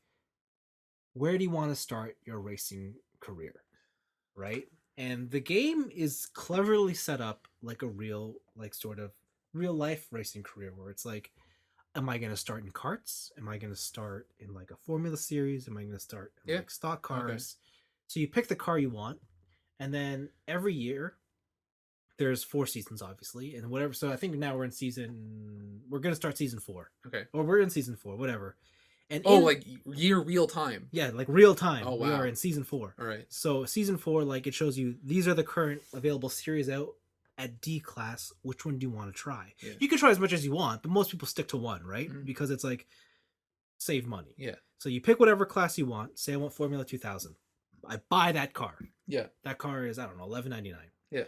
where do you want to start your racing career, right? And the game is cleverly set up like a real, like sort of real life racing career, where it's like, am I going to start in karts? Am I going to start in like a Formula Series? Am I going to start in Yeah. like stock Okay. cars? So you pick the car you want, and then every year there's 4 seasons, obviously, and whatever. So I think now we're gonna start season 4, Okay. or we're in season 4, whatever. And Oh, like year real time. yeah, like real time. Oh, We wow. are in season 4. All right. So season 4, like it shows you these are the current available series out at D class. Which one do you want to try? Yeah. You can try as much as you want, but most people stick to one, right? Mhm. Because it's like save money. Yeah. So you pick whatever class you want. Say I want Formula 2000. I buy that car. Yeah. That car is, I don't know, $11.99. Yeah.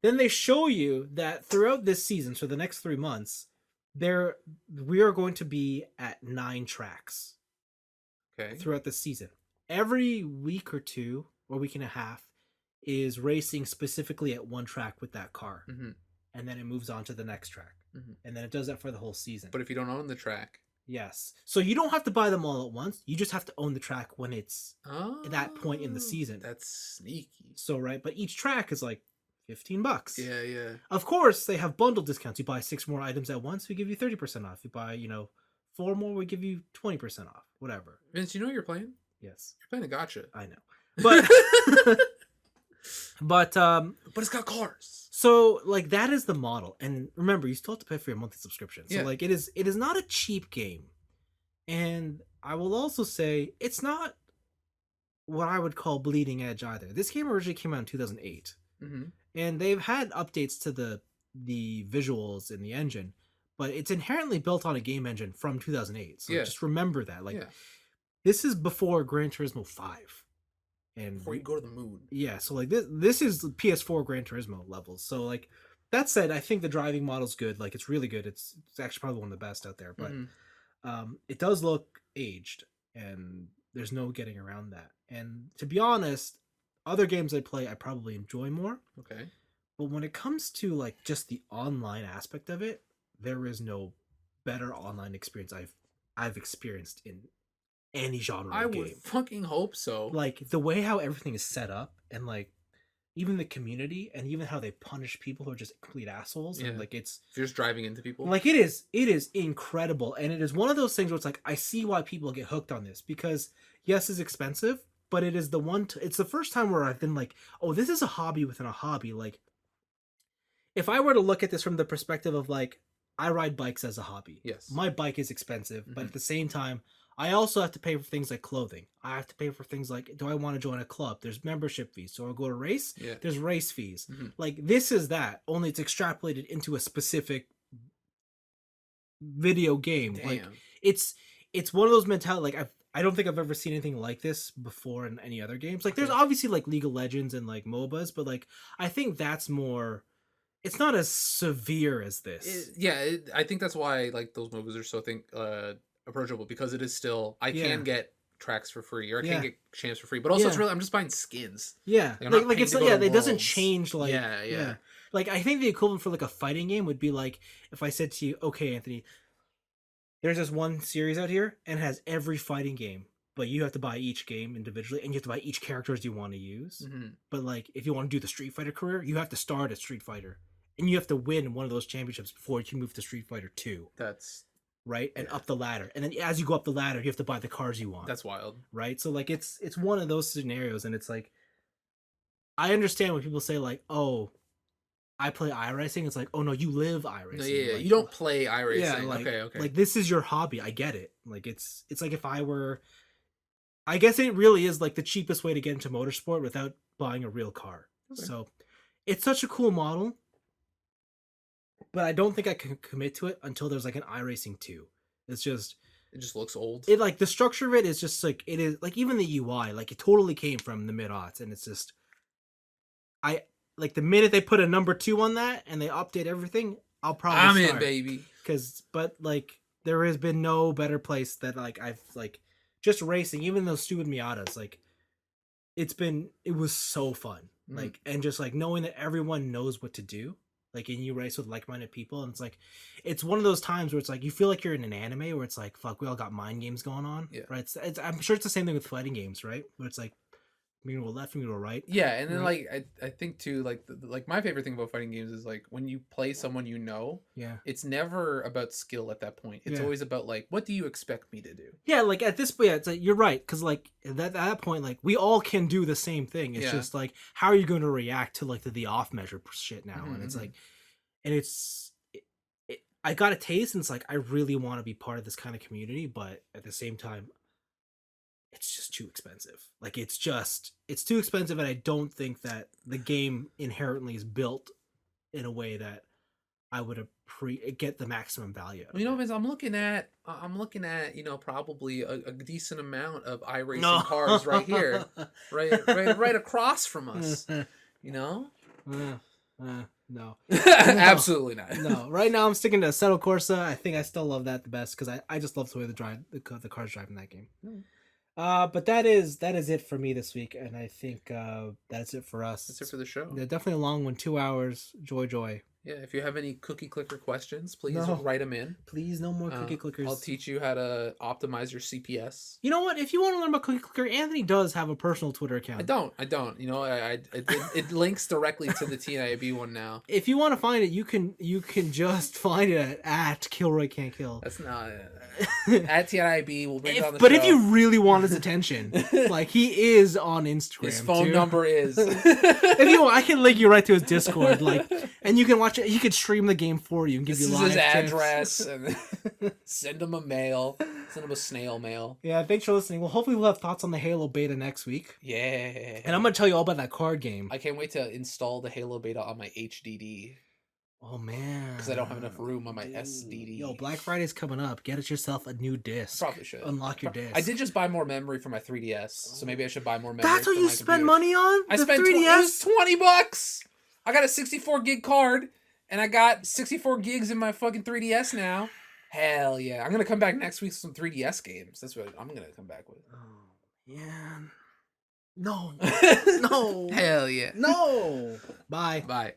Then they show you that throughout this season, so the next 3 months, we are going to be at 9 tracks Okay. throughout the season. Every week or 2 or week and a half is racing specifically at one track with that car. Mm-hmm. and then it moves on to the next track, and then it does that for the whole season. But if you don't own the track, yes, so you don't have to buy them all at once. You just have to own the track when it's at that point in the oh, season. That's sneaky. So right, but each track is like $15. Yeah, yeah. Of course, they have bundle discounts. You buy 6 more items at once, we give you 30% off. You buy 4 more, we give you 20% off. Whatever. Vince, you know what you're playing? Yes, You're playing a gotcha. I know, but but it's got cars. so like that is the model, and remember, you still have to pay for your monthly subscription. So Yeah. like it is not a cheap game, and I will also say it's not what I would call bleeding edge either. This game originally came out in 2008, and they've had updates to the visuals in the engine, but it's inherently built on a game engine from 2008. So Yeah. just remember that. Like Yeah. this is before Gran Turismo 5. And Before you go to the moon. yeah, so like this is PS4 Gran Turismo levels. So like that said, I think the driving model's good. Like it's really good. It's actually probably one of the best out there. But it does look aged, and there's no getting around that. And to be honest, other games I play I probably enjoy more. Okay. But when it comes to like just the online aspect of it, there is no better online experience I've experienced in any genre I of would game. fucking hope so. Like the way how everything is set up, and like even the community, and even how they punish people who are just complete assholes. Yeah. And like it's If you're just driving into people. like it is incredible, and it is one of those things where it's like I see why people get hooked on this, because yes, it's expensive, but it is it's the first time where I've been like, oh, this is a hobby within a hobby. Like if I were to look at this from the perspective of like I ride bikes as a hobby. Yes. My bike is expensive, but at the same time, I also have to pay for things like clothing. I have to pay for things like, do I want to join a club? There's membership fees. So I'll go to race. Yeah. There's race fees. Like this is that, only it's extrapolated into a specific video game. Damn. Like it's one of those mentality. Like I don't think I've ever seen anything like this before in any other games. Like there's obviously like League of Legends and like MOBAs, but like I think that's more. It's not as severe as this. I think that's why like those movies are so approachable, because it is still I can get tracks for free, or I can get champs for free, but also it's really I'm just buying skins. Yeah, like it's it doesn't change. Like yeah. Like I think the equivalent for like a fighting game would be like if I said to you, okay, Anthony, there's this one series out here and it has every fighting game, but you have to buy each game individually, and you have to buy each characters you want to use. But like if you want to do the Street Fighter career, you have to start at Street Fighter. And you have to win one of those championships before you move to Street Fighter 2. That's right, and up the ladder. And then as you go up the ladder, you have to buy the cars you want. That's wild. Right? So like it's one of those scenarios, and it's like I understand when people say like, "Oh, I play iRacing." It's like, "Oh no, you live iRacing." No, yeah, like, you don't play iRacing. Yeah, like, okay. Like this is your hobby. I get it. Like it's like if I were, I guess it really is like the cheapest way to get into motorsport without buying a real car. Okay. So it's such a cool model. But I don't think I can commit to it until there's like an iRacing 2. It just looks old. It like the structure of it is just like it is like even the UI, like it totally came from the mid-aughts, and it's just I like the minute they put a number 2 on that and they update everything, I'm in, baby. But like there has been no better place that like I've like just racing, even those stupid Miatas, like it was so fun. Like and just like knowing that everyone knows what to do. Like, and you race with like-minded people, and it's one of those times where it's like you feel like you're in an anime where it's like, fuck, we all got mind games going on, right? I'm sure it's the same thing with fighting games, right? Where it's like, I'm gonna go left, I'm gonna go right. Yeah, and then like I think too, like like my favorite thing about fighting games is like when you play someone it's never about skill at that point. It's always about like, what do you expect me to do? Yeah, like at this point, it's like you're right, because like at that point, like we all can do the same thing. It's just like, how are you going to react to like the off measure shit now? And it's like, and I got a taste, and it's like I really want to be part of this kind of community, but at the same time, it's just too expensive. Like it's too expensive, and I don't think that the game inherently is built in a way that I would get the maximum value. Well, Vince, I'm looking at probably a decent amount of iRacing cars right here, right across from us. No. Absolutely not. No, right now I'm sticking to Assetto Corsa. I think I still love that the best because I just love the way the cars drive in that game. But that is it for me this week, and I think that's it for us. That's it for the show. Yeah, definitely a long one, 2 hours. Joy. Yeah, if you have any cookie clicker questions, please No. write them in. Please, no more cookie clickers. I'll teach you how to optimize your CPS. You know what? If you want to learn about cookie clicker, Anthony does have a personal Twitter account. I don't. You know, it links directly to the TNIAB one now. If you want to find it, you can just find it at Kilroy Can't Kill. That's not at TNIAB. We'll bring it on the But show. if you really want his attention, like he is on Instagram. His phone too. number is. If you want, I can link you right to his Discord, like, and you can watch it. He could stream the game for you and give This you is live his tips. address. And send him a mail. Send him a snail mail. Yeah, thanks for listening. Well, hopefully we'll have thoughts on the Halo beta next week. Yeah. And I'm gonna tell you all about that card game. I can't wait to install the Halo beta on my HDD Oh man, because I don't have enough room on my SDD. Yo, Black Friday's coming up. Get it yourself a new disc. Probably should Unlock your disc. I did just buy more memory for my 3DS, so maybe I should buy more memory. That's what for you my spend computer. money on? I The spent 3DS? $20. I got a 64 gig card, and I got 64 gigs in my fucking 3DS now. Hell yeah! I'm gonna come back next week with some 3DS games. That's what I'm gonna come back with. Oh man, no, no, Hell yeah! no. Bye. Bye.